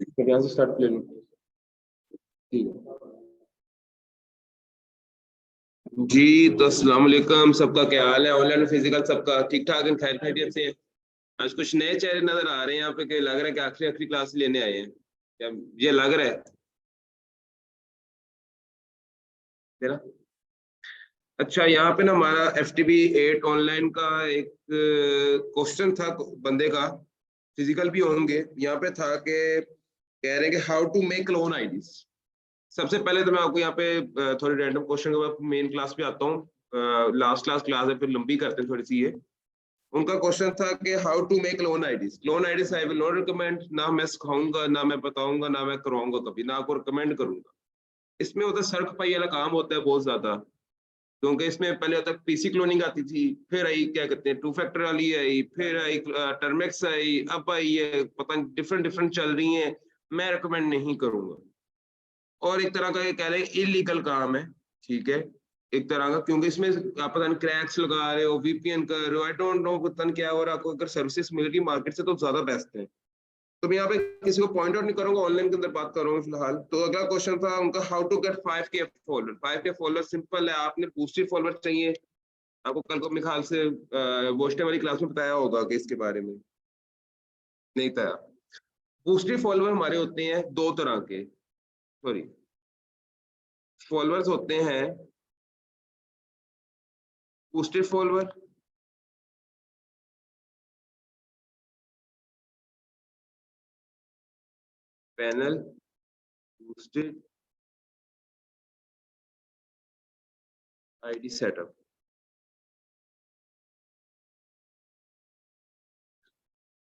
फिर यहाँ से स्टार्ट ले लो। ठीक है जी। तो अस्सलाम वालेकुम, सबका क्या हाल है? ऑनलाइन फिजिकल सबका ठीक ठाक है? खैर खैरियत से? आज कुछ नए चेहरे नजर आ रहे हैं यहाँ पे, कि लग रहा है कि आखिरी आखिरी क्लास लेने आए हैं क्या? ये लग रहा है तेरा? अच्छा, यहाँ पे ना हमारा FTB 8 ऑनलाइन का एक क्वेश्चन था बंदे का। फिजिकल भी होंगे, यहाँ पे था कि कह रहे हैं कि how to make loan IDs. सबसे पहले तो मैं आपको यहाँ पे थोड़ी रैंडम क्वेश्चन के बाद मेन क्लास पे आता हूँ। लास्ट क्लास है, फिर लंबी करते हैं थोड़ी सी ये। उनका क्वेश्चन था कि how to make loan IDs. Loan IDs I will not recommend, ना मैं सिखाऊंगा, ना मैं बताऊंगा, ना मैं करवाऊंगा, कभी ना आपको रिकमेंड करूंगा। इसमें होता है सर्फ पाई वाला काम होता है बहुत ज्यादा। क्योंकि इसमें पहले होता है पीसी क्लोनिंग आती थी, फिर आई क्या कहते हैं टू फैक्टर वाली आई, फिर आई टर्मेक्स आई, अब आई है पता नहीं डिफरेंट डिफरेंट चल रही हैं। मैं रिकमेंड नहीं करूंगा। और एक तरह का ये कह रहे हैं इलीगल काम है। ठीक है, एक तरह का, क्योंकि इसमें आप पता नहीं क्रैक्स लगा रहे हो, VPN कर रहे हो, आई डोंट नो पता नहीं क्या हो रहा है। आपको अगर सर्विसेज मिल रही मार्केट से तो ज्यादा बेस्ट है। तो मैं यहाँ पे किसी को पॉइंट आउट नहीं करूंगा, ऑनलाइन के अंदर बात कर रहा हूँ फिलहाल। तो अगला क्वेश्चन था उनका, how to get 5K follower. 5K follower simple है, आपने बूस्टेड फॉलोअर चाहिए। आपको कल को मेरे ख्याल से वोस्टे वाली क्लास में बताया होगा कि इसके बारे में नहीं था। बूस्टेड फॉलोअर हमारे होते हैं दो तरह के। सॉरी, फॉलोअर्स होते हैं boosted follower, panel, boosted, ID setup.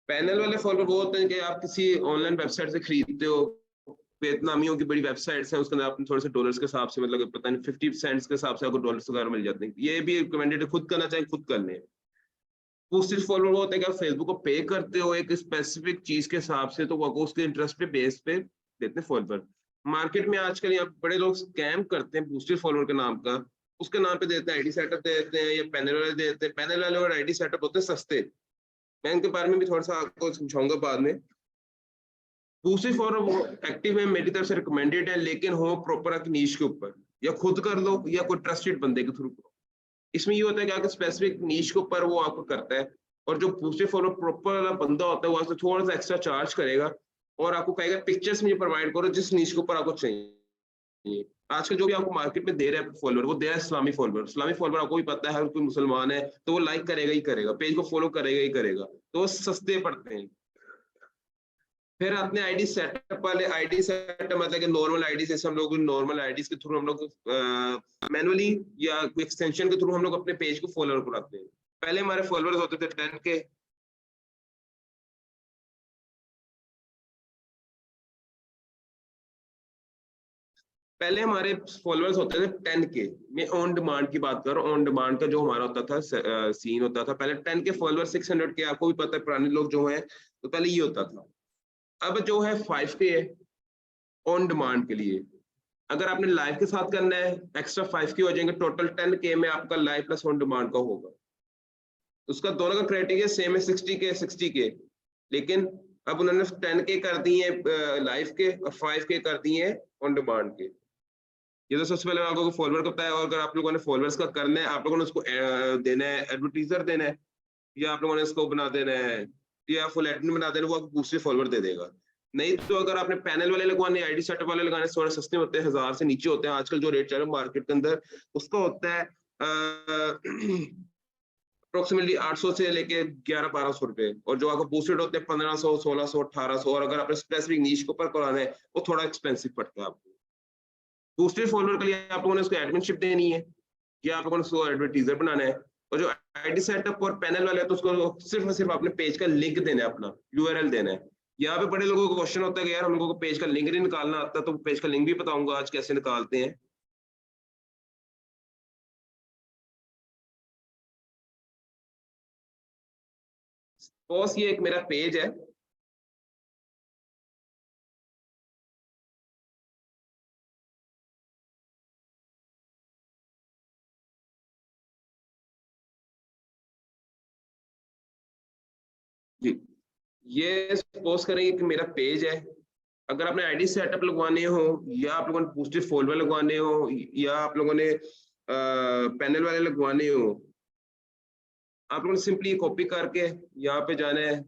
Panel वाले फॉलोअर वो होते हैं कि आप किसी ऑनलाइन वेबसाइट से खरीदते हो, वियतनामियों की बड़ी वेबसाइट्स हैं, उसके अंदर आपने थोड़े से डॉलर्स के हिसाब से, मतलब पता नहीं 50 सेंट्स के हिसाब से आपको डॉलर्स वगैरह मिल जाते हैं। ये भी रिकमेंडेड है, खुद करना चाहे खुद कर लें। दूसरी फॉलोअर वो होता है कि आप फेसबुक को पे करते हो एक स्पेसिफिक चीज के हिसाब से, तो वो आपको उसके इंटरेस्ट पे बेस पे देते हैं फॉलोअर। मार्केट में आजकल यहाँ बड़े लोग स्कैम करते हैं बूस्टेड फॉलोअर के नाम का। उसके नाम पे देते हैं आईडी सेटअप देते हैं, या पैनल वाले देते हैं। पैनल वाले और आईडी सेटअप होते हैं सस्ते। मैं इनके बारे में भी थोड़ा सा आपको समझाऊंगा बाद में। दूसरी फॉर वो एक्टिव है, मेरी तरफ से रिकमेंडेड है, लेकिन हो प्रॉपर आपकी नीश के ऊपर, या खुद कर लो या कोई ट्रस्टेड बंदे के थ्रू करो। इसमें ये होता है कि आपके स्पेसिफिक नीश के ऊपर वो आपको करता है। और जो दूसरे फॉलो प्रॉपर वाला बंदा होता है वो आपसे थोड़ा सा एक्स्ट्रा चार्ज करेगा, और आपको कहेगा पिक्चर्स मुझे प्रोवाइड करो जिस नीश के ऊपर आपको चाहिए। आजकल जो भी आपको मार्केट में दे रहा है फॉलोअर, वो दे रहा है इस्लामी फॉलोअर। इस्लामी फॉलोअर आपको भी पता है, हर कोई मुसलमान है तो वो लाइक करेगा ही करेगा, पेज को फॉलो करेगा ही करेगा, तो वो सस्ते पड़ते हैं। फिर अपने आईडी सेटअप वाले, आईडी सेटअप मतलब कि नॉर्मल आईडी, जैसे हम लोग नॉर्मल आईडीज के थ्रू हम लोग मैनुअली या कोई एक्सटेंशन के थ्रू हम लोग अपने पेज को फॉलोअर कराते हैं। पहले हमारे फॉलोअर्स होते थे 10K। पहले हमारे फॉलोअर्स होते थे 10K। मैं ऑन डिमांड की बात कर रहा हूँ। ऑन डिमांड का जो हमारा होता था सीन होता था पहले 10K फॉलोअर 600K। आपको भी पता है पुराने लोग जो हैं, तो पहले ये होता था। अब जो है 5K है ऑन डिमांड के लिए। अगर आपने लाइव के साथ करना है एक्स्ट्रा 5K हो जाएंगे, टोटल 10K में आपका लाइव प्लस ऑन डिमांड का होगा। उसका दोनों का क्राइटेरिया सेम है, 60K। लेकिन अब उन्होंने 10K कर दी है लाइव के, और 5K कर दी है ऑन डिमांड के। ये तो सबसे पहले मैं आपको फॉलोअर का बताया। और अगर आप लोगों ने फॉलोअर्स का करना है, आप लोगों ने उसको देना है, एडवर्टीजर देना है, या आप लोगों ने इसको बना देना है, या फुल एडमिन बना देना, वो आपको दूसरे फॉलोअर दे देगा। नहीं तो अगर आपने पैनल वाले लगवाने, आईडी सेटअप वाले लगाने, थोड़े सस्ते होते हैं, 1000 से नीचे होते हैं आजकल जो रेट चल रहा है मार्केट के अंदर। उसका होता है अप्रोक्सीमेटली 800 से लेके 1100-1200 रुपए। और जो आपको बूस्टेड होते हैं 1500, 1600, 1800। और अगर आपने स्पेसिफिक नीश के ऊपर कराना है वो थोड़ा एक्सपेंसिव पड़ता है आपको। दूसरे फॉलोअर के लिए आप लोगों ने उसको एडमिनशिप देनी है, या आप लोगों ने उसको एडवर्टीजर बनाना है। और जो आईडी सेटअप और पैनल वाले हैं, तो उसको सिर्फ और सिर्फ अपने पेज का लिंक देना है, अपना URL देना है। यहाँ पे बड़े लोगों को क्वेश्चन होता है कि यार हम लोगों को पेज का लिंक नहीं निकालना आता, तो पेज का लिंक भी बताऊंगा आज कैसे निकालते हैं। बॉस ये एक मेरा पेज है। जी, ये सपोज करेंगे कि मेरा पेज है। अगर आपने आईडी सेटअप लगवाने हो, या आप लोगों ने बूस्टेड फॉलोअर लगवाने हो, या आप लोगों ने पैनल वाले लगवाने हो, आप लोगों ने सिंपली कॉपी करके यहाँ पे जाना है,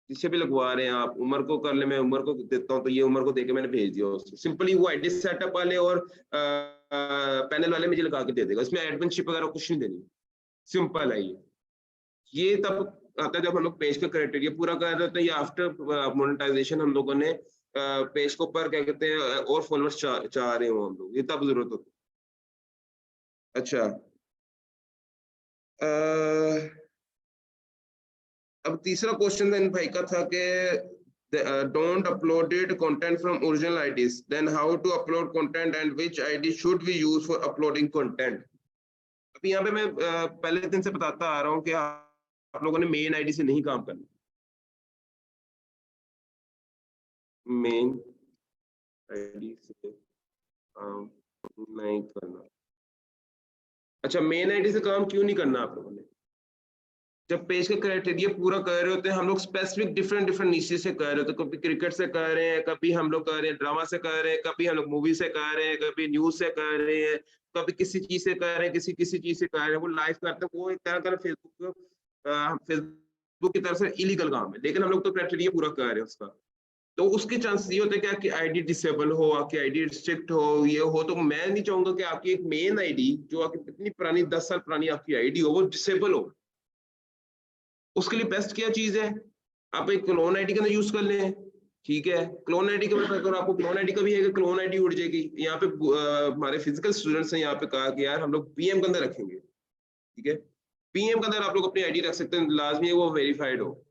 जिसे भी लगवा रहे हैं आप। उमर को कर ले, मैं उमर को देता हूँ, तो ये उमर को देके मैंने भेज दिया उसको। सिंपली वो आईडी सेटअप वाले और पैनल वाले मुझे लगा के दे देगा, इसमें एडमिनशिप वगैरह कुछ नहीं देनी। सिंपल है ये तब आता है जब हम लोग पेज का क्राइटेरिया पूरा कर देते हैं, या आफ्टर मोनेटाइजेशन हम लोगों ने पेज को पर क्या कहते हैं और फॉलोअर्स चाह रहे हो हम लोग, ये तब जरूरत होती है। अच्छा, अब तीसरा क्वेश्चन इन भाई का था कि don't uploaded content from original IDs, then how to upload content and which ID should we use for uploading content। अभी यहाँ पे मैं पहले दिन से बताता आ रहा हूँ कि आप लोगों ने मेन आईडी से नहीं काम करना, मेन आईडी से काम नहीं करना। अच्छा, मेन आईडी से काम क्यों नहीं करना आप लोगों ने? जब पेज का क्राइटेरिया पूरा कर रहे होते हैं हम लोग, स्पेसिफिक डिफरेंट नीचे से कर रहे होते हैं, कभी क्रिकेट से कर रहे हैं, कभी हम लोग कर रहे हैं ड्रामा से कर रहे हैं, कभी हम लोग मूवी से कर रहे हैं, कभी न्यूज से कर रहे हैं, कभी किसी चीज से कर रहे हैं, किसी चीज से कर रहे हैं, वो लाइव करते हैं। वो एक तरह का फेसबुक की तरफ से इलीगल काम है, लेकिन हम लोग तो क्राइटेरिया पूरा कर रहे हैं उसका। तो उसके चांसेस ये होते हैं कि आईडी डिसेबल हो, आपकी आईडी रिस्ट्रिक्ट हो, ये हो। तो मैं नहीं चाहूंगा कि आपकी एक मेन आईडी जो आपकी इतनी पुरानी 10 साल पुरानी आपकी आईडी हो, वो डिसेबल हो। उसके लिए बेस्ट क्या चीज है, आप एक क्लोन आईडी का यूज कर लें। ठीक है, क्लोन आईडी के बाद अगर आपको क्लोन आईडी का भी है कि क्लोन आईडी उड़ जाएगी। यहाँ पे हमारे फिजिकल स्टूडेंट्स ने यहाँ पे कहा कि यार हम लोग पीएम के अंदर रखेंगे। ठीक है, पीएम के अंदर आप लोग अपनी आईडी रख सकते हैं, लाजमी है वो वेरीफाइड हो।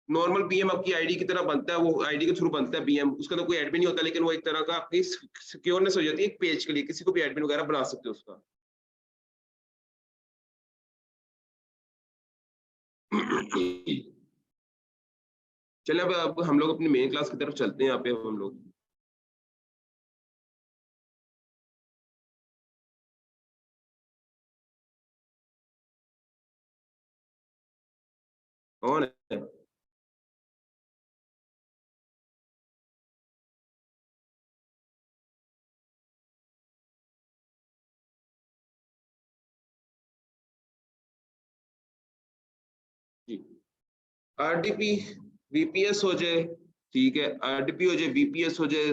नॉर्मल पीएम आपकी आईडी की तरह बनता है, वो आईडी के थ्रू बनता है पीएम, उसका तो कोई एडमिन नहीं होता, लेकिन वो एक तरह का आपकी सिक्योरनेस हो जाती है एक पेज के लिए, किसी को भी एडमिन वगैरह बना सकते हो उसका। चलिए अब हम लोग अपनी मेन क्लास की तरफ चलते हैं। यहाँ पे अब हम लोग कौन है? जी, आरडीपी वीपीएस हो जाए, ठीक है, आरडीपी हो जाए, वीपीएस हो जाए,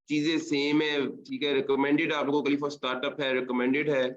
चीजें सेम है। ठीक है, रिकमेंडेड आप लोगों के लिए फॉर स्टार्टअप है, रिकमेंडेड है।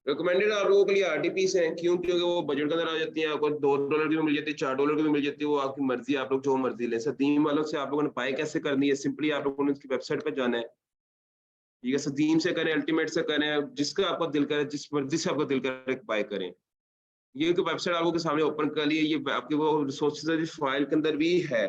रिकमेंडेड आप लोगों के लिए आरडीपीस हैं, क्यों? क्योंकि वो बजट के अंदर आ जाती है, आपको $2 की भी मिल जाती है, $4 की भी मिल जाती है, वो आपकी मर्जी, आप लोग जो मर्जी लें। सदीम वालों से आप लोगों ने बाय कैसे करनी है? सिंपली आप लोगों ने उसकी वेबसाइट पर जाना है। ठीक है, सदीम से करें, अल्टीमेट से करें, जिसका आपका दिल करे, जिस मर्जी से आपका दिल करे बाय करें। ये वेबसाइट आपको के सामने ओपन कर ली है, ये आपके वो रिसोर्सेज फाइल के अंदर भी है।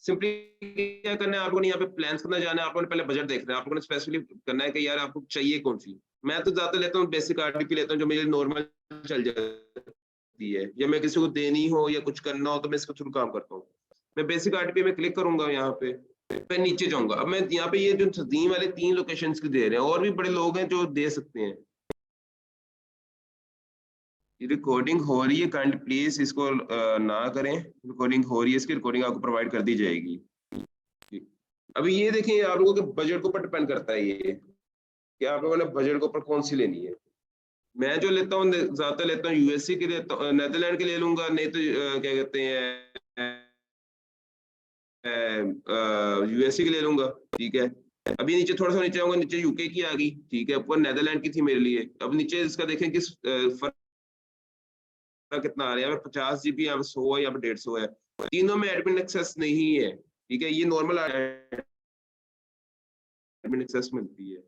सिंपली क्या करना है, आप लोगों ने यहाँ पे प्लान्स करना जाना है, आप लोगों ने पहले बजट देखना है, आप लोगों ने स्पेसिफिकली करना है कि यार आपको चाहिए कौन सी। मैं तो ज्यादा लेता हूँ बेसिक आरडीपी लेता हूँ, जो मेरे नॉर्मल चल जाती है, या मैं किसी को देनी हो या कुछ करना हो तो मैं इसके थ्रू काम करता हूँ। मैं बेसिक आरडीपी में क्लिक करूंगा, यहाँ पे मैं नीचे जाऊंगा। अब मैं यहाँ पे ये जो सदीम वाले 3 लोकेशन की दे रहे हैं, और भी बड़े लोग हैं जो दे सकते हैं। रिकॉर्डिंग हो रही है, काइंड प्लीज इसको ना करें। रिकॉर्डिंग हो रही है, इसकी रिकॉर्डिंग आपको प्रोवाइड कर दी जाएगी। अभी ये देखिए, आप लोगों के बजट के ऊपर डिपेंड करता है ये कि आप लोगों ने बजट के ऊपर कौन सी लेनी है। मैं जो लेता हूँ ज्यादातर लेता हूँ यूएससी के, लेता हूँ नेदरलैंड के ले लूंगा, नहीं तो क्या कहते हैं यूएससी के ले लूंगा। ठीक है, अभी नीचे थोड़ा सा नीचे आऊंगा, नीचे यूके की आ गई। ठीक है, ऊपर नेदरलैंड की थी मेरे लिए। अब नीचे इसका देखें किस कितना आ रहा है। यहाँ पे 50 GB, यहाँ पे 100 है, यहाँ पे 150 है। तीनों में एडमिन एक्सेस नहीं है। ठीक है, ये नॉर्मल एडमिन एक्सेस मिलती है।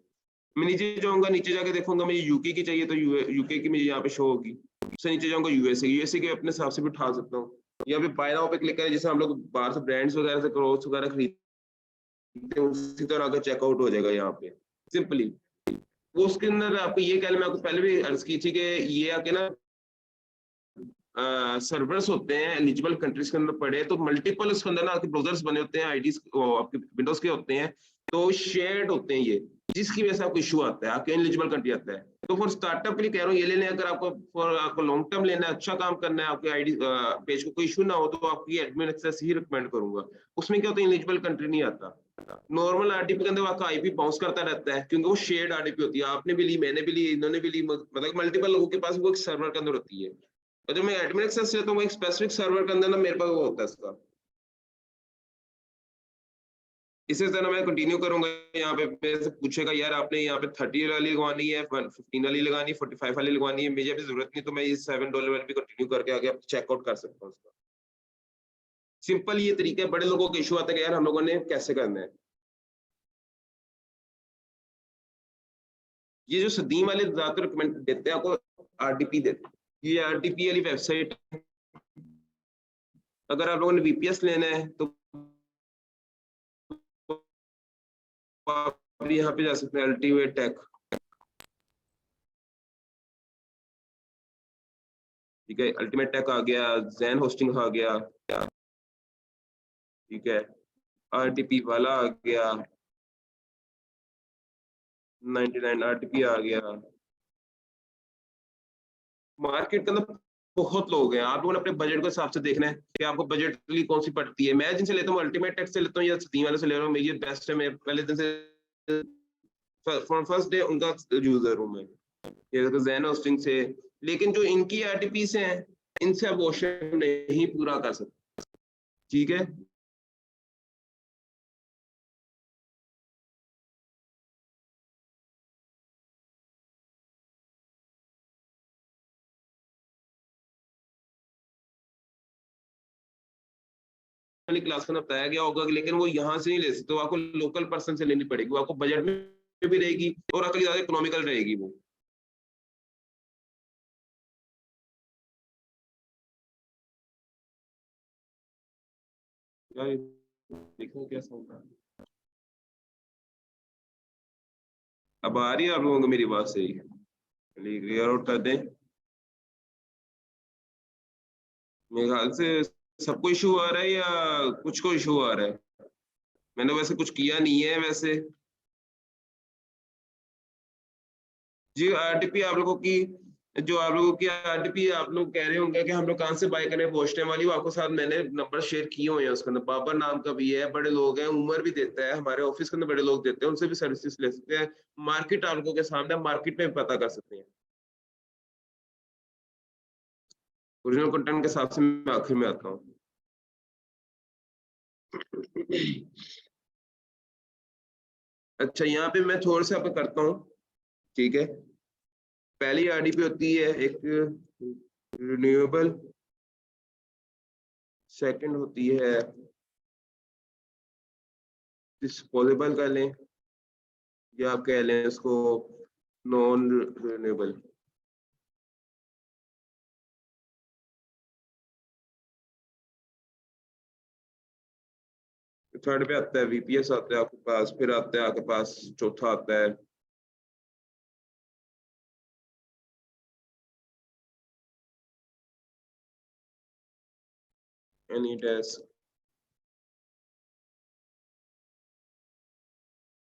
मैं नीचे जाऊंगा, नीचे जाके देखूंगा मुझे यूके की चाहिए तो यूके की मुझे यहाँ पे शो होगी। उससे नीचे जाऊंगा यूएसए के अपने हिसाब से भी उठा सकता हूँ। यहाँ पे बाय नाउ पे क्लिक करें, जैसे हम लोग बाहर से ब्रांड्स वगैरह से क्लोथ्स वगैरह खरीदते हैं, उसी तरह का चेकआउट हो जाएगा यहाँ पे सिंपली। वो उसके अंदर आपको ये कह मैं आपको पहले भी अर्ज की थी कि ये आके ना सर्वर्स होते हैं एलिजिबल कंट्रीज के अंदर पड़े, तो मल्टीपल उसके अंदर ना आपके ब्राउजर्स बने होते हैं, आईडीज आपके विंडोज के होते हैं, तो शेयर्ड होते हैं ये, जिसकी वजह से आपको इशू आता है, आपके एलिजिबल कंट्री आता है। तो फॉर स्टार्टअप के लिए कह रहा हूँ ये लेने, अगर आपको लॉन्ग टर्म लेना है, अच्छा काम करना है, आपके आईडी पेज को कोई इशू ना हो, तो आपकी एडमिन एक्सेस ही रिकमेंड करूंगा। उसमें क्या होता है, एलिजिबल कंट्री नहीं आता। नॉर्मल आरडीपी के अंदर आपका आईपी बाउंस करता रहता है, क्योंकि वो शेयर्ड आरडीपी होती है, आपने भी ली, मैंने भी ली, इन्होंने भी ली, मतलब मल्टीपल लोगों के पास वो एक सर्वर के अंदर होती है। और जब मैं एडमिन एक्सेस लेता हूँ एक स्पेसिफिक सर्वर के अंदर ना, मेरे पास वो होता है इसका। इसी तरह मैं कंटिन्यू करूंगा। यहाँ पे मेरे से पूछेगा यार आपने यहाँ पे 30 वाली लगवानी है, 15 वाली लगानी है, 45 वाली लगवानी है, मुझे अभी जरूरत नहीं, तो मैं ये $7 वाली भी कंटिन्यू करके आगे चेकआउट कर सकता हूँ उसका। सिंपल ये तरीका है। बड़े लोगों को इशू आता है कि यार हम लोगों ने कैसे करना है। ये जो सदीम वाले ज्यादातर रिकमेंड देते हैं आपको, आरडीपी देते हैं, ये आरडीपी वाली वेबसाइट। अगर आप लोगों ने वीपीएस लेना है तो आप यहाँ पे जा सकते हैं, अल्टीमेट टेक, ठीक है, अल्टीमेट टेक आ गया, जैन होस्टिंग आ गया, ठीक है, आरटीपी वाला आ गया, 99 आरटीपी आ गया। मार्केट के अंदर बहुत लोग हैं, आप लोगों ने अपने बजट के हिसाब से देखना है कि आपको बजट की कौन सी पड़ती है। मैं जिनसे लेता हूँ अल्टीमेट टेक से लेता हूँ या सतीम वाले से ले रहा हूँ, मेरी बेस्ट है, मैं पहले दिन से फर्स्ट डे उनका यूजर हूँ मैं, ये तो जैन होस्टिंग से। लेकिन जो इनकी आरटीपी से हैं, इनसे आप वॉशर नहीं पूरा कर सकते, ठीक है। वाली क्लास का बताया गया होगा, लेकिन वो यहाँ से नहीं ले सकते, तो आपको लोकल पर्सन से लेनी पड़ेगी, वो आपको बजट में भी रहेगी और आपकी ज्यादा इकोनॉमिकल रहेगी वो। यार देखो कैसा होगा। अब आ रही है आप लोगों को मेरी बात सही? क्लियर आउट कर दें। मेरे ख्याल से सबको इशू आ रहा है या कुछ को इशू आ रहा है? मैंने वैसे कुछ किया नहीं है वैसे। जी आरटीपी आप लोगों की, जो आप लोगों की आरटीपी आप लोग कह रहे होंगे कि हम लोग कहाँ से बाय करें वॉच टाइम वाली, वो आपको साथ मैंने नंबर शेयर किए हुए हैं, उसके अंदर बाबर नाम का भी है, बड़े लोग हैं, उमर भी देता है, हमारे ऑफिस के अंदर बड़े लोग देते हैं, उनसे भी सर्विसेज ले सकते हैं। मार्केट आप लोगों के सामने, मार्केट में भी पता कर सकते हैं। ओरिजिनल कंटेंट के हिसाब से मैं आखिर में आता हूँ। अच्छा यहाँ पे मैं थोड़ा सा आपको करता हूँ, ठीक है। पहली आरडीपी होती है एक रिन्यूएबल, सेकंड होती है डिस्पोजेबल कर लें, या आप कह लें इसको नॉन रिन्यूएबल। थर्ड पे आता है वीपीएस आता है आपके पास, फिर आता है आपके पास चौथा आता है एनीडेस्क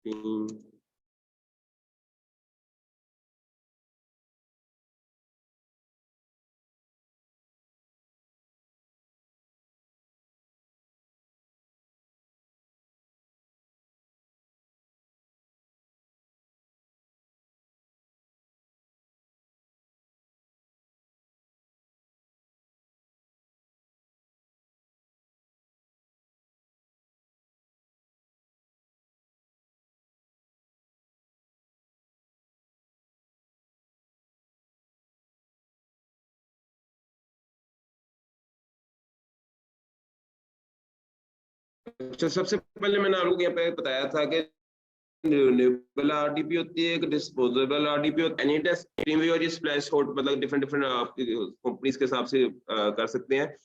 टीम। अच्छा सबसे पहले मैंने आप लोगों को यहाँ पे बताया था कि रिन्यूएबल आरडीपी होती है, एक डिस्पोजेबल आरडीपी होती है, एनीडेस्क टीम और ये स्प्लैश होट, मतलब डिफरेंट डिफरेंट आपकी कंपनीज के हिसाब से कर सकते हैं।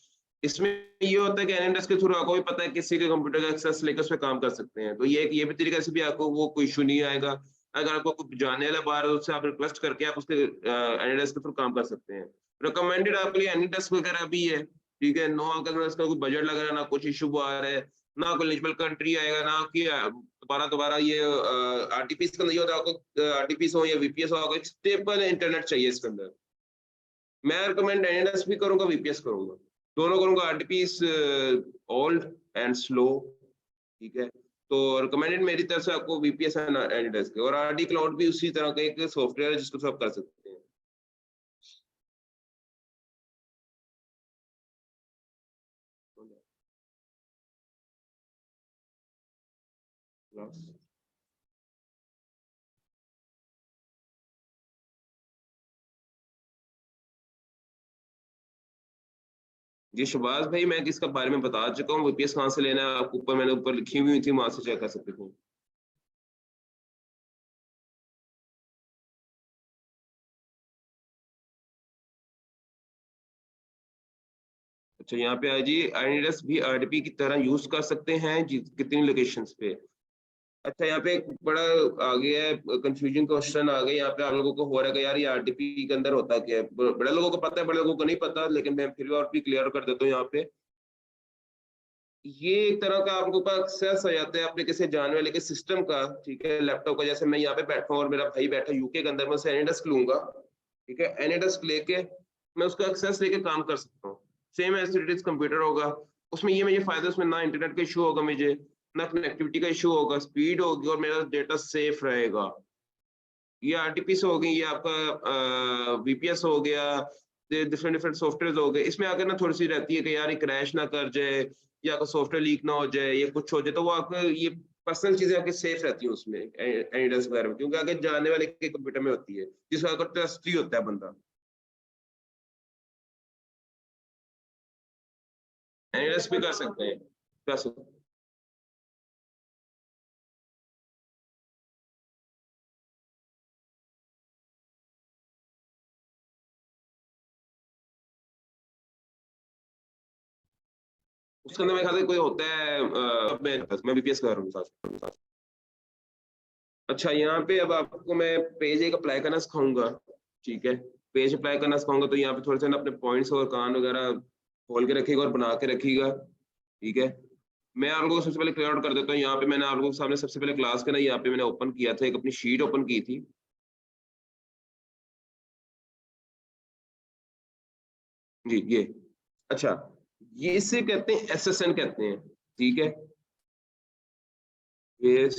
इसमें ये होता है कि एनएनएस के थ्रू आपको भी पता है किसी के कंप्यूटर का एक्सेस लेकर उस पर काम कर सकते हैं, तो ये भी तरीके से भी आपको वो कोई इशू नहीं आएगा। अगर आपको कुछ जाने वाला बाहर है, उससे आप रिक्वेस्ट करके आप उसके एनएनएस के थ्रू काम कर सकते हैं। रिकमेंडेड आपके लिए एनीडेस्क वगैरह भी है, ठीक है। नो अगर इसका कोई बजट लग रहा है, ना कुछ इशू आ रहा है, ना कोई एलिजिबल कंट्री आएगा, ना कि दोबारा ये आरटीपीएस का नहीं होता, आपको आरटीपीएस हो या वीपीएस हो, आपको स्टेबल इंटरनेट चाहिए इसके अंदर। मैं रिकमेंड एनएस भी करूंगा, वीपीएस करूंगा, दोनों करूंगा। आरटीपीएस ओल्ड एंड स्लो, ठीक है। तो रिकमेंडेड मेरी तरफ से आपको वीपीएस एंड एनएस के, और आरडी क्लाउड भी उसी तरह का एक सॉफ्टवेयर है जिसको आप कर सकते हैं। जी शहबाज भाई, मैं किसका बारे में बता चुका हूँ, वीपीएस कहाँ से लेना है आपको, ऊपर मैंने ऊपर लिखी हुई थी, वहां से चेक कर सकते थे। अच्छा, यहाँ पे आ जी, आईडीएस भी आरडीपी की तरह यूज कर सकते हैं कितनी लोकेशंस पे। अच्छा, यहाँ पे एक बड़ा आ गया है कंफ्यूजन क्वेश्चन आ गया यहाँ पे, आप लोगों को हो रहा है कि यार ये आरडीपी के अंदर होता क्या है। बड़े लोगों को पता है, बड़े लोगों को नहीं पता, लेकिन मैं फिर भी और भी क्लियर कर देता हूँ यहाँ पे। ये एक तरह का आपके पास एक्सेस आ जाता है अपने किसी जानने वाले के सिस्टम का, ठीक है, लैपटॉप का। जैसे मैं यहाँ पे बैठा हूँ और मेरा भाई बैठा यूके के अंदर, मैं उसे एनीडेस्क लूंगा, ठीक है, एनीडेस्क लेके मैं उसका एक्सेस लेके काम कर सकता हूँ। Same as it is computer होगा, उसमें ये फायदा, उसमें ना इंटरनेट का इशू होगा मुझे, ना कनेक्टिविटी का इशू होगा, स्पीड होगी और मेरा डेटा सेफ रहेगा। ये आरटीपीस हो गई, ये आपका वीपीएस हो गया, डिफरेंट डिफरेंट सॉफ्टवेयर हो गए। इसमें आकर ना थोड़ी सी रहती है कि यार ये क्रैश ना कर जाए, या आपका सॉफ्टवेयर लीक ना हो जाए, ये कुछ हो जाए, तो वो आपको ये पर्सनल चीजें आपकी सेफ रहती है उसमें एनीडेस्क वगैरह में, क्योंकि आगे जानने वाले के कंप्यूटर में होती है, जिसका अगर ट्रस्ट ही होता है बंदा। एनीडेस्क भी कर सकते हैं, कर सकते हैं। उसके अंदर मेरे ख्याल से कोई होता है, मैं बीपीएस कर रहा हूँ साथ। अच्छा, यहाँ पे अब आपको मैं पेज एक अप्लाई करना सिखाऊंगा, ठीक है। पेज अप्लाई करना सिखाऊंगा, तो यहाँ पे थोड़े से ना अपने पॉइंट्स और कान वगैरह खोल के रखिएगा और बना के रखिएगा, ठीक है। मैं आप लोगों को सबसे पहले क्लियर आउट कर देता हूँ। यहाँ पे मैंने आप लोगों के सामने सबसे पहले क्लास के ना यहाँ पे मैंने ओपन किया था, एक अपनी शीट ओपन की थी। जी ये, अच्छा, ये इसे कहते हैं एसएसएन कहते हैं, ठीक है। पेज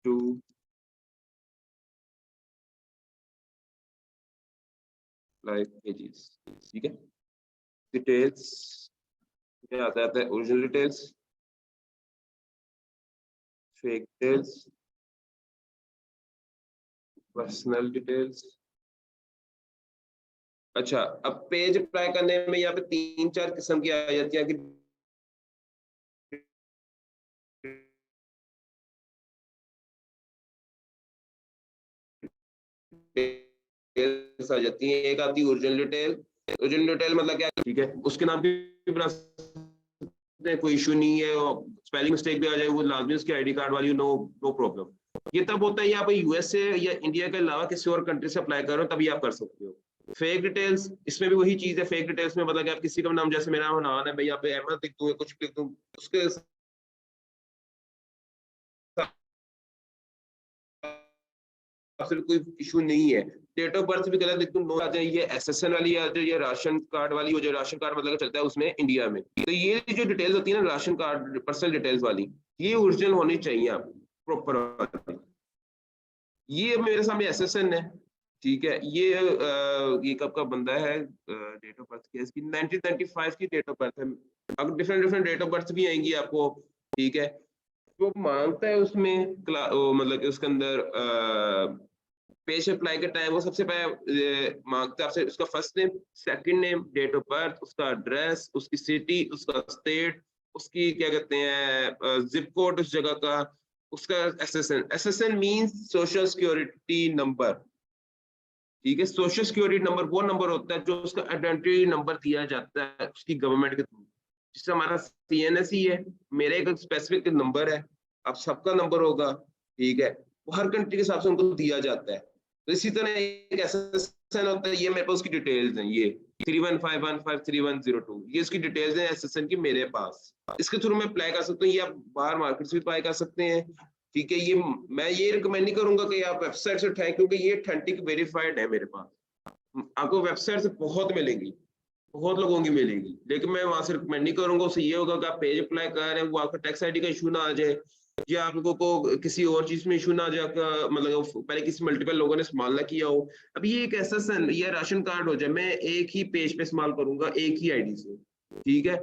टू लाइव पेजेस, ठीक है। डिटेल्स आता है original details, fake details, personal details. अच्छा, अब पेज अप्लाई करने में यहाँ पे 3-4 किस्म की आ जाती है कि डिटेल्स आ जाती है। एक आती है ओरिजिनल डिटेल। ओरिजिनल डिटेल मतलब क्या, ठीक है, उसके नाम की बना सकते हैं, कोई इशू नहीं है। स्पेलिंग मिस्टेक भी आ जाए, वो लाजमी उसकी आईडी कार्ड वाली, नो नो प्रॉब्लम। ये तब होता है आप यूएसए या इंडिया के अलावा किसी और कंट्री से अप्लाई कर रहे हो, तभी आप कर सकते हो। फेक डिटेल्स, इसमें भी वही चीज है। फेक डिटेल्स में मतलब कि आप किसी का नाम, जैसे मेरा नाम है भाई, यहाँ पे अहमद लिख दूं, कुछ लिख दूं, उसके से कोई इशू नहीं है। डेट ऑफ बर्थ भी गलत लिख दूं, नो आ जाए, ये एसएसएन वाली आ जाए, ये राशन कार्ड वाली हो जाए, राशन कार्ड मतलब चलता है उसमें इंडिया में। तो ये जो डिटेल्स होती है ना राशन कार्ड पर्सनल डिटेल्स वाली, ये ओरिजिनल होनी चाहिए आप प्रॉपर। ये मेरे सामने एसएसएन है, ठीक है। ये कब का बंदा है, डेट ऑफ बर्थ की इसकी 1995 की डेट ऑफ बर्थ है। अब different different date of birth भी आएंगी आपको, ठीक है। तो मांगता है उसमें मतलब कि उसके अंदर पेज अप्लाई के टाइम वो सबसे पहले मांगता है आपसे उसका first name, second name, date of birth, उसका एड्रेस, उसकी सिटी, उसका स्टेट, उसकी क्या कहते हैं जिप कोड उस जगह का, उसका SSN. SSN means social security number, ठीक है। सोशल सिक्योरिटी नंबर वो नंबर होता है जो उसका आइडेंटिटी नंबर दिया जाता है उसकी गवर्नमेंट के थ्रू। जिससे हमारा सीएनएसई है, मेरा एक स्पेसिफिक नंबर है, अब सबका नंबर होगा, ठीक है। वो हर कंट्री के हिसाब से उनको दिया जाता है। तो इसी तरह एक एसएसएन होता है, ये मेरे पास उसकी डिटेल्स हैं, ये 3151533102, ये इसकी डिटेल्स हैं एसएसएन की मेरे पास। इसके थ्रू मैं अप्लाई कर सकता हूँ, ये आप बाहर मार्केट से भी अप्लाई कर सकते हैं। ठीक है, ये मैं ये रिकमेंड नहीं करूंगा कि आप वेबसाइट से उठाएं, क्योंकि ये ऑथेंटिक वेरीफाइड है मेरे पास। आपको वेबसाइट से बहुत मिलेंगी, बहुत लोगों की मिलेगी, लेकिन मैं वहां से रिकमेंड नहीं करूंगा। उससे ये होगा कि आप पेज अप्लाई कर रहे हैं, वो आपका टैक्स आईडी का इशू ना आ जाए, या आप लोगों को किसी और चीज में इशू ना आ जाए, आपका मतलब पहले किसी मल्टीपल लोगों ने इस्तेमाल ना किया हो। अब ये एक एसएसएन या राशन कार्ड हो जाए, मैं एक ही पेज पे इस्तेमाल करूंगा, एक ही आईडी से। ठीक है,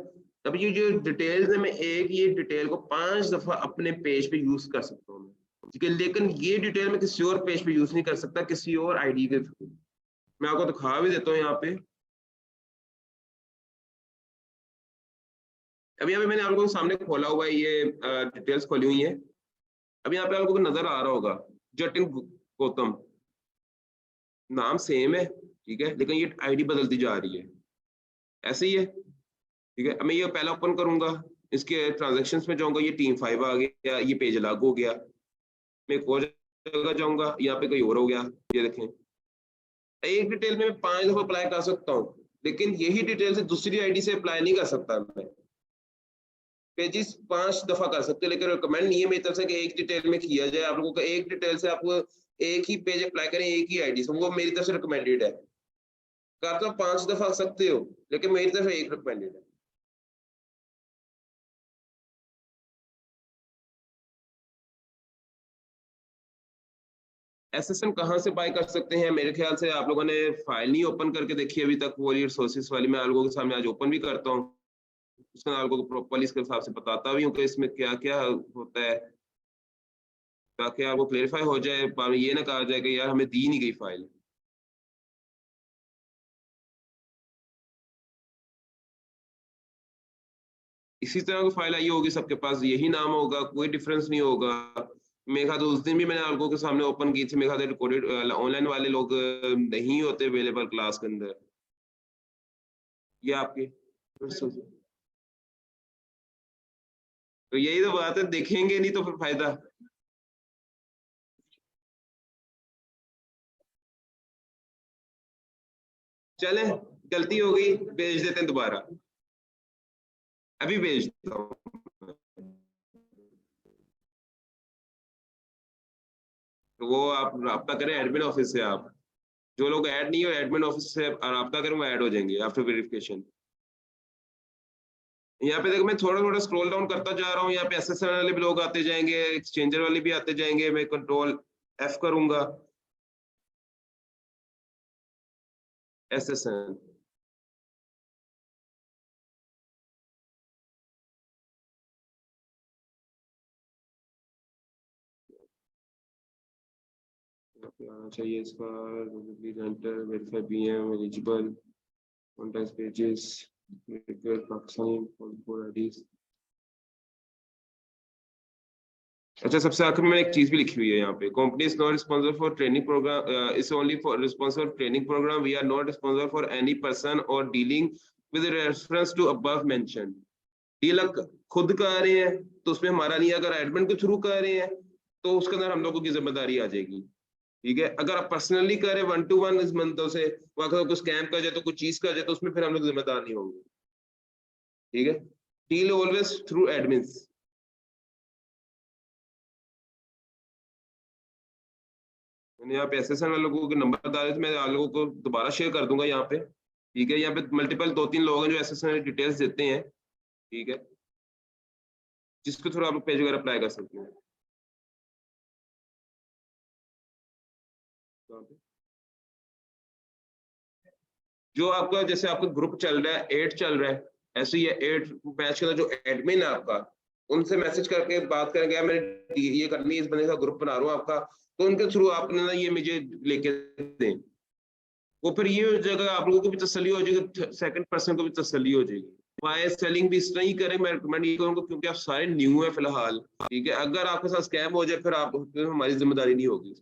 अब ये जो डिटेल्स है, मैं एक ये डिटेल को 5 दफा अपने पेज पे यूज कर सकता हूँ। ठीक है, लेकिन ये डिटेल मैं किसी और पेज पे यूज नहीं कर सकता, किसी और आईडी के थ्रू। मैं आपको दिखा भी देता हूँ यहाँ पे। अभी अभी मैंने आप लोगों के सामने खोला हुआ है, ये डिटेल्स खोली हुई है। अभी यहाँ पे आप लोगों को नजर आ रहा होगा, जटिन गौतम, नाम सेम है। ठीक है, लेकिन ये आईडी बदलती जा रही है, ऐसे ही है। ठीक है, अब मैं ये पहला ओपन करूंगा, इसके ट्रांजेक्शन में जाऊंगा, ये टीम 5 आ गया, ये पेज अलग हो गया। मैं एक और जगह जाऊंगा, यहाँ पे कोई और हो गया। ये देखें, एक डिटेल में मैं 5 दफा अप्लाई कर सकता हूँ, लेकिन यही डिटेल से दूसरी आईडी से अप्लाई नहीं कर सकता मैं। पेजेस 5 दफा कर सकते हो, लेकिन रिकमेंड नहीं है मेरी तरफ से कि एक डिटेल में किया जाए। आप लोगों को एक डिटेल से आपको एक ही पेज अप्लाई करें, एक ही आईडी से, वो मेरी तरफ से रिकमेंडेड है। कर तो 5 दफा सकते हो, लेकिन मेरी तरफ से एक रिकमेंडेड है। एसएसएन कहाँ से बाय कर सकते हैं? मेरे ख्याल से आप लोगों ने फाइल नहीं ओपन करके देखी अभी तक, वो रिसोर्सेज वाली। मैं आप लोगों के सामने आज ओपन भी करता हूँ, उसका आप लोगों को प्रॉपर्ली इसके हिसाब से बताता भी हूँ कि इसमें क्या क्या होता है, ताकि आपको क्लेरिफाई हो जाए, ये ना कहा जाए कि यार हमें दी नहीं गई फाइल। इसी तरह की फाइल आई होगी सबके पास, यही नाम होगा, कोई डिफरेंस नहीं होगा। मेरे ख्याल उस दिन भी मैंने आप लोगों के सामने ओपन की थी, मेरे ख्याल रिकॉर्डेड ऑनलाइन वाले लोग नहीं होते अवेलेबल क्लास के अंदर। ये आपके तो यही तो बात है, देखेंगे नहीं तो फिर फायदा। चले, गलती हो गई, भेज देते हैं दोबारा, अभी भेजता हूँ। तो वो आप रब्ता करें एडमिन ऑफिस से। आप जो लोग ऐड नहीं हो एडमिन ऑफिस से रब्ता करें, वो ऐड हो जाएंगे आफ्टर वेरिफिकेशन। यहाँ पे देखो, मैं थोड़ा थोड़ा स्क्रॉल डाउन करता जा रहा हूँ, यहाँ पे एसएसएन वाले भी लोग आते जाएंगे, एक्सचेंजर वाले भी आते जाएंगे। मैं कंट्रोल एफ करूंगा, एसएसएन। आना चाहिए इसका verify BM eligible contact pages Pakistani. अच्छा, सबसे आखिर में एक चीज भी लिखी हुई है यहाँ पे, company is not responsible for training programme, is only for responsible training programme, we are not responsible for any person और dealing with reference to above mention. Deal खुद कर रहे हैं तो उसमें हमारा नहीं है, अगर एडमिन के थ्रू कर रहे हैं तो उसके अंदर हम लोगों की जिम्मेदारी आ जाएगी। ठीक है, अगर आप पर्सनली कर रहे हैं 1 to 1 इस बंदों से, वो अगर कुछ स्कैम कर जाए तो कुछ चीज कर जाए, तो उसमें फिर हम लोग जिम्मेदार नहीं होंगे। ठीक है, डील ऑलवेज थ्रू एडमिन्स। मैंने यहाँ पे एसएसएन वाले लोगों के नंबर डाले थे, मैं आप लोगों को दोबारा शेयर कर दूंगा यहाँ पे। ठीक है, यहाँ पे मल्टीपल 2-3 लोग हैं जो एसएसएन डिटेल्स देते हैं। ठीक है, जिसके थ्रू आप पेज वगैरह अप्लाई कर सकते हैं। जो आपका जैसे आपका ग्रुप चल रहा है, 8 चल रहा है, ऐसे ही है 8 बैच का जो एडमिन है आपका, उनसे मैसेज करके बात करेंगे, यार मैंने ये करनी है, इस बंदे का ग्रुप बना रहा हूँ आपका, तो उनके थ्रू आपने ना ये मुझे लेके दें। वो फिर ये हो जाएगा, आप लोगों को भी तसल्ली हो जाएगी, सेकंड पर्सन को भी तसल्ली हो जाएगी। बाय सेलिंग भी इस तरह ही करें, मैं रिकमेंड ये करूंगा, क्योंकि आप सारे न्यू है फिलहाल। ठीक है, अगर आपके साथ स्कैम हो जाए फिर आप, फिर हमारी जिम्मेदारी नहीं होगी।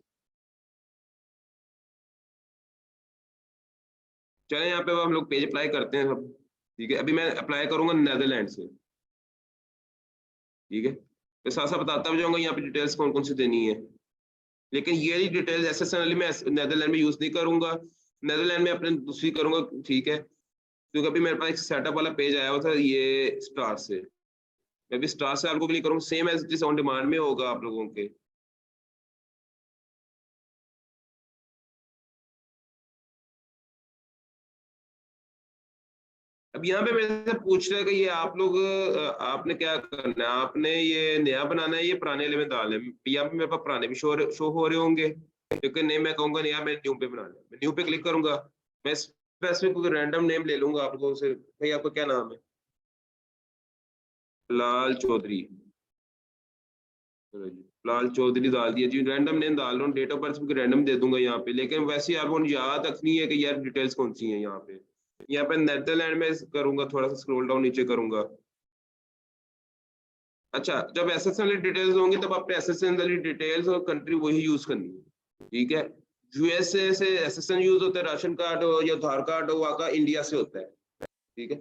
चले, यहाँ पे हम लोग पेज अप्लाई करते हैं सब। ठीक है, अभी मैं अप्लाई करूंगा नेदरलैंड से। ठीक है, तो साथ साथ बताता भी जाऊंगा यहाँ पे डिटेल्स कौन कौन सी देनी है। लेकिन ये डिटेल्स एसएसएन में नेदरलैंड में यूज नहीं करूंगा, नेदरलैंड में अपने दूसरी करूंगा, ठीक है। क्योंकि अभी मेरे पास एक सेटअप वाला पेज आया हुआ था ये स्टार से, मैं भी स्टार से आपको क्लिक करूंगा, सेम एज जिस ऑन डिमांड में होगा आप लोगों के। अब यहाँ पे मेरे से पूछ रहा है कि ये आप लोग आपने क्या करना है, आपने ये नया बनाना है, ये पुराने वाले में डालना है। यहाँ पे मेरे पास पुराने भी शो हो रहे होंगे, लेकिन नहीं, मैं कहूंगा नया मैं न्यू पे बनाना है, मैं न्यू पे क्लिक करूंगा। मैं स्पेसिफिक कोई रैंडम नेम ले लूंगा आप लोगों से। भाई आपका क्या नाम है? लाल चौधरी। चलो जी, लाल चौधरी डाल दिया जी, रैंडम नेम डाल रहा हूँ, डेट ऑफ बर्थ भी रैंडम दे दूंगा यहाँ पे, लेकिन वैसे ही आपको याद रखनी है कि यार डिटेल्स कौन सी हैं यहाँ पे। यहाँ पे नेदरलैंड में करूंगा, थोड़ा सा स्क्रॉल डाउन नीचे करूंगा। अच्छा, जब एसएसएन वाली डिटेल्स होंगी तब आपने एसएसएन वाली डिटेल्स और कंट्री वही यूज करनी है, ठीक है। यूएसए से एसएसएन यूज होता है, राशन कार्ड हो या आधार कार्ड हो, वहाँ का इंडिया से होता है, ठीक है।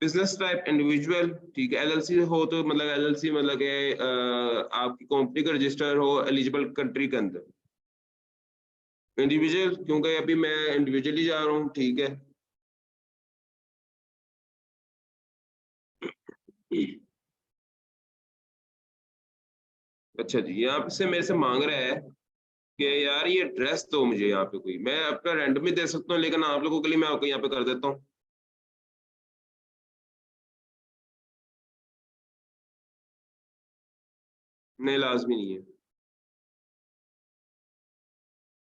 बिजनेस टाइप इंडिविजुअल, ठीक है। एलएलसी हो तो मतलब एलएलसी मतलब के आपकी कंपनी का रजिस्टर हो एलिजिबल कंट्री के अंदर। इंडिविजुअल क्योंकि अभी मैं इंडिविजुअली जा रहा हूँ, ठीक है। अच्छा जी, यहाँ से मेरे से मांग रहा है कि यार ये एड्रेस दो मुझे यहाँ पे, कोई मैं अपना रैंडम ही दे सकता हूँ, लेकिन आप लोगों के लिए मैं आपको यहाँ पे कर देता हूँ। नहीं, लाजमी नहीं है।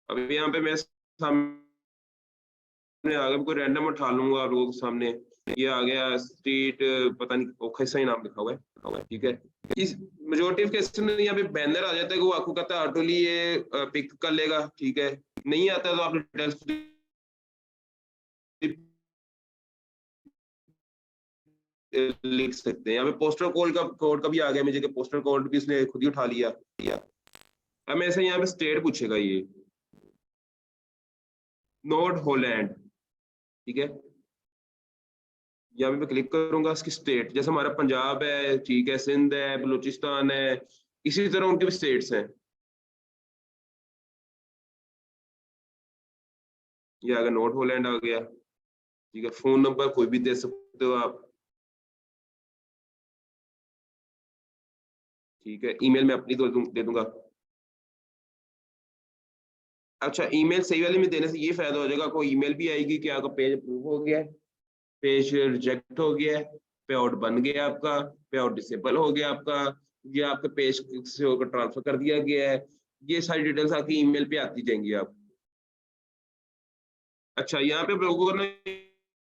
अभी यहाँ पे मैं सामने आ गया, कोई रैंडम उठा लूंगा आप लोगों के सामने। ये आ गया स्ट्रीट, पता नहीं ओखा सा ही नाम लिखा हुआ है, ठीक है। इस मेजोरिटी ऑफ केसेस में यहाँ पे बैनर आ जाता है कि वो आपको कहता है ऑटोली ये पिक कर लेगा, ठीक है। नहीं आता तो आप डिटेल्स लिख सकते हैं। यहाँ पे पोस्टल कोड का भी आ गया मुझे, कि पोस्टल कोड भी इसने खुद ही उठा लिया। अब मैं से यहाँ पे स्टेट पूछेगा ये, नॉर्थ हॉलैंड, ठीक है। यहाँ पे मैं क्लिक करूंगा इसकी स्टेट, जैसे हमारा पंजाब है, ठीक है, सिंध है, बलूचिस्तान है, इसी तरह उनके भी स्टेट्स हैं। ये आ गया, नॉर्थ हॉलैंड आ गया, ठीक है। फोन नंबर कोई भी दे सकते हो आप, ठीक है। ईमेल मैं अपनी दे दूंगा। अच्छा, ईमेल सही वाले में देने से ये फायदा हो जाएगा, कोई ईमेल भी आएगी कि आपका पेज अप्रूव हो गया है, पेज रिजेक्ट हो गया है, पे आउट बन गया आपका, पे आउट डिसेबल हो गया आपका, या आपके पेज से होकर ट्रांसफर कर दिया गया है। ये सारी डिटेल्स आपकी ईमेल पे आती जाएंगी आप। अच्छा, यहाँ पे लोगों को ना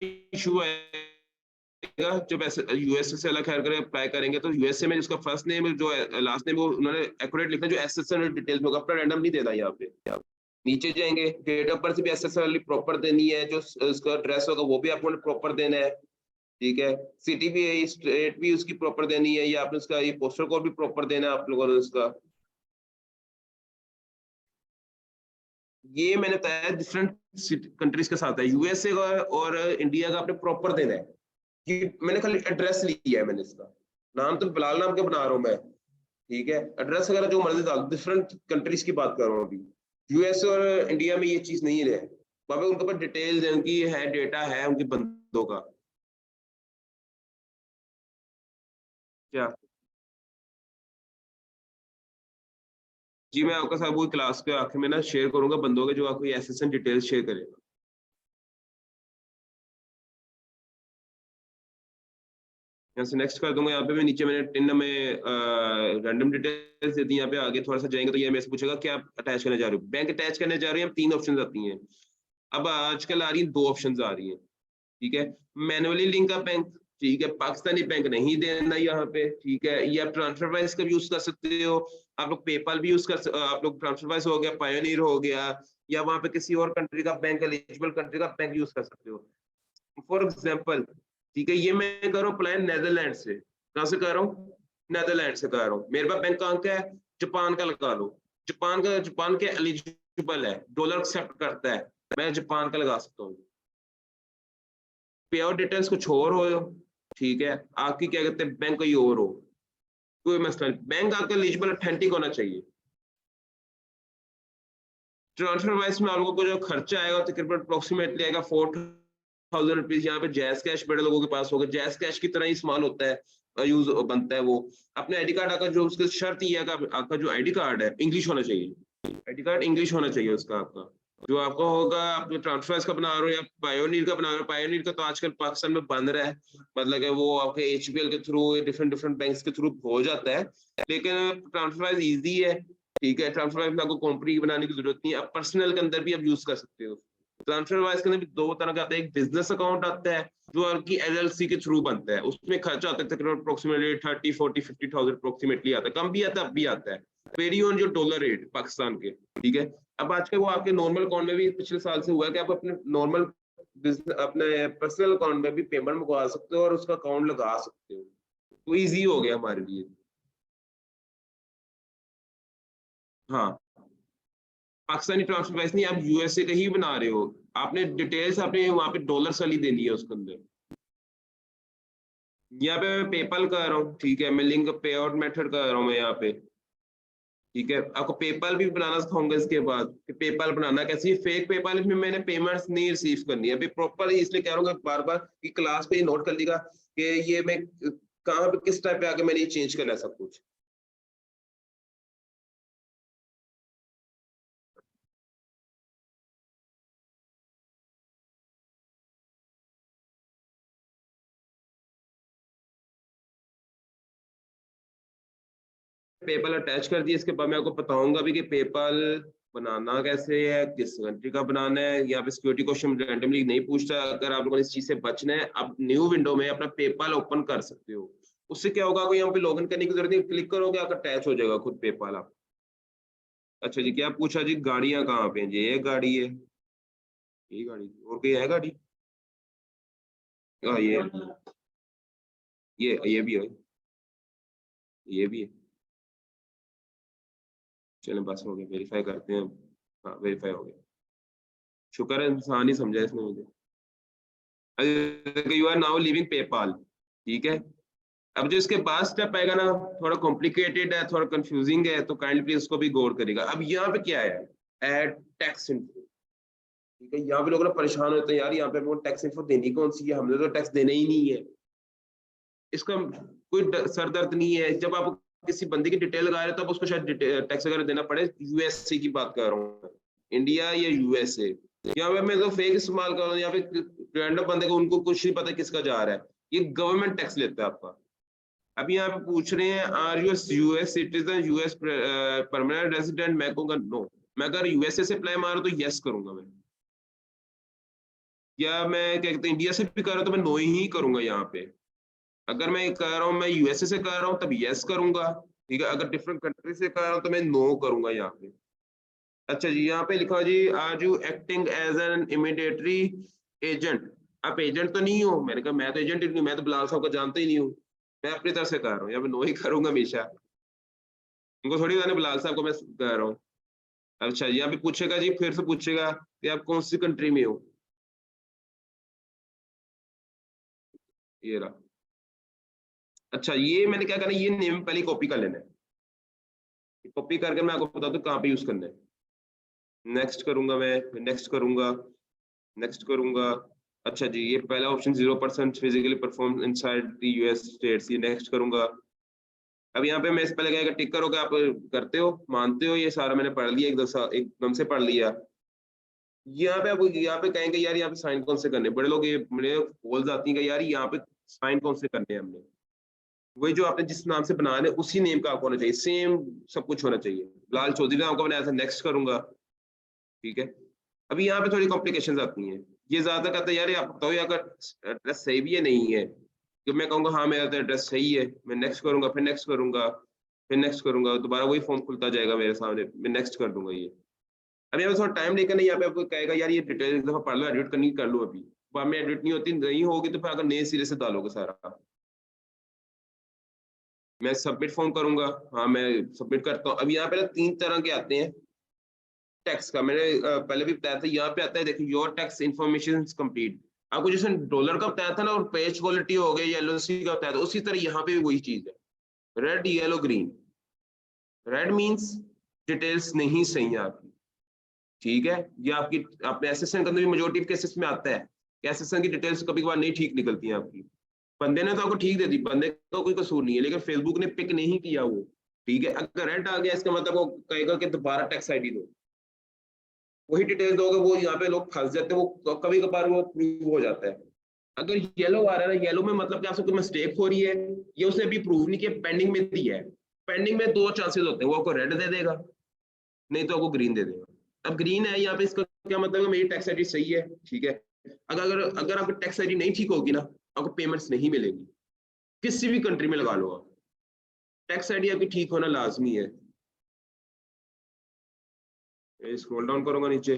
इशू आएगा जब ऐसे यूएसए से अलग खैर करें अप्लाई करेंगे, तो यूएसए में जिसका फर्स्ट नेम जो लास्ट नेम वो उन्होंने एक्यूरेट लिखना, जो एसएसएन डिटेल्स में होगा, अपना रैंडम नहीं देना यहाँ पे। नीचे जाएंगे, डेट ऑफ बर्थ भी एसएसएन वाली प्रॉपर देनी है, जो उसका एड्रेस होगा वो भी आपको प्रॉपर देना है, ठीक है। सिटी भी है, स्टेट भी उसकी प्रॉपर देनी है, या आपने उसका ये पोस्टल कोड भी प्रॉपर देना है आप लोगों ने उसका। ये मैंने बताया डिफरेंट कंट्रीज के साथ है, यूएसए का और इंडिया का आपने प्रॉपर देना है। कि मैंने खाली एड्रेस लिया है मैंने इसका, नाम तो बिलाल नाम के बना रहा हूँ मैं, ठीक है। एड्रेस वगैरह जो मर्जी डाल, डिफरेंट कंट्रीज की बात कर रहा हूँ अभी। यूएस और इंडिया में ये चीज नहीं है, वहां पे उनके पास डिटेल्स है, उनकी है, डेटा है उनके बंदों का। क्या जी, मैं आपका साथ वो क्लास के आखिर में ना शेयर करूंगा बंदों के, जो आपको एसएसएन डिटेल्स शेयर करेगा। यहाँ से नेक्स्ट कर दूंगा, यहाँ पे भी नीचे मैंने टिन में रैंडम डिटेल्स दे दी। यहाँ पे आगे थोड़ा सा जाएंगे तो ये मेरे से पूछेगा क्या आप अटैच करने जा रहे हो, बैंक अटैच करने जा रहे हैं, तीन ऑप्शन आती हैं। अब आजकल आ रही हैं, दो ऑप्शन आ रही हैं, ठीक है। मैनुअली लिंक का बैंक, ठीक है, पाकिस्तानी बैंक नहीं देना यहाँ पे, ठीक है। ये आप ट्रांसफर वाइज का भी यूज कर सकते हो, आप लोग पेपाल भी यूज आप लोग ट्रांसफर वाइज हो गया, पायोनियर हो गया, या वहां पे किसी और कंट्री का बैंक, एलिजिबल कंट्री का बैंक यूज कर सकते हो। फॉर एग्जाम्पल, ठीक है, ये मैं कर रहा हूँ प्लान नेदरलैंड से, कहाँ से कर रहा हूँ, नेदरलैंड से कर रहा हूँ। मेरे पास बैंक कहाँ का है, जापान का लगा लो, जापान के एलिजिबल है, डॉलर एक्सेप्ट करता है, मैं जापान का लगा सकता हूँ। पे आउट डिटेल्स कुछ और हो, ठीक है, आपकी क्या कहते हैं बैंक कोई और हो, कोई मसला नहीं, बैंक आपका एलिजिबल ऑथेंटिक होना चाहिए। ट्रांसफर वाइज में आप लोगों को जो खर्चा आएगा तकरीबन अप्रोक्सीमेटली आएगा 4000 रुपीज। यहाँ पे जैस कैश बड़े लोगों के पास होगा, जैस कैश की तरह ही इस्तेमाल होता है, यूज बनता है वो। अपने आईडी कार्ड का जो उसका शर्त ये है कि आपका जो आईडी कार्ड है इंग्लिश होना चाहिए, आईडी कार्ड इंग्लिश होना चाहिए उसका। आपका जो आपका होगा, आप ट्रांसफर्स का बना रहे हो या पायोनियर का बना रहे हो, पायोनियर का तो आजकल पाकिस्तान में बंद रहा है, मतलब कि वो आपके एचपीएल के थ्रू डिफरेंट डिफरेंट बैंक्स के थ्रू हो जाता है, लेकिन ट्रांसफर इजी है, ठीक है। ट्रांसफर में आपको कंपनी बनाने की जरूरत नहीं है, आप पर्सनल के अंदर भी आप यूज कर सकते हो। ट्रांसफर वाइज के अंदर भी दो तरह का आता है, एक बिजनेस अकाउंट आता है जो आपकी एलएलसी के थ्रू बनता है, उसमें खर्चा आता है तकरीबन अप्रोक्सीमेटली 30, 40, 50,000 अप्रोक्सीमेटली आता है, कम भी आता है, अब भी आता है, वेरी ऑन जो डॉलर रेट पाकिस्तान के, ठीक है। अब आजकल वो आपके नॉर्मल अकाउंट में भी पिछले साल से हुआ है कि आप अपने नॉर्मल अपने पर्सनल अकाउंट में भी पेमेंट मंगवा सकते हो और उसका अकाउंट लगा सकते हो, तो ईजी हो गया हमारे लिए। हाँ, पाकिस्तानी ट्रांसफर प्राइस नहीं, आप यूएसए का ही बना रहे हो, आपने डिटेल्स आपने वहां पे डॉलर वाली देनी है उसके अंदर। यहाँ पे मैं पेपल कर रहा हूँ, ठीक है, मैं लिंक पे आउट मेथड कर रहा हूँ मैं यहाँ पे, ठीक है। आपको पेपल भी बनाना सिखाऊंगा इसके बाद कि पेपल बनाना कैसे, फेक पेपल में मैंने पेमेंट्स नहीं रिसीव करनी है अभी प्रॉपर, इसलिए कह रहा हूँ बार बार कि क्लास पे नोट कर लीजिएगा कि ये मैं कहाँ पे किस टाइप पे आके मैंने चेंज करना है सब कुछ। पेपल अटैच कर दिया, इसके बाद मैं आपको बताऊंगा भी कि पेपल बनाना कैसे है, किस कंट्री का बनाना है। यहाँ पे सिक्योरिटी क्वेश्चन रैंडमली नहीं पूछता, अगर आप लोगों ने इस चीज से बचना है आप न्यू विंडो में अपना पेपल ओपन कर सकते हो। उससे क्या होगा, कोई यहाँ पे लॉगिन करने की जरूरत नहीं, क्लिक करोगे आपका अटैच हो जाएगा खुद पेपल आप। अच्छा जी, क्या पूछा जी, गाड़ियां कहाँ पे हैं जी, ये गाड़ी है, ये गाड़ी और कोई है गाड़ी, हाँ ये भी है, ये भी है। चलें बस हो गया, वेरीफाई करते हैं। हाँ वेरीफाई हो गया, शुक्र है इंसान ही समझा इसने मुझे। You are now living PayPal, ठीक है। अब जो इसके बाद स्टेप आएगा ना, थोड़ा कॉम्प्लिकेटेड है, थोड़ा कंफ्यूजिंग है, तो काइंडली प्लीज उसको भी गौर करेगा। अब यहाँ पे क्या है, ऐड टैक्स इन्फो, ठीक है। यहाँ पे लोग ना परेशान होते हैं, यार यहाँ पे वो टैक्स इन्फो देनी कौन सी है, हमने तो टैक्स देना ही नहीं है। इसका कोई सर दर्द नहीं है, जब आप किसी बंदे की डिटेल लगा रहे हो तो उसको शायद टैक्स वगैरह देना पड़े। यूएसए की बात कर रहा हूँ, इंडिया या यूएसए, यहाँ पे मैं तो फेक इस्तेमाल कर रहा हूँ, यहाँ पे रैंडम बंदे को उनको कुछ नहीं पता किसका जा रहा है, ये गवर्नमेंट टैक्स लेता है आपका। अभी यहाँ पे पूछ रहे हैं are you US citizen, US permanent resident, मैं कहूँगा नो। मैं अगर यूएसए से अप्लाई मारूँ तो यस करूंगा मैं, या मैं क्या कहते हैं इंडिया से भी कर रहा हूँ तो मैं नो ही करूंगा यहाँ पे। अगर मैं कर रहा हूँ मैं यूएसए से कर रहा हूँ तब यस करूंगा, ठीक है। अगर डिफरेंट कंट्री से कर रहा हूँ तो मैं नो करूंगा यहाँ पे। अच्छा जी, यहाँ पे लिखा हो जी, are you acting as an intermediary agent, आप एजेंट तो नहीं हो। मैंने कहा मैं तो एजेंट ही नहीं, मैं तो बिलाल साहब को जानता ही नहीं हूँ, मैं अपनी तरफ से कर रहा हूँ, यहाँ पे नो ही करूंगा हमेशा, उनको थोड़ी जाने बिलाल साहब को मैं कर रहा हूँ। अच्छा यहाँ पे पूछेगा जी, फिर से पूछेगा कि आप कौन सी कंट्री में हो, ये रहा। अच्छा ये मैंने क्या करना है, ये नेम पहले कॉपी कर लेना है, कॉपी करके मैं आपको बता दूं कहाँ पे यूज करना है। नेक्स्ट करूंगा मैं, नेक्स्ट करूंगा, नेक्स्ट करूंगा। अच्छा जी, ये पहला option 0% physically perform inside the US states, ये नेक्स्ट करूंगा। अब यहाँ पे मैं इस पहले क्या टिक करो कि आप करते हो, मानते हो, ये सारा मैंने पढ़ लिया, एकदम से पढ़ लिया। यहाँ पे आप यहाँ पे कहेंगे यार यहाँ पे साइन कौन से करने, बड़े लोग ये मेरे कॉल्स आती है कि यार यहाँ पे साइन कौन से करने हैं हमने, वही जो आपने जिस नाम से बनाने उसी नेम का आपको होना चाहिए, सेम सब कुछ होना चाहिए। लाल चौधरी नाम का बनाया था, नेक्स्ट करूंगा, ठीक है। अभी यहाँ पे थोड़ी कॉम्प्लिकेशंस आती हैं, ये ज्यादा कहता है यार आप बताओ ये अगर एड्रेस सही भी है नहीं है, तो मैं कहूंगा हाँ मेरा तो एड्रेस सही है, मैं नेक्स्ट करूंगा, फिर नेक्स्ट करूंगा, फिर नेक्स्ट करूंगा, दोबारा वही फॉर्म खुलता जाएगा मेरे सामने, मैं नेक्स्ट कर दूंगा ये। अब यहाँ पे थोड़ा टाइम लेकर नहीं, यहाँ पे आपको कहेगा यार ये डिटेल एक दफा पढ़ लो, एडिट करनी कर लो, अभी बाद में एडिट नहीं होती, नहीं होगी तो फिर अगर नए सिरे से डालोगे सारा। मैं सबमिट फॉर्म करूंगा, हाँ मैं सबमिट करता हूँ। अब यहाँ पे ना 3 तरह के आते हैं टैक्स का, मैंने पहले भी बताया था, यहाँ पे आता है देखिए योर टैक्स इन्फॉर्मेशन कंप्लीट। आपको जैसे डॉलर का बताया था ना, और पेज क्वालिटी हो गई, एलओसी का बताया था, उसी तरह यहाँ पे भी वही चीज है, red yellow green. Red means details नहीं सही है आपकी, ठीक है। ये आपकी अपने एसएसएन के अंदर भी मेजोरिटी केसेस में आता है कि एसएसएन की डिटेल्स कभी कभार नहीं ठीक निकलती हैं आपकी। बंदे ने तो आपको ठीक दे दी, बंदे का कोई कसूर नहीं है, लेकिन फेसबुक ने पिक नहीं किया वो, ठीक है। अगर रेड आ गया इसका मतलब वो कहेगा कि दोबारा टैक्स आईडी दो, वही डिटेल्स दोगे, वो यहाँ पे लोग फंस जाते हैं, वो कभी कभार वो प्रूव हो जाता है। अगर येलो आ रहा है ना, येलो में मतलब कि आपसे कोई मिस्टेक हो रही है, ये उसने अभी प्रूव नहीं किया, पेंडिंग में दिया है। पेंडिंग में दो चांसेस होते हैं, वो आपको रेड दे देगा, नहीं तो आपको ग्रीन दे देगा। अब ग्रीन है यहाँ पे, इसका क्या मतलब है, मेरी टैक्स आईडी सही है, ठीक है। अगर अगर आपकी टैक्स आईडी नहीं ठीक होगी ना, आपको पेमेंट्स नहीं मिलेगी, किसी भी कंट्री में लगा लो आप, टैक्स आईडी आपकी ठीक होना लाजमी है। स्क्रॉल डाउन करूंगा नीचे,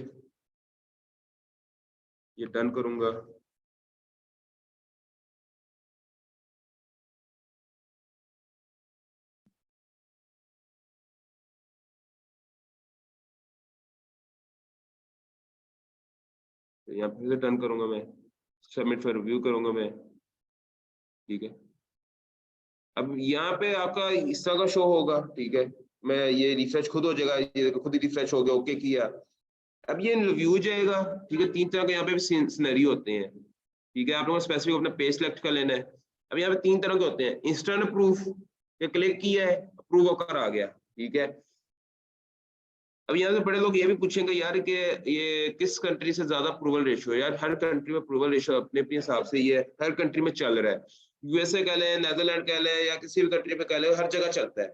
ये डन करूंगा, तो यहाँ पे डन करूंगा मैं, सबमिट फॉर रिव्यू करूंगा मैं, ठीक है। अब यहाँ पे आपका इस तरह का शो होगा, ठीक है। मैं ये रिफ्रेश खुद हो जाएगा, ये खुद ही रिफ्रेश हो गया, ओके किया। अब ये रिव्यू जाएगा, ठीक है। तीन तरह के यहाँ पे सिनेरियो होते हैं, ठीक है। आप लोगों को स्पेसिफिक अपना पेज सेलेक्ट कर लेना है। अब यहाँ पे तीन तरह के होते हैं, इंस्टेंट प्रूफ, ये क्लिक किया है अप्रूव होकर आ गया, ठीक है। अब यहाँ से बड़े लोग ये भी पूछेंगे यार कि ये किस कंट्री से ज्यादा अप्रूवल रेशियो है। यार हर कंट्री में अप्रूवल रेशियो अपने अपने हिसाब से ही है, हर कंट्री में चल रहा है। यूएसए कह लें, नेदरलैंड कह लें, या किसी भी कंट्री में कह लें, हर जगह चलता है,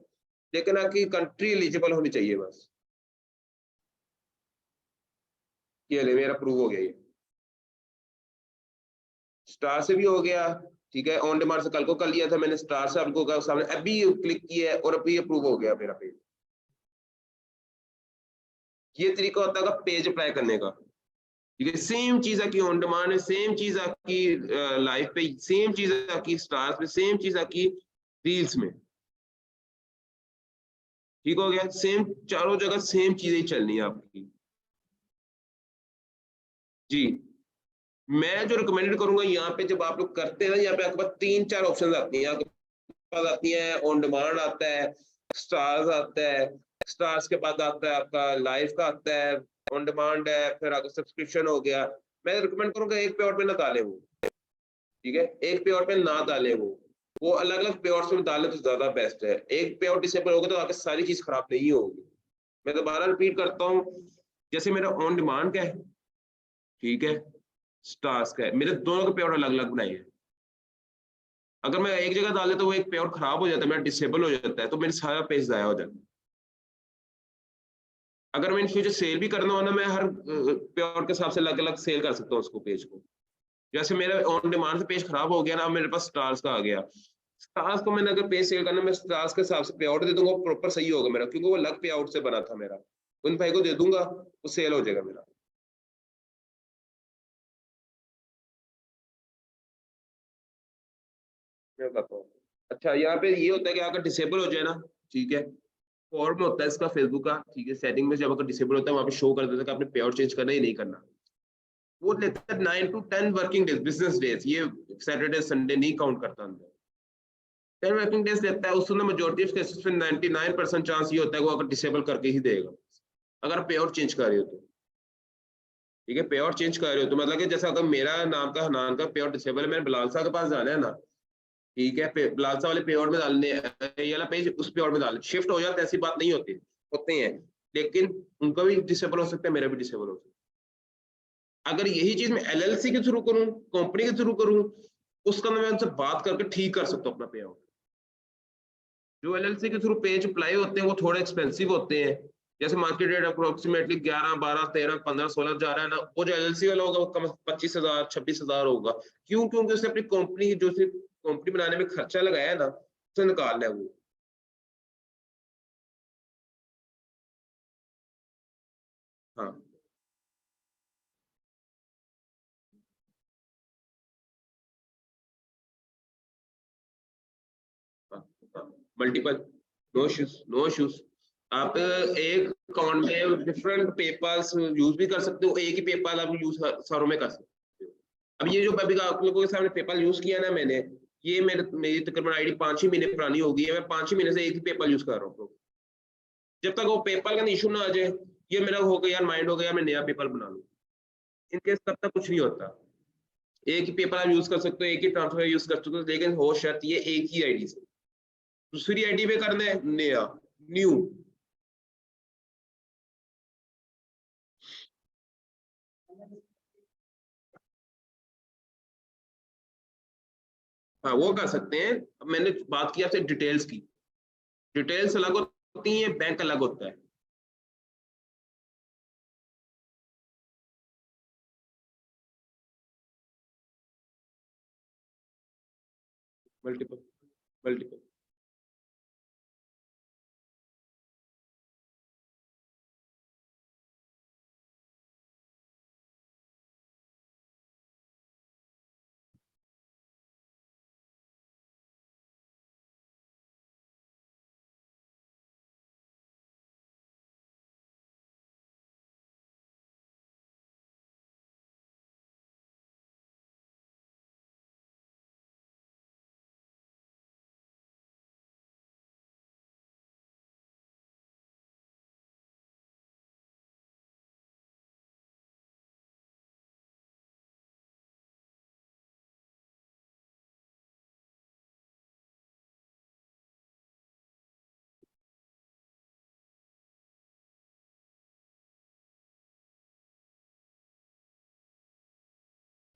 लेकिन आपकी कंट्री एलिजिबल होनी चाहिए बस। ये ले मेरा अप्रूव हो गया, ये स्टार से भी हो गया, ठीक है। ऑन डिमांड से कल को कर लिया था मैंने, स्टार से आपको सामने अभी क्लिक किया है और अभी अप्रूव हो गया मेरा पेज। ये तरीका होता है पेज अप्लाई करने का, ठीक है। सेम चीज आपकी ऑन डिमांड है, सेम चीज आपकी लाइव पे, सेम चीज आपकी स्टार्स पे, सेम चीज आपकी रील्स में, ठीक हो गया। सेम चारों जगह सेम चीजें चलनी है आपकी। जी, मैं जो रिकमेंडेड करूंगा यहाँ पे, जब आप लोग करते हैं ना, यहाँ पे आपके पास तीन चार ऑप्शन आती हैं, आपके पास आती है ऑन डिमांड आता है, स्टार्स आता है, स्टार्स के बाद आता है आपका लाइव का आता है, ऑन डिमांड है, फिर आपका सब्सक्रिप्शन हो गया। मैं रिकमेंड करूंगा एक पे और पे ना डाले वो, ठीक है। एक पे और पे ना डाले वो अलग अलग पे और में डाले तो ज्यादा बेस्ट है। एक पे और डिसेबल होगा तो आपकी सारी चीज खराब नहीं होगी। मैं दोबारा रिपीट करता हूँ, जैसे मेरा ऑन डिमांड का है, ठीक है, स्टार्स का है, मेरे दोनों के पे और अलग अलग बनाए हैं। अगर मैं एक जगह डाले तो वो एक पे और खराब हो जाता है, मेरा डिसेबल हो जाता है, तो मेरा सारा पेज जाया हो जाता है। अगर मैं इन फ्यूचर सेल भी करना हो ना, मैं हर पे और के हिसाब से अलग अलग सेल कर सकता हूँ उसको, पेज को। जैसे मेरा ऑन डिमांड से पेज खराब हो गया ना, मेरे पास स्टार्स का आ गया, स्टार्स को मैंने अगर पेज सेल करना, मैं स्टार्स के हिसाब से पे आउट दे दूंगा, प्रॉपर सही होगा मेरा, क्योंकि वो अलग पे आउट से बना था मेरा। उन भाई को दे दूंगा, वो सेल हो जाएगा मेरा। मैं बताता हूँ। अच्छा, यहाँ पे ये होता है कि अगर डिसेबल हो जाए ना, ठीक है, फॉर्म होता है इसका फेसबुक का, ठीक है। सेटिंग में जब अगर डिसेबल होता है, वहाँ पे शो कर देता है कि आपने पे आउट चेंज करना ही नहीं करना। वो लेता है 9 to 10 working days, business days, ये सैटरडे संडे नहीं काउंट करता अंदर। 10 वर्किंग डेज लेता है, उसमें मेजोरिटी ऑफ केसेस में 99% चांस ये होता है कि वो अगर डिसेबल करके ही देगा, अगर पे आउट चेंज कर रहे हो तो, ठीक है। पे आउट चेंज कर रहे हो तो मतलब कि जैसा अगर मेरा नाम का हनान का पे आउट डिसेबल है, मैंने बिलाल साहब के पास जाना है ना, ठीक है, बिलाल साहब वाले पे आउट में डालने, ये वाला पेज उस पे आउट में डालने, शिफ्ट हो जाता है, ऐसी बात नहीं होती, होते हैं, लेकिन उनका भी डिसेबल हो सकता है, मेरा भी डिसेबल हो सकता है। अगर यही चीज मैं एलएलसी के थ्रू करूं, कंपनी के थ्रू करूं, उसका मैं उनसे बात करके ठीक कर सकता हूं अपना पे आउट। जो एलएलसी के थ्रू पेज अप्लाई होते हैं वो थोड़े एक्सपेंसिव होते हैं, जैसे मार्केट रेट अप्रोक्सीमेटली 11 12 13 15 16 जा रहा है ना, वो जो एलएलसी वाला होगा वो कम 25,000 26,000 होगा। क्यों? क्योंकि उसने अपनी कंपनी जो कंपनी बनाने में खर्चा लगाया है ना, उसे निकालना है वो। हाँ, हाँ, हाँ, multiple, no issues, no issues. आप एक अकाउंट में डिफरेंट पेपाल्स यूज भी कर सकते हो, एक ही पेपाल आप यूज सारों में कर सकते हो। अब ये जो अभी आप लोगों के सामने पेपाल यूज किया ना मैंने, ये मेरी तकरीबन आईडी 5 ही महीने पुरानी होगी है, मैं 5 ही महीने से एक ही पेपाल यूज कर रहा हूँ। जब तक वो पेपाल का इशू ना आ जाए, ये मेरा हो गया यार, माइंड हो गया मैं नया पेपर बना लूँ। इनकेस तब तक कुछ नहीं होता। एक ही पेपर आप यूज कर सकते हो, एक ही ट्रांसफर यूज कर सकते हो, लेकिन हो शर्त ये एक ही आईडी से। दूसरी आईडी पे करना है नया, न्यू। हाँ वो कर सकते हैं। अब मैंने बात की आपसे डिटेल्स की, डिटेल्स अलग होती है, बैंक अलग होता है। Multiple, multiple.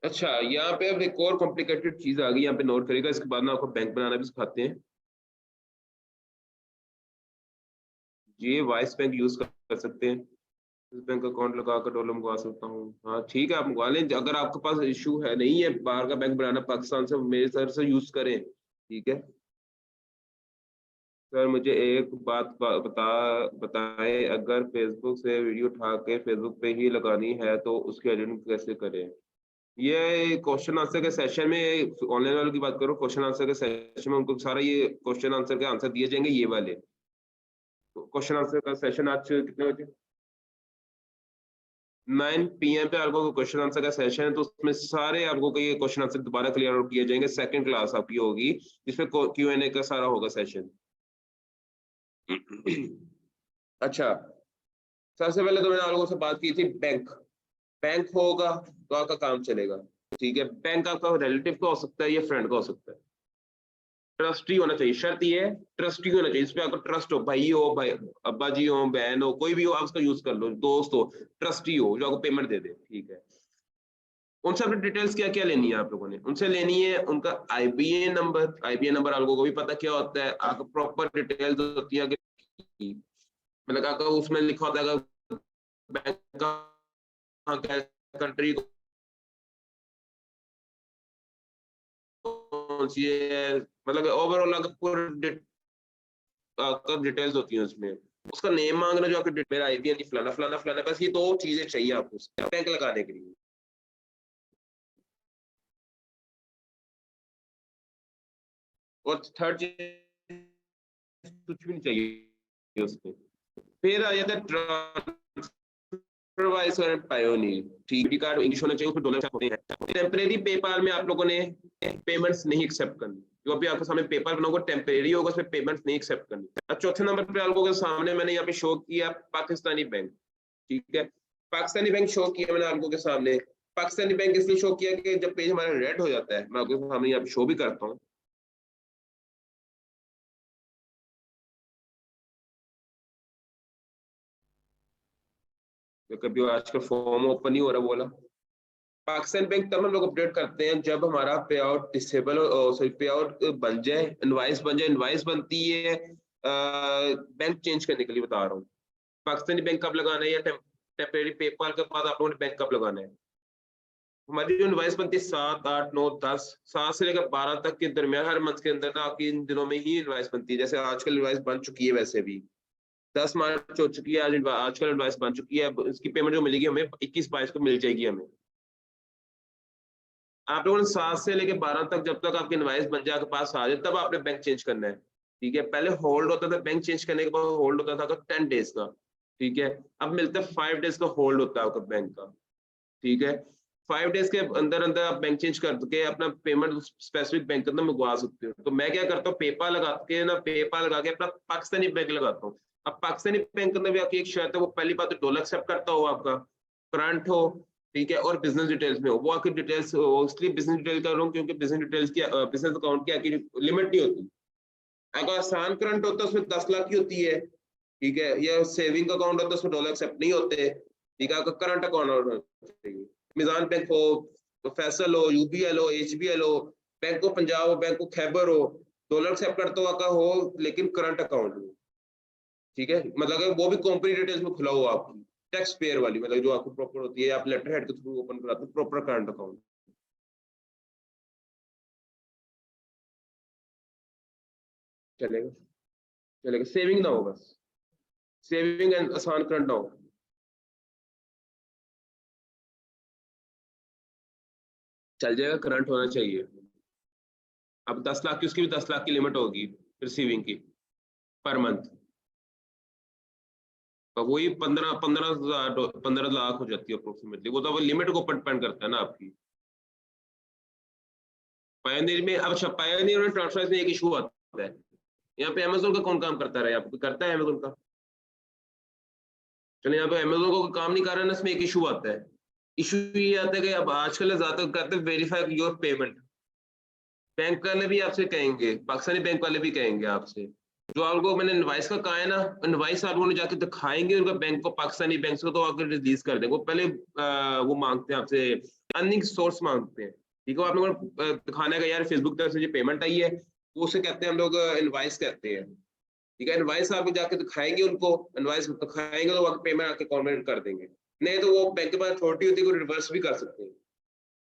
अच्छा, यहाँ पे अब एक और कॉम्प्लिकेटेड चीज आ गई, यहाँ पे नोट करेगा, इसके बाद में आपको बैंक बनाना भी सिखाते हैं। ये वॉइस बैंक यूज कर सकते हैं, इस बैंक अकाउंट लगा कर डॉलर मंगवा सकता हूँ। हाँ ठीक है, आप मंगवा लें। अगर आपके पास इशू है, नहीं है बाहर का बैंक बनाना पाकिस्तान से, मेरे सर से यूज करें, ठीक है। सर मुझे एक बात बताएं, अगर फेसबुक से वीडियो उठा के फेसबुक पे ही लगानी है तो उसकी एडिटिंग कैसे करें? ये क्वेश्चन आंसर के सेशन में, ऑनलाइन वालों की बात करो, क्वेश्चन आंसर के सेशन में उनको सारा ये क्वेश्चन आंसर के आंसर दिए जाएंगे, ये वाले। क्वेश्चन आंसर का सेशन आज कितने बजे? 9 PM पे आपको क्वेश्चन आंसर का सेशन है, तो उसमें सारे आपको ये क्वेश्चन आंसर दोबारा क्लियर आउट किए जाएंगे। सेकंड क्लास आपकी होगी जिसमें Q&A का सारा होगा सेशन। अच्छा, सबसे पहले तो मैंने आप लोगों से बात की थी बैंक। बैंक होगा तो आपका काम चलेगा, ठीक है। बैंक आपका रिलेटिव का हो सकता है या फ्रेंड का हो सकता है। ट्रस्टी होना चाहिए, शर्त ये है ट्रस्टी होना चाहिए, इस पे आपको ट्रस्ट हो, भाई हो, भाई अब्बा जी हो, बहन हो, कोई भी हो, आप उसका यूज कर लो, दोस्त हो, ट्रस्टी हो जो आपको पेमेंट दे दे, ठीक है। उनसे अपनी डिटेल्स क्या क्या लेनी है आप लोगों ने? उनसे लेनी है उनका IBA नंबर। IBA नंबर आप लोगों को भी पता क्या होता है, आपको प्रॉपर डिटेल्स होती है कि मतलब आपका उसमें लिखा होता है बैंक का, कंट्री कौन सी है, मतलब ओवरऑल आपका पूरा डिटेल्स होती है उसमें। उसका नेम मांगना जो आपके मेरा IBA फलाना फलाना फलाना, बस ये दो चीजें चाहिए आपको बैंक लगाने के लिए। और थर्ड चीज कुछ भी नहीं चाहिए उसमें। फिर आ जाता है ट्रांसफरवाइज और पायोनियर, ठीक कार्ड इंग्लिश होना चाहिए, उसमें डॉलर होते हैं। टेम्परेरी पेपाल में आप लोगों ने पेमेंट्स नहीं एक्सेप्ट करनी, जो अभी आपके सामने पेपर बना होगा टेम्परेरी होगा, उसमें पेमेंट्स नहीं एक्सेप्ट करनी। अब चौथे नंबर पे आप लोगों के सामने मैंने यहाँ पे शो किया पाकिस्तानी बैंक, ठीक है। पाकिस्तानी बैंक शो किया मैंने आप लोगों के सामने। पाकिस्तानी बैंक इसलिए शो किया कि जब पेज हमारा रेड हो जाता है, मैं आपके सामने यहाँ पे शो भी करता हूँ। तो कभी आजकल फॉर्म ओपन नहीं हो रहा बोला। पाकिस्तान बैंक तब हम लोग अपडेट करते हैं जब हमारा पे आउट डिसेबल, सॉरी पे आउट बन जाए, इनवाइस बन जाए। इनवाइस बनती है बैंक चेंज करने के लिए बता रहा हूँ। पाकिस्तानी बैंक कब लगाना है या टेम्परेरी पेपाल के बाद आप लोगों ने बैंक कब लगाना है? हमारी जो इनवाइस बनती है 7, 8, 9, 10, 7 से लेकर 12 तक के दरमियान हर मंथ के अंदर ना आपकी इन दिनों में ही इनवाइस बनती है। जैसे आजकल इनवाइस बन चुकी है, वैसे भी 10 मार्च हो चुकी है आज, आजकल इनवाइस बन चुकी है। अब इसकी पेमेंट जो मिलेगी हमें 21-22 को मिल जाएगी हमें। आप लोगों ने 7 से लेके 12 तक, जब तक आपके इनवाइस बन जाए आपके पास आ जाए, तब आपने बैंक चेंज करना है, ठीक है। पहले होल्ड होता था, बैंक चेंज करने के बाद होल्ड होता था 10 डेज का, ठीक है। अब मिलता है 5 डेज का होल्ड होता है आपका बैंक का, ठीक है। 5 डेज के अंदर अंदर आप बैंक चेंज करके अपना पेमेंट स्पेसिफिक बैंक के अंदर मंगवा सकते हो। तो मैं क्या करता हूँ, पेपा लगा के अपना पाकिस्तानी बैंक लगाता हूँ। अब पाकिस्तानी बैंक के अंदर भी आपकी एक शर्त है, वो पहली बात तो डॉलर एक्सेप्ट करता हो, आपका करंट हो, ठीक है, और बिजनेस डिटेल्स में हो। वो आपकी डिटेल्स इसलिए बिजनेस डिटेल कर रहा हूँ क्योंकि बिजनेस डिटेल्स की बिजनेस अकाउंट की आपकी लिमिट नहीं होती। अगर आसान करंट होता है उसमें 10 लाख की होती है, ठीक है, या सेविंग अकाउंट होता है उसमें डॉलर एक्सेप्ट नहीं होते, ठीक है। अगर करंट अकाउंट होना चाहिए, मिजान बैंक हो, तो फैसल हो, यूबीएल हो, एचबीएल हो, बैंक ऑफ पंजाब हो, बैंक ऑफ खैबर हो, डॉलर एक्सेप्ट करता हुआ का हो, लेकिन करंट अकाउंट हो, ठीक है। मतलब अगर वो भी कंपनी डिटेल्स में खुला हुआ आपकी टैक्स पेयर वाली, मतलब जो आपको प्रॉपर होती है, आप लेटर हेड के थ्रू ओपन कराते हो प्रॉपर करंट अकाउंट। चलेगा, चलेगा, सेविंग ना हो बस, सेविंग एंड आसान करंट ना हो। चल जाएगा, करंट होना चाहिए। अब 10 लाख की, उसकी भी 10 लाख की लिमिट होगी रिसीविंग की पर मंथ। तो वही 15 लाख हो जाती है अप्रोक्सीमेटली। वो तो लिमिट को डिपेंड करता है ना आपकी। पायोनियर में अब, अच्छा, पायोनियर में ट्रांसफर में एक इशू आता है। यहाँ पे अमेजोन का कौन काम करता रहा, यहाँ पे करता है अमेजोन का? चलो, यहाँ पे अमेजोन को काम नहीं कर रहा है ना, इसमें एक इशू आता है। इशू ये आता है कि अब आजकल ज्यादातर करते हैं वेरीफाई योर पेमेंट। बैंक वाले भी आपसे कहेंगे, पाकिस्तानी बैंक वाले भी कहेंगे आपसे, जो आपको मैंने इनवाइस का कहा है ना, इनवाइस आप लोगों ने जाके दिखाएंगे उनका बैंक को, पाकिस्तानी बैंक को, तो आकर रिलीज कर देंगे। वो पहले वो मांगते हैं आपसे, अर्निंग सोर्स मांगते हैं, ठीक है। वो आप लोगों को दिखाने का, यार फेसबुक तरफ से जो पेमेंट आई है, वो उसे कहते हैं हम लोग इनवाइस कहते हैं, ठीक है। इनवाइस आप जाके दिखाएंगे उनको, इनवाइस दिखाएंगे तो वो पेमेंट आके कॉन्वर्ट कर देंगे। नहीं तो वो बैंक के पास अथॉरिटी होती है, वो रिवर्स भी कर सकते हैं।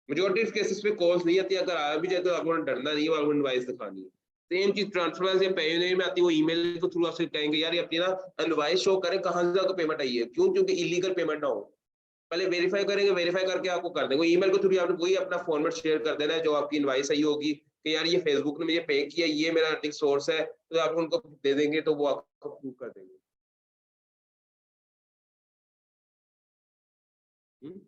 मेजोरिटी केसेस पे कॉल्स नहीं आती, अगर आ भी जाए तो आपको डरना नहीं है, आपको इनवाइस दिखानी है। सेम चीज ट्रांसफर या पेयूनियर में आती है, वो ईमेल के थ्रू आपसे कहेंगे, यार ये अपनी ना इनवाइस शो करें कहाँ से आपको पेमेंट आई है, क्यों? क्योंकि इलीगल पेमेंट ना हो। पहले वेरीफाई करेंगे, वेरीफाई करके आपको कर देंगे। ईमेल के थ्रू आपने वही अपना फॉर्मेट शेयर कर देना है जो आपकी इनवाइस आई होगी, कि यार ये फेसबुक ने मुझे पे किया, ये मेरा अर्निंग सोर्स है, तो आप उनको दे देंगे, तो वो आपको प्रूव कर देंगे। हम्म?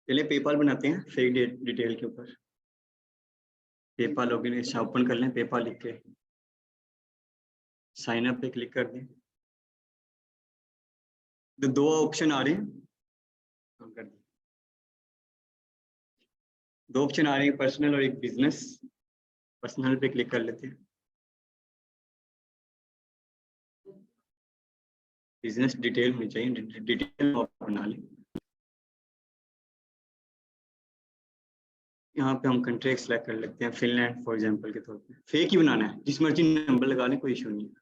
पहले पेपाल बनाते हैं फेक डिटेल के ऊपर। पेपाल लॉगिन अच्छा ओपन कर लें, पेपाल लिख के साइन अप पे क्लिक कर दें। तो दो ऑप्शन आ रहे हैं, कर दें। दो ऑप्शन आ रहे हैं, पर्सनल और एक बिजनेस। पर्सनल पे क्लिक कर लेते हैं। बिजनेस डिटेल में चाहिए, डिटेल आप बना लें। यहाँ पे हम कंट्री सेलेक्ट कर लेते हैं, फिनलैंड फॉर एग्जांपल के तौर पे। फेक ही बनाना है, जिस मर्जी नंबर लगा लें, कोई इशू नहीं है।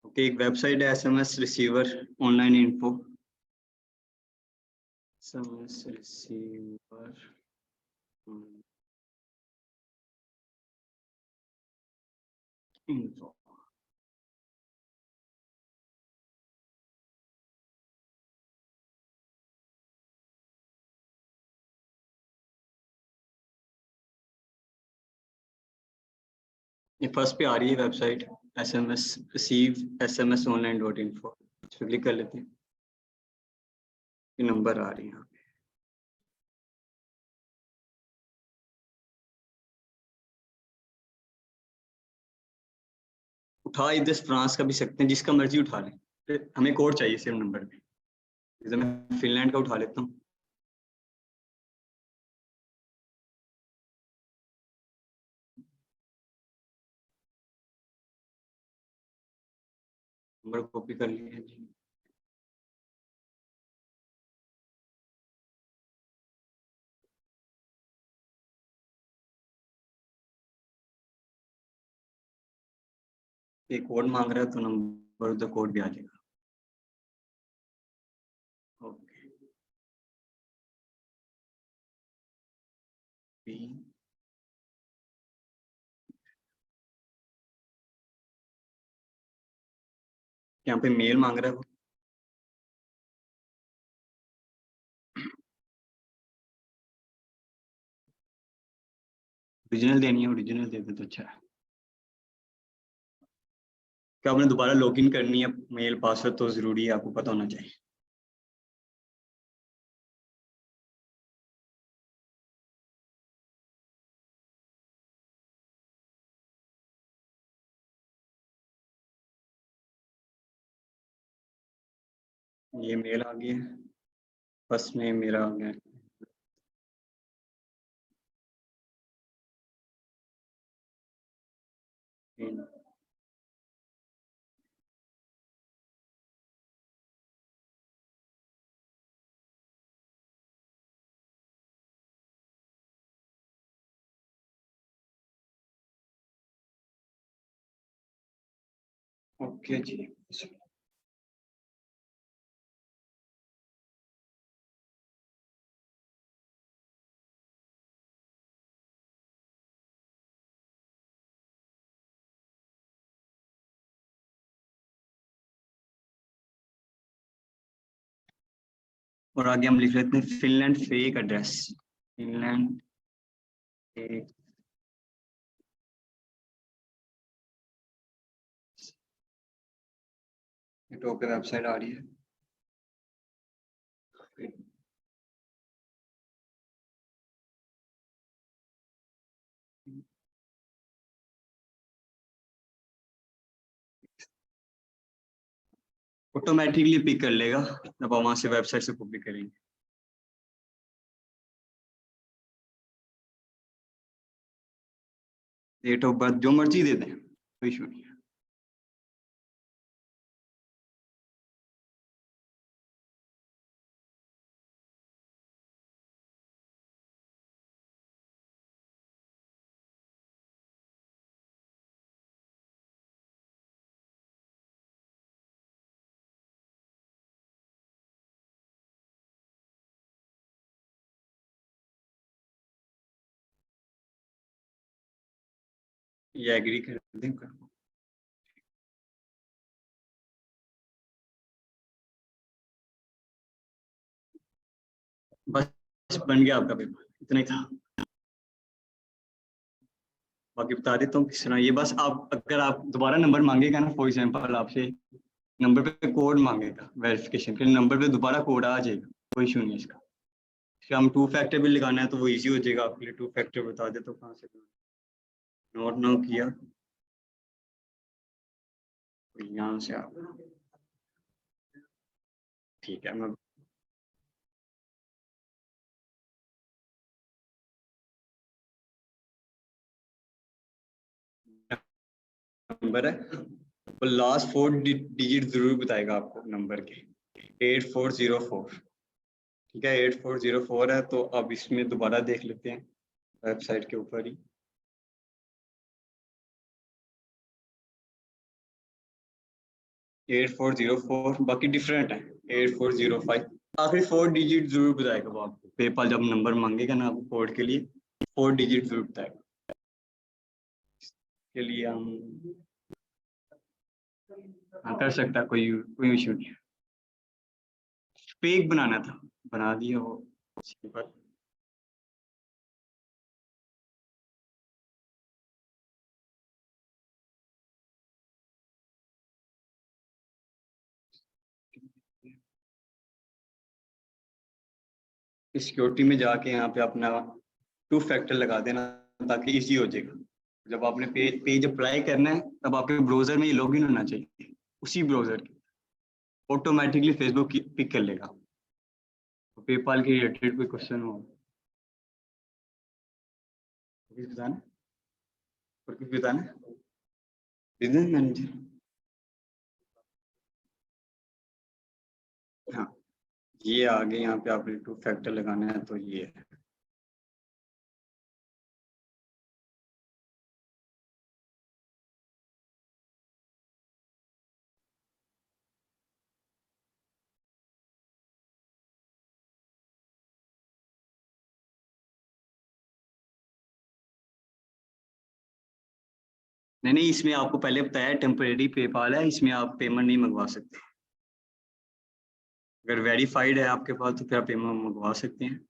ओके, एक वेबसाइट है SMS receiver online info. SMS receiver info. ये फर्स्ट पे आ रही है website, SMS receive SMS online dot info. इस पर क्लिक कर लेते हैं। ये नंबर आ रही है यहाँ पे। उठा इधर फ्रांस का भी सकते हैं, जिसका मर्जी उठा लें। फिर हमें कोड चाहिए सेम नंबर पे, जैसे मैं फिनलैंड का उठा लेता हूँ। नंबर कॉपी कर लिया जी। एक कोड मांग रहा है तो नंबर ऑफ द कोड भी आ जाएगा। ओके यहाँ पे मेल मांग रहा है वो। ओरिजिनल देनी है, ओरिजिनल दे दे तो अच्छा है। क्या आपने दोबारा लॉगिन करनी है मेल पासवर्ड तो जरूरी है, आपको पता होना चाहिए। ये मेल आ गया, फर्स्ट में मेरा आ गया। ओके जी, और आगे हम लिख लेते हैं Finland fake address. Finland fake top पे वेबसाइट आ रही है। ऑटोमेटिकली पिक कर लेगा जब हम वहां से वेबसाइट से कॉपी करेंगे। डेट ऑफ बर्थ जो मर्जी दे दें, कोई इशू नहीं है। ये एग्री कर दें कर। बस बन गया आपका पेपर, इतना ही था। बाकी बता देता हूँ किस तरह। ये बस आप अगर आप दोबारा नंबर मांगेगा ना, फॉर एग्जांपल आपसे नंबर पे कोड मांगेगा वेरिफिकेशन के, नंबर पे दोबारा कोड आ जाएगा, कोई इशू नहीं है इसका। फिर हम 2 फैक्टर भी लगाना है तो वो इजी हो जाएगा आपके लिए। 2 फैक्टर बता दे तो कहाँ से नोट नो किया तो यहाँ से आप, ठीक है। मैं नंबर है वो लास्ट 4 डिजिट जरूर बताएगा आपको नंबर के, 8404। ठीक है 8404 है। तो अब इसमें दोबारा देख लेते हैं वेबसाइट के ऊपर ही। एट 404 बाकी डिफरेंट है। 8405 आखिरी 4 डिजिट जरूर बताएगा वो आपको। पेपाल जब नंबर मांगेगा ना आपको कोड के लिए, 4 डिजिट जरूर बताएगा। के लिए हम हाँ कर सकता है, कोई इशू नहीं है। फेक बनाना था, बना दिया वो सिंपल। सिक्योरिटी में जाके यहाँ पे अपना 2 फैक्टर लगा देना ताकि इजी हो जाएगा। जब आपने पेज अप्लाई करना है तब आपके ब्राउजर में ये लॉगिन होना चाहिए, उसी ब्राउजर के ऑटोमेटिकली फेसबुक पिक कर लेगा। तो पेपाल के रिलेटेड कोई क्वेश्चन हो कुछ बताना, और कुछ बताना। बिजनेस मैनेजर, हाँ ये आगे यहाँ पे आपने 2 फैक्टर लगाना है तो ये है। नहीं, इसमें आपको पहले बताया टेम्परेरी पेपाल है, इसमें आप पेमेंट नहीं मंगवा सकते। अगर वेरीफाइड है आपके पास तो फिर आप पेमेंट मंगवा सकते हैं।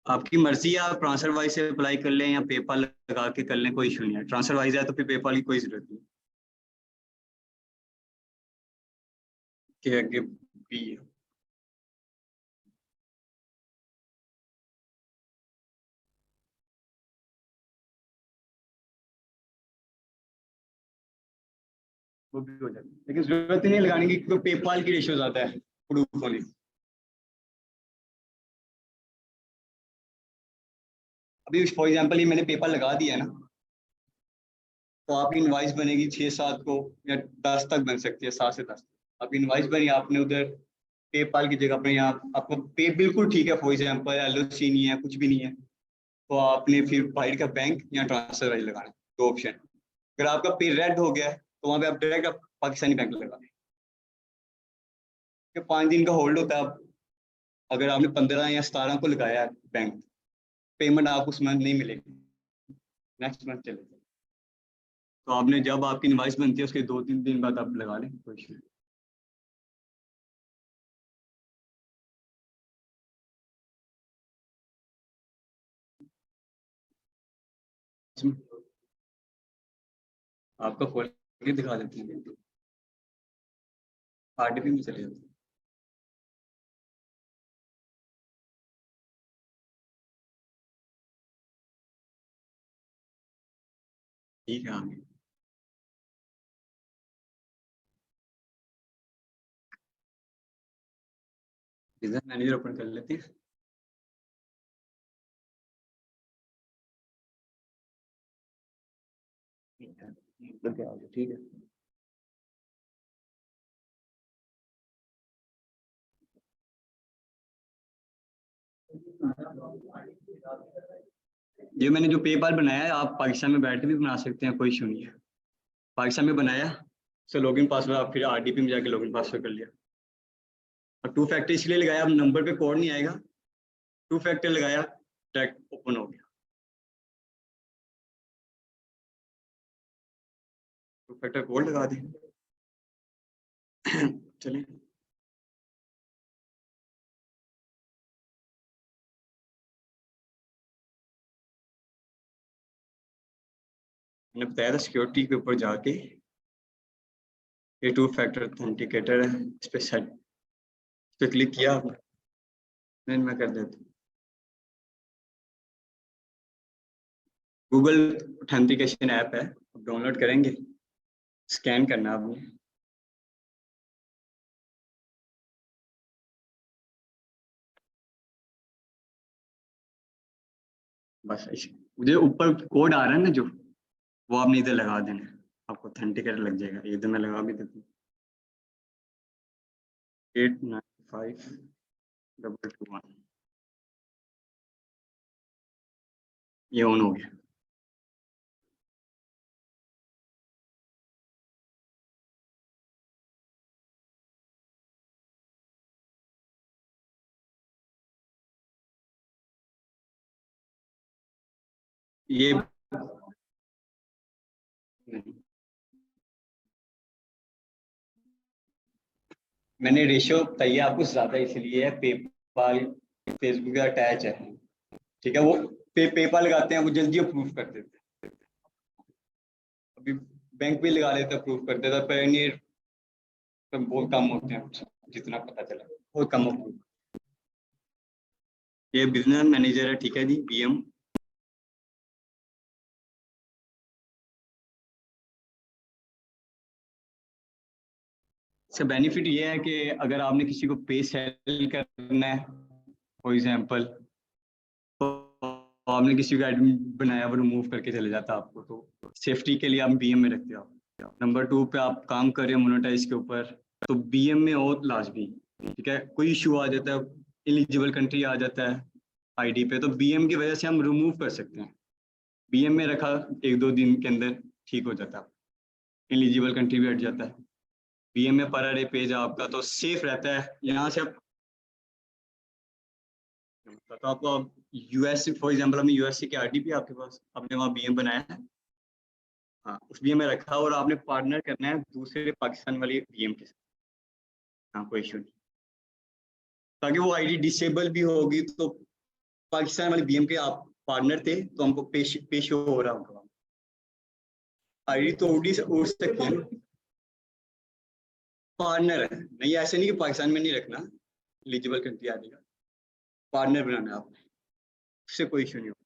आपकी मर्जी है, आप ट्रांसफर वाइज से अप्लाई कर लें या पेपाल लगा के कर लें, कोई इशू नहीं है। ट्रांसफर वाइज है तो फिर पेपाल की कोई जरूरत नहीं कि आगे भी है। वो भी हो जाता है, लेकिन जरूरत ही नहीं लगाने की क्योंकि पेपाल की रेशियो ज्यादा है प्रूफ होने। अभी फॉर एग्जांपल ये मैंने पेपाल लगा दिया है ना, तो आपकी इनवाइस बनेगी 6-7 को या 10 तक बन सकती है, 7 से 10। आपकी इनवाइस बनी, आपने उधर पेपाल की जगह पे यहाँ आपको पे बिल्कुल ठीक है, फॉर एग्जांपल एलओसी नहीं है, कुछ भी नहीं है, तो आपने फिर बाहर का बैंक या ट्रांसफर वाइज लगाना है, 2 ऑप्शन। अगर आपका पे रेड हो गया है तो वहाँ पे आप डायरेक्ट आप पाकिस्तानी बैंक लगा दें, 5 दिन का होल्ड होता है। अब अगर आपने 15 या 17 को लगाया है बैंक, पेमेंट आपको उस मंथ नहीं मिलेगी, नेक्स्ट मंथ चलेगी। तो आपने जब आपकी इनवाइस बनती है उसके 2-3 दिन बाद आप लगा लें, कोई इशू नहीं। आपका खोल के दिखा देती है, आरडीपी में चले जाते हैं। ठीक है, आगे बिजनेस मैनेजर ओपन कर लेते हैं। ठीक है, ये मैंने जो पेपाल बनाया है आप पाकिस्तान में बैठ के भी बना सकते हैं, कोई इशू नहीं है। पाकिस्तान में बनाया तो लॉगिन पासवर्ड आप फिर आरडीपी में जाके लॉगिन पासवर्ड कर लिया। और 2 फैक्टर इसलिए लगाया, अब नंबर पे कोड नहीं आएगा, 2 फैक्टर लगाया, डायरेक्ट ओपन हो गया। 2 फैक्टर कोड लगा दें। चलिए, मैंने बताया था सिक्योरिटी के ऊपर जाके ये 2 फैक्टर ऑथेंटिकेटर है, इस पे सेट पे क्लिक किया आपने, then मैं कर देता हूँ। गूगल ऑथेंटिकेशन ऐप है, डाउनलोड करेंगे, स्कैन करना आपने। बस मुझे ऊपर कोड आ रहा है ना जो, वो आपने इधर लगा देना है, आपको ऑथेंटिकेटर लग जाएगा। इधर मैं लगा भी देता हूँ, 895221, ये ऑन हो गया। ये मैंने रेशियो बताइए आपको ज्यादा इसलिए है, पेपाल फेसबुक का अटैच है, ठीक है। वो पेपाल लगाते हैं, वो जल्दी अप्रूव कर देते हैं। अभी बैंक भी लगा लेते हैं, अप्रूव कर देता है, पर ये बहुत कम होते हैं, जितना पता चला बहुत कम अप्रूव। ये बिजनेस मैनेजर है, ठीक है जी, बीएम। इसका बेनिफिट ये है कि अगर आपने किसी को पे सेल करना है फॉर एग्जांपल, तो आपने किसी का एडमिन बनाया, वो रिमूव करके चले जाता आपको, तो सेफ्टी के लिए आप बीएम में रखते हो। नंबर 2 पे आप काम कर रहे हो मोनेटाइज के ऊपर, तो बीएम में हो लाजमी, ठीक है। कोई इशू आ जाता है, एलिजिबल कंट्री आ जाता है आईडी पे, तो बीएम की वजह से हम रिमूव कर सकते हैं। बीएम में रखा 1-2 दिन के अंदर ठीक हो जाता है, एलिजिबल कंट्री भी हट जाता है। बीएम में पर डे पेज आपका तो सेफ रहता है, यहाँ से आप तो आपको यूएस फॉर एग्जांपल आपने यूएसए की आरडीपी आपके पास, आपने वहाँ बीएम बनाया है, हाँ उस बीएम में रखा और आपने पार्टनर करना है दूसरे पाकिस्तान वाली बीएम के साथ, हाँ कोई इशू नहीं, ताकि वो आईडी डिसेबल भी होगी तो पाकिस्तान वाली बीएम के आप पार्टनर थे तो हमको पेश हो रहा होगा, आईडी तो उड़ सकती है, पार्टनर है नहीं, ऐसे नहीं कि पाकिस्तान में नहीं रखना, एलिजिबल कंट्री आ जाएगा, पार्टनर बनाना है आपने, उससे कोई इशू नहीं होगा।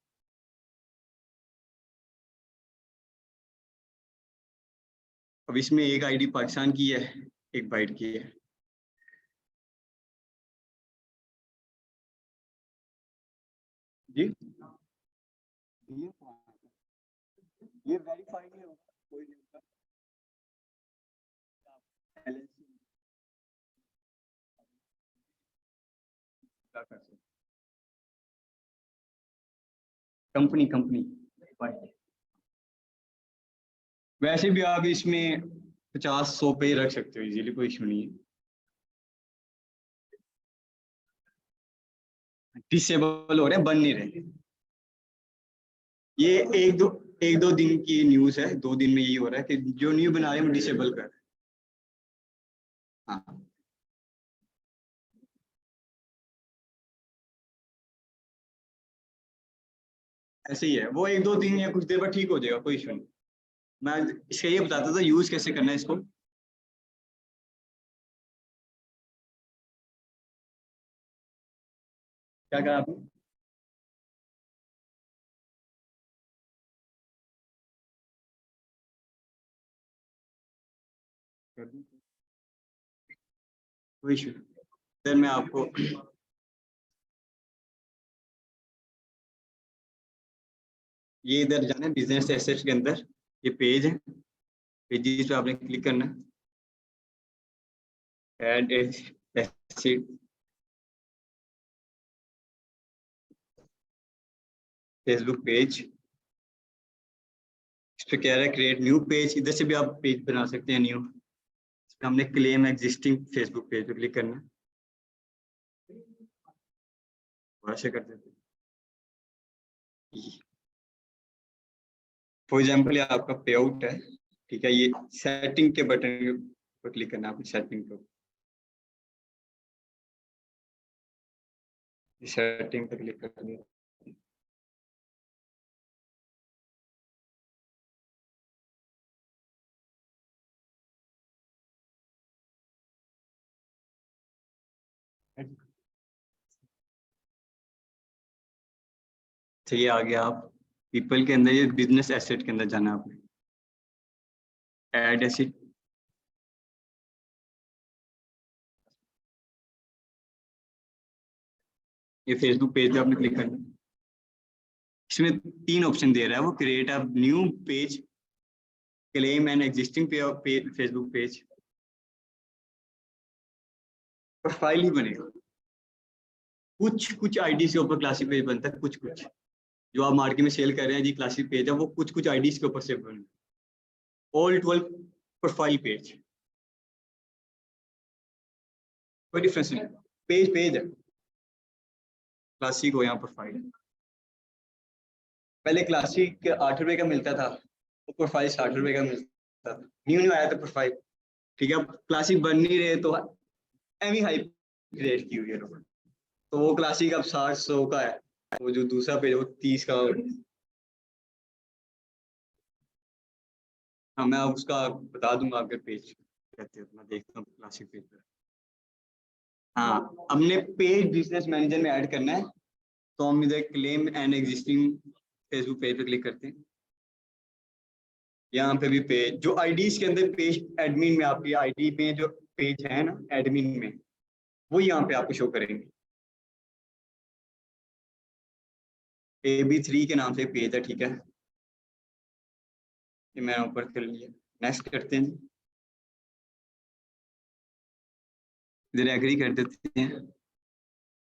अब इसमें एक आईडी पाकिस्तान की है, एक बाइट की है, जी ये वेरीफाई नहीं होगा, कोई नहीं होगा, कंपनी कंपनी वैसे भी आप इसमें 50-100 पे रख सकते हो इजीली, कोई इशू नहीं है, डिसेबल हो रहे हैं, बन नहीं रहे, ये एक दो दिन की न्यूज है, 2 दिन में यही हो रहा है कि जो न्यू बना रहे हैं वो डिसेबल कर रहे हैं, हाँ ऐसे ही है, वो 1-2 दिन या कुछ देर बाद ठीक हो जाएगा, कोई इशू नहीं, मैं इसका ये बताता था यूज कैसे करना है इसको, क्या कहा आपने, कोई इशू नहीं, फिर मैं आपको ये इधर जाना है बिजनेस एसेट्स के अंदर, ये पेज है, पेजेस पे आपने क्लिक करना है, ऐड एसेट, फेसबुक पेज, इस पे कह रहा है क्रिएट न्यू पेज, इधर से भी आप पेज बना सकते हैं न्यू, हमने क्लेम एग्जिस्टिंग फेसबुक पेज पे क्लिक करना है, वैसे कर देते हैं, फॉर एग्जाम्पल ये आपका पे आउट है, ठीक है, ये सेटिंग के बटन पर क्लिक करना है आपको, सेटिंग पर, सेटिंग पर क्लिक करना है, तो ये आ गया, आप पीपल के अंदर ये बिजनेस एसेट के अंदर जाना है आपने, ऐड एसेट, ये फेसबुक पेज पे आपने क्लिक करना है, इसमें 3 ऑप्शन दे रहा है वो, create a new page, claim an existing Facebook page, profile ही बनेगा, कुछ आईडी के ऊपर क्लासिक पेज बनता है, कुछ जो आप मार्केट में सेल कर रहे हैं जी क्लासिक पेज है, वो कुछ आईडीज के ऊपर से बने, ऑल 12 प्रोफाइल पेज, कोई डिफरेंस नहीं, पेज है, क्लासिक हो यहाँ प्रोफाइल, पहले क्लासिक 8 रुपए का मिलता था, तो प्रोफाइल 60 रुपए का मिलता था, न्यू आया था प्रोफाइल, ठीक है, अब क्लासिक बन नहीं रहे तो एमी हाइप क्रिएट की हुई है, तो वो क्लासिक अब 60-100 का है, वो जो दूसरा पेज वो 30 का, हाँ मैं उसका बता दूंगा अगर पेज कहते हो, मैं देखता हूँ क्लासिक पेज पर, हाँ हमने पेज बिजनेस मैनेजर में ऐड करना है, तो हम इधर claim and existing Facebook page पे क्लिक करते हैं, यहाँ पे भी पेज, जो आईडीज के अंदर पेज एडमिन में आपकी आईडी में जो पेज है ना एडमिन में, वो यहाँ पे आपको शो करेंगे, AB3 के नाम से पेज है, ठीक है, ये मैंने ऊपर कर लिया, नेक्स्ट करते हैं, इधर एग्री कर देते हैं,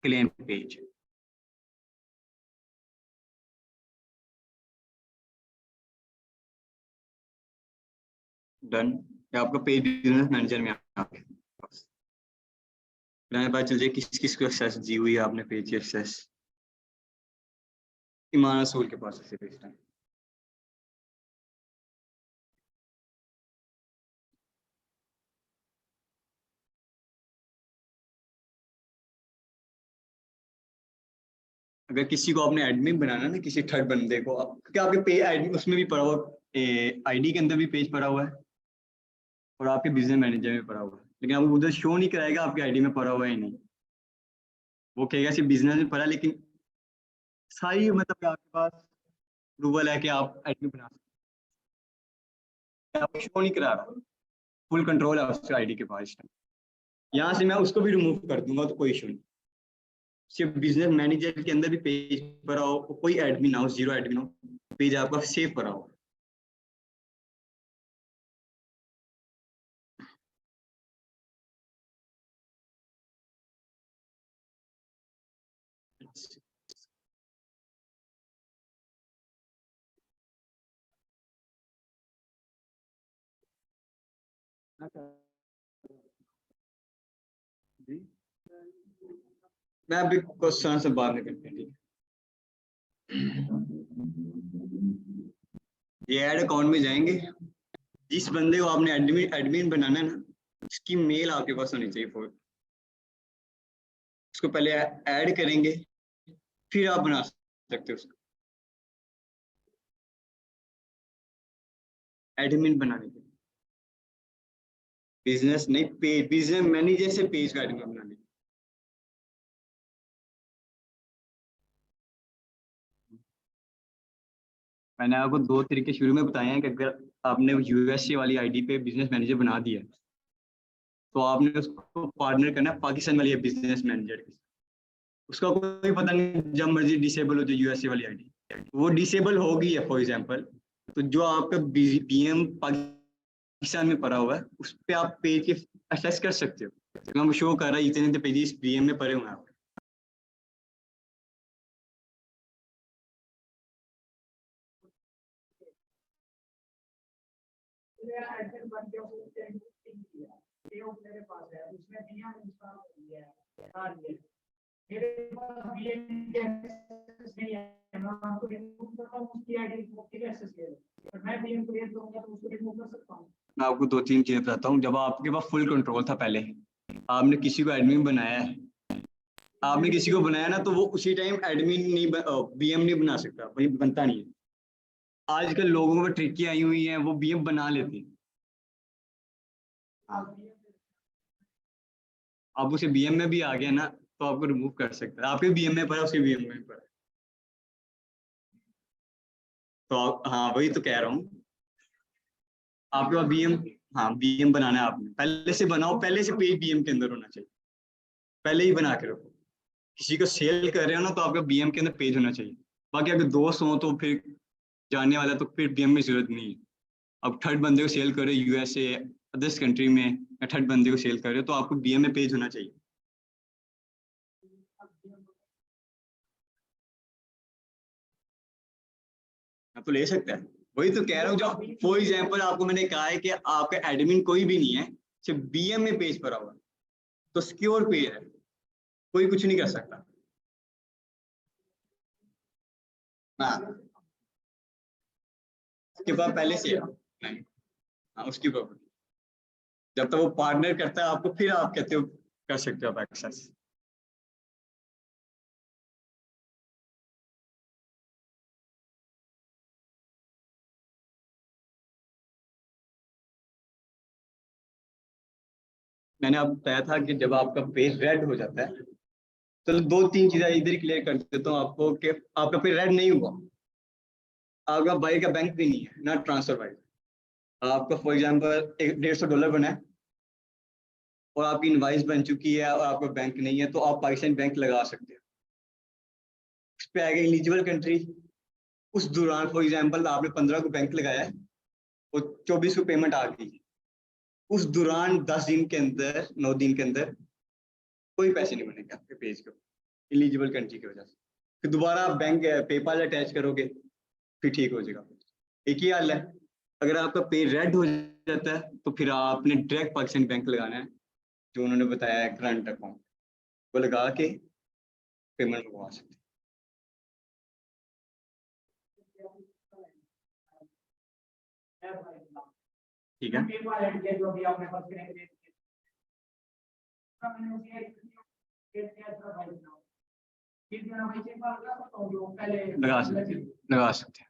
क्लेम पेज, डन, ये आपका पेज बिजनेस मैनेजर में आ गया, पता चल जाए किस किस को एक्सेस दी हुई है आपने पेज की एक्सेस, ईमान रसूल के पास से भेजना है। अगर किसी को आपने एडमिन बनाना ना, किसी थर्ड बंदे को, क्या आपके पे एडमिन उसमें भी पड़ा हुआ, आईडी के अंदर भी पेज पड़ा हुआ है और आपके बिजनेस मैनेजर में पड़ा हुआ है, लेकिन अब उधर शो नहीं कराएगा आपके आईडी में पड़ा हुआ है नहीं, वो कहेगा सिर्फ बिजनेस में पड़ा, लेकिन सारी मतलब कि आपके पास अप्रूवल है कि आप आईडी बना सकते हैं, आपको शो नहीं करा रहा, फुल कंट्रोल है उसके आईडी के पास। यहाँ से मैं उसको भी रिमूव कर दूंगा तो कोई इशू नहीं, सिर्फ बिजनेस मैनेजर के अंदर भी पेज पर आओ, कोई एडमिन ना हो, जीरो एडमिन हो, पेज आपका सेव पर आओ। मैं अभी क्वेश्चन से बात नहीं करते, ठीक है। ये ऐड अकाउंट में जाएंगे, जिस बंदे को आपने एडमिन एडमिन बनाना है ना, उसकी मेल आपके पास होनी चाहिए फोन, उसको पहले ऐड करेंगे फिर आप बना सकते हो उसको एडमिन बनाने के लिए। बिजनेस नहीं, पेज, बिजनेस मैनेजर से पेज का एडमिन बनाने। मैंने आपको दो तरीके शुरू में बताए हैं कि अगर आपने यूएसए वाली आईडी पे बिजनेस मैनेजर बना दिया है तो आपने उसको पार्टनर करना है पाकिस्तान वाली बिजनेस मैनेजर के, उसका कोई पता नहीं जब मर्जी डिसेबल हो जाए यूएसए वाली आईडी, वो डिसेबल हो गई है फॉर एग्जांपल, तो जो आपका बीएम पाकिस्तान में पड़ा हुआ है उस पर आप पेज के एक्सेस कर सकते हो, तो हम शो कर रहा है इतने पेजेस बीएम में पड़े हुए हैं। मैं आपको दो तीन चीजें बताता हूँ। जब आपके पास फुल कंट्रोल था, पहले आपने किसी को एडमिन बनाया है, आपने किसी को बनाया ना, तो वो उसी टाइम एडमिन नहीं बीएम नहीं बना सकता, वही बनता नहीं है। आजकल लोगों में ट्रिकी आई हुई है, वो बीएम बना लेते हैं, अब उसे बीएम में भी आ गया ना तो आपको रिमूव कर सकते हैं, आपके बीएम में पड़ा उसके बीएम में पड़ा, तो हाँ वही तो कह रहा हूँ, आपके पास बीएम, हाँ बीएम बनाना है आपने, पहले से बनाओ, पहले से पेज बीएम के अंदर होना चाहिए, पहले ही बना के रखो। किसी को सेल कर रहे हो ना तो आपका बीएम के अंदर पेज होना चाहिए, बाकी अगर दोस्त हो तो फिर जानने वाला तो फिर बीएम में जरूरत नहीं है। अब थर्ड बंदे को सेल कर रहे हो यूएसए अदर्स कंट्री में, या थर्ड बंदे को सेल कर रहे हो तो आपको बीएम में पेज होना चाहिए। आप तो ले सकते हैं, वही तो कह रहा हूँ, जो फॉर एग्जाम्पल आपको मैंने कहा है कि आपका एडमिन कोई भी नहीं है, सिर्फ बीएम में पेज पड़ा हुआ तो सिक्योर पेज है, कोई कुछ नहीं कर सकता। हाँ उसके बाद पहले से नहीं, हाँ उसकी प्रॉपर्टी जब तक वो पार्टनर करता है आपको, फिर आप कहते हो कर सकते हो आप एक्सेस। मैंने आपको बताया था कि जब आपका पेज रेड हो जाता है, चलो दो तीन चीजें इधर क्लियर कर देता हूँ आपको कि आपका पेज रेड नहीं हुआ, आपका बाई का बैंक भी नहीं है ना ट्रांसफर बाई, आपका फॉर एग्जांपल $150 बना है और आपकी इनवाइस बन चुकी है और आपका बैंक नहीं है, तो आप पाकिस्तान बैंक लगा सकते हो, उस पर आएगा एलिजिबल कंट्री। उस दौरान फॉर एग्जांपल आपने 15 को बैंक लगाया है और 24 को पेमेंट आ गई, उस दौरान 10 दिन के अंदर 9 दिन के अंदर कोई पैसे नहीं बनेंगे आपके पेज को, एलिजिबल कंट्री की वजह से। फिर दोबारा आप बैंक पेपाल अटैच करोगे फिर ठीक हो जाएगा। एक ही हाल है, अगर आपका पे रेड हो जाता है तो फिर आपने डायरेक्ट पाकिस्तान बैंक लगाना है, जो उन्होंने बताया है करंट अकाउंट, वो लगा के पेमेंट मंगवा सकते हैं। ठीक है। लगा सकते हैं।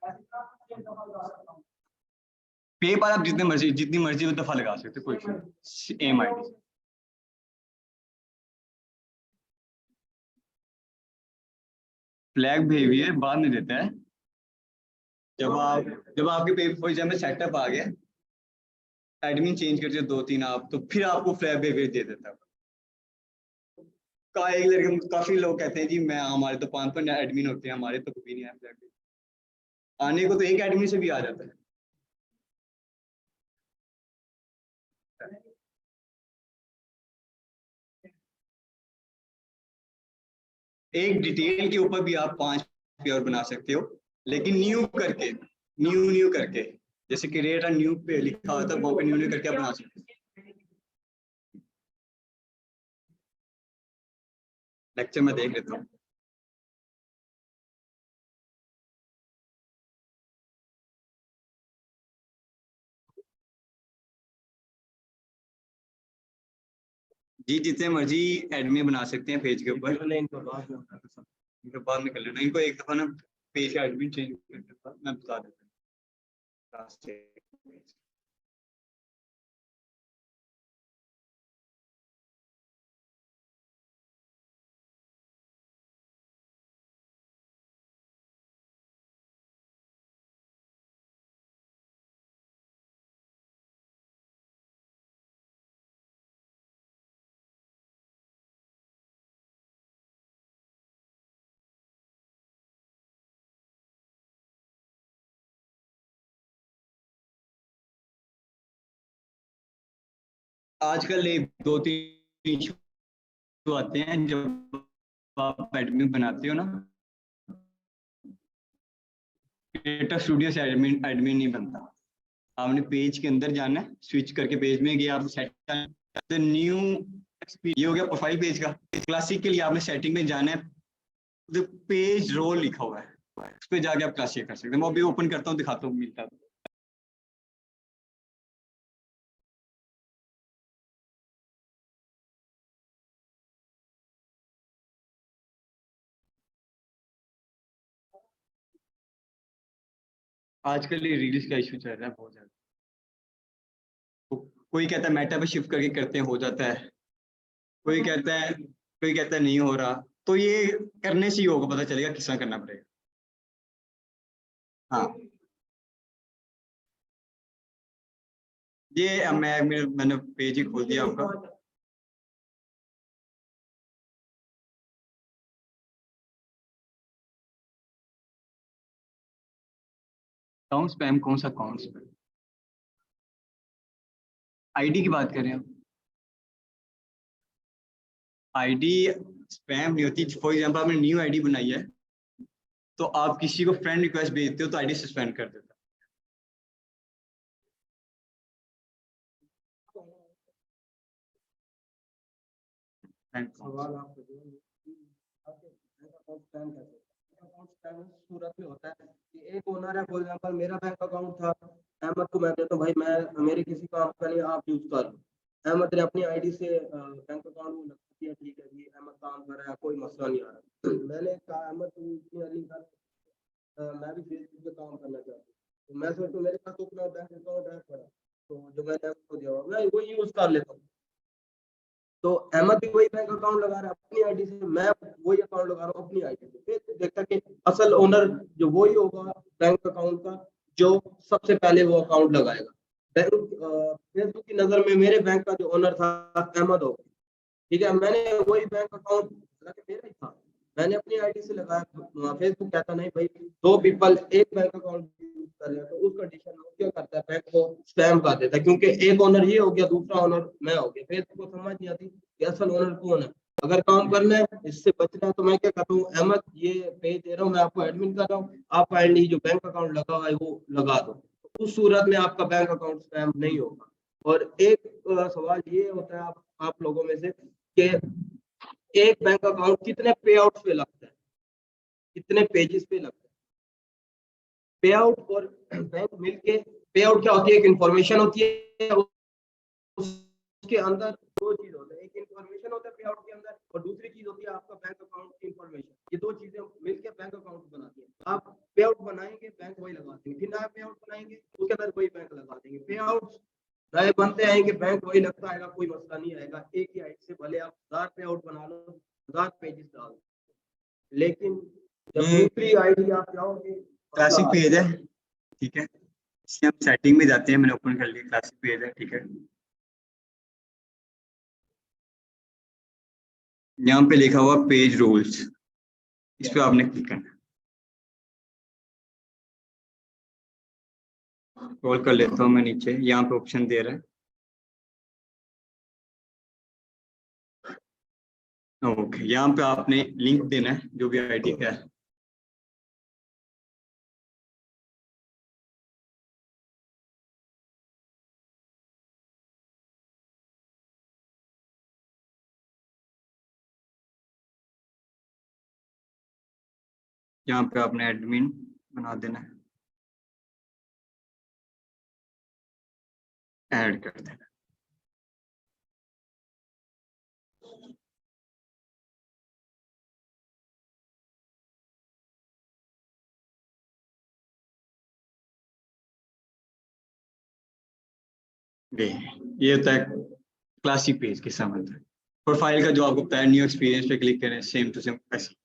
पेपाल आप जितनी मर्जी दफा लगा सकते हैं, कोई M I D. Flag behaviour बाद में देता है जब आपके पेपर फॉर एग्जाम्पल सेटअप आ गया, एडमिन चेंज करते 2-3 आप, तो फिर आपको फ्लैग बिहेवियर दे देता है। एक लड़के काफी लोग कहते हैं जी मैं हमारे तो 5 एडमिन होते हैं, हमारे तो कभी नहीं आया फ्लैग बिहेवियर। आने को तो एक एडमिन से भी आ जाता है। एक डिटेल के ऊपर भी आप 5 पेयर बना सकते हो, लेकिन न्यू करके जैसे क्रिएट न्यू पे लिखा होता है, वहां पे न्यू करके आप बना सकते हो। लेक्चर में देख लेता हूँ। जी जितने मर्जी एडमिन बना सकते हैं पेज के ऊपर। इनको बाद में कर लेना। इनको एक दफा ना पेज का एडमिन चेंज करने के बाद मैं बता देता हूँ। आजकल 2-3 इशू आते हैं जब आप एडमिन बनाते हो ना, क्रिएटर स्टूडियो से एडमिन नहीं बनता। आपने पेज के अंदर जाना है, स्विच करके पेज में गया, आप सेट न्यू, ये हो गया प्रोफाइल पेज का। क्लासिक के लिए आपने सेटिंग में जाना है, पेज रोल लिखा हुआ है, उस पर जाके आप क्लासिक कर सकते हैं। मैं अभी ओपन करता हूँ, दिखाता हूँ मिलता है। आजकल ये रील्स का इशू चल रहा है बहुत ज्यादा। कोई कहता है मेटा पे शिफ्ट करके करते हैं, हो जाता है। कोई कहता है नहीं हो रहा। तो ये करने से ही होगा, पता चलेगा किस तरह करना पड़ेगा। हाँ, ये मैंने पेज ही खोल दिया आपका। अकाउंट स्पैम, कौन सा अकाउंट स्पैम? आईडी की बात कर रहे हैं आप? आईडी स्पैम नहीं होती। फॉर एग्जांपल आपने न्यू आईडी बनाई है, तो आप किसी को फ्रेंड रिक्वेस्ट भेजते हो तो आईडी सस्पेंड कर देता है। सूरत में होता है कि एक ओनर है, फॉर एग्जांपल मेरा बैंक अकाउंट था, अहमद को मैं देता हूँ भाई मैं मेरे किसी काम का नहीं, आप यूज कर लो। अहमद ने अपनी आईडी से बैंक अकाउंट में लगा दिया, ठीक है जी अहमद काम कर रहा है, कोई मसला नहीं आ रहा। मैंने कहा अहमद तू इतनी अर्निंग कर, मैं भी फेसबुक पे काम करना चाहता हूँ, तो मैं सोचता हूँ मेरे पास तो अपना बैंक अकाउंट है पड़ा, तो जो मैंने आपको दिया मैं वो यूज कर लेता हूँ। तो अहमद भी वही बैंक अकाउंट लगा रहा है अपनी आईडी से, मैं वही अकाउंट लगा रहा हूँ अपनी आईडी से। फिर देखता कि असल ओनर जो वही होगा बैंक अकाउंट का, जो सबसे पहले वो अकाउंट लगाएगा। फेसबुक की नजर में मेरे बैंक का जो ओनर था अहमद हो, ठीक है, मैंने वही बैंक अकाउंट मेरा ही था, मैंने अपनी आईडी से लगाया। फेसबुक कहता नहीं भाई 2 पीपल एक बैंक अकाउंट यूज कर रहे हैं, तो उस कंडीशन में क्या करता है, बैंक को स्पैम कर देता है, क्योंकि एक ओनर ये हो गया, दूसरा ओनर मैं हो गया। फेसबुक को समझ नहीं आती कि असल ओनर कौन है। अगर काम करना है, इससे बचना है, तो मैं क्या करता हूँ, अहमद ये पेज दे रहा हूँ, मैं आपको एडमिन कर रहा हूँ, आप काइंडली जो बैंक अकाउंट लगा हुआ है वो लगा दो। उस सूरत में आपका बैंक अकाउंट स्पैम नहीं होगा। और एक सवाल ये होता है आप लोगों में से कि एक बैंक अकाउंट कितने पे आउट पे लगता है, कितने पेजेस पे लगता है। पे आउट और बैंक मिलके पे आउट क्या होती है, एक इंफॉर्मेशन होती है, उसके अंदर दो चीज होते हैं, एक इंफॉर्मेशन होता है पे आउट के अंदर और दूसरी चीज होती है आपका बैंक अकाउंट की इंफॉर्मेशन। ये दो चीजें मिलकर बैंक अकाउंट बनाती है। आप पे आउट बनाएंगे बैंक वही लगा देंगे, फिर नया पे आउट बनाएंगे उसके अंदर वही बैंक लगा देंगे। पे आउट नए बनते आएंगे बैंक वही लगता आएगा, कोई मसला नहीं आएगा। एक ही आईडी से भले आप 1000 पे आउट बना लो, 1000 पेजेस डाल दो, लेकिन जब दूसरी आईडी आप जाओगे क्लासिक पेज है, ठीक है। इससे हम सेटिंग में जाते हैं, मैंने ओपन कर लिया, क्लासिक पेज है, ठीक है। यहाँ पे लिखा हुआ पेज रूल्स, इस पे आपने क्लिक करना है। स्क्रॉल कर लेता हूँ मैं नीचे, यहाँ पे ऑप्शन दे रहा है, ओके। यहाँ पे आपने लिंक देना है जो भी आईडी का है। यहाँ पे आपने एडमिन बना देना है, ऐड कर देना। ये होता है क्लासिक पेज के संबंध में। प्रोफाइल का जो आपको बताया, न्यू एक्सपीरियंस पे क्लिक करें, सेम टू सेम ऐसे।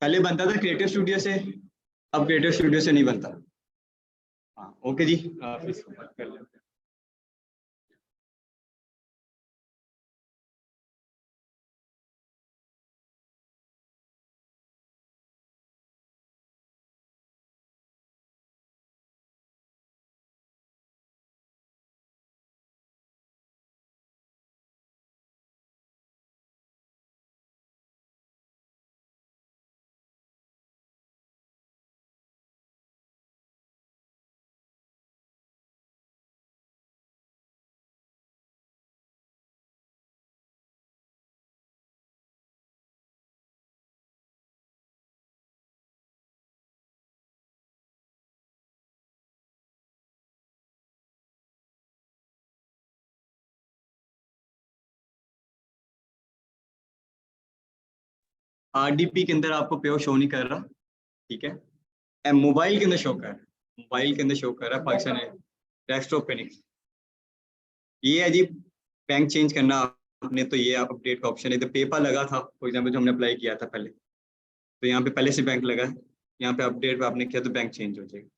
पहले बनता था क्रिएटिव स्टूडियो से, अब क्रिएटिव स्टूडियो से नहीं बनता। हाँ ओके जी, आप इसको बंद कर लेते हैं। RDP के अंदर आपको पे शो नहीं कर रहा, ठीक है। मोबाइल के अंदर शो कर रहा है, मोबाइल के अंदर शो कर रहा है पाकिस्तान है, डेस्कटॉप पे नहीं। ये है जी, बैंक चेंज करना आपने, तो ये आप अपडेट का ऑप्शन है। इधर पेपर लगा था फॉर एग्जाम्पल, जो हमने अप्लाई किया था पहले, तो यहाँ पे पहले से बैंक लगा है, यहाँ पे अपडेट पे आपने किया तो बैंक चेंज हो जाएगा।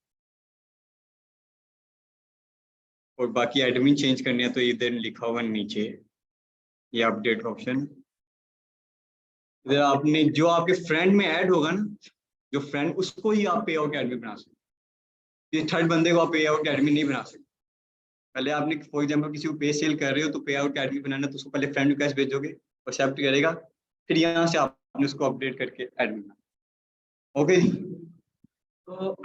और बाकी एडमिन चेंज करने हैं तो इधर लिखा हुआ नीचे, ये अपडेट का ऑप्शन। इधर आपने जो आपके फ्रेंड में ऐड होगा ना, जो फ्रेंड, उसको ही आप पे आउट एडमिन बना सकते। ये थर्ड बंदे को आप पे आउट एडमिन नहीं बना सकते। पहले आपने फॉर एग्जांपल किसी को पे सेल कर रहे हो तो पे आउट एडमिन बनाना, तो उसको पहले फ्रेंड रिक्वेस्ट भेजोगे, एक्सेप्ट करेगा, फिर यहाँ से आपने उसको अपडेट करके एडमिन। ओके, तो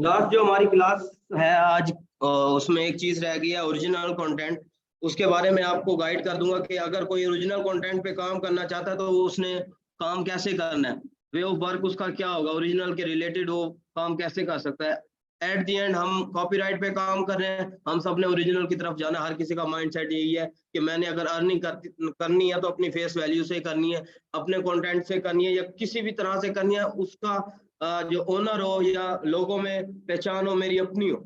लास्ट जो हमारी क्लास है आज, उसमें एक चीज रह गई है, ओरिजिनल कंटेंट। उसके बारे में आपको गाइड कर दूंगा कि अगर कोई ओरिजिनल कंटेंट पे काम करना चाहता है तो उसने काम कैसे करना है, वे ऑफ वर्क उसका क्या होगा, ओरिजिनल के रिलेटेड वो काम कैसे कर सकता है। एट दी एंड हम कॉपीराइट पे काम कर रहे हैं, हम सब ने ओरिजिनल की तरफ जाना। हर किसी का माइंडसेट यही है कि मैंने अगर अर्निंग करनी है तो अपनी फेस वैल्यू से करनी है, अपने कंटेंट से करनी है, या किसी भी तरह से करनी है। उसका जो ओनर हो या लोगों में पहचान हो मेरी अपनी हो।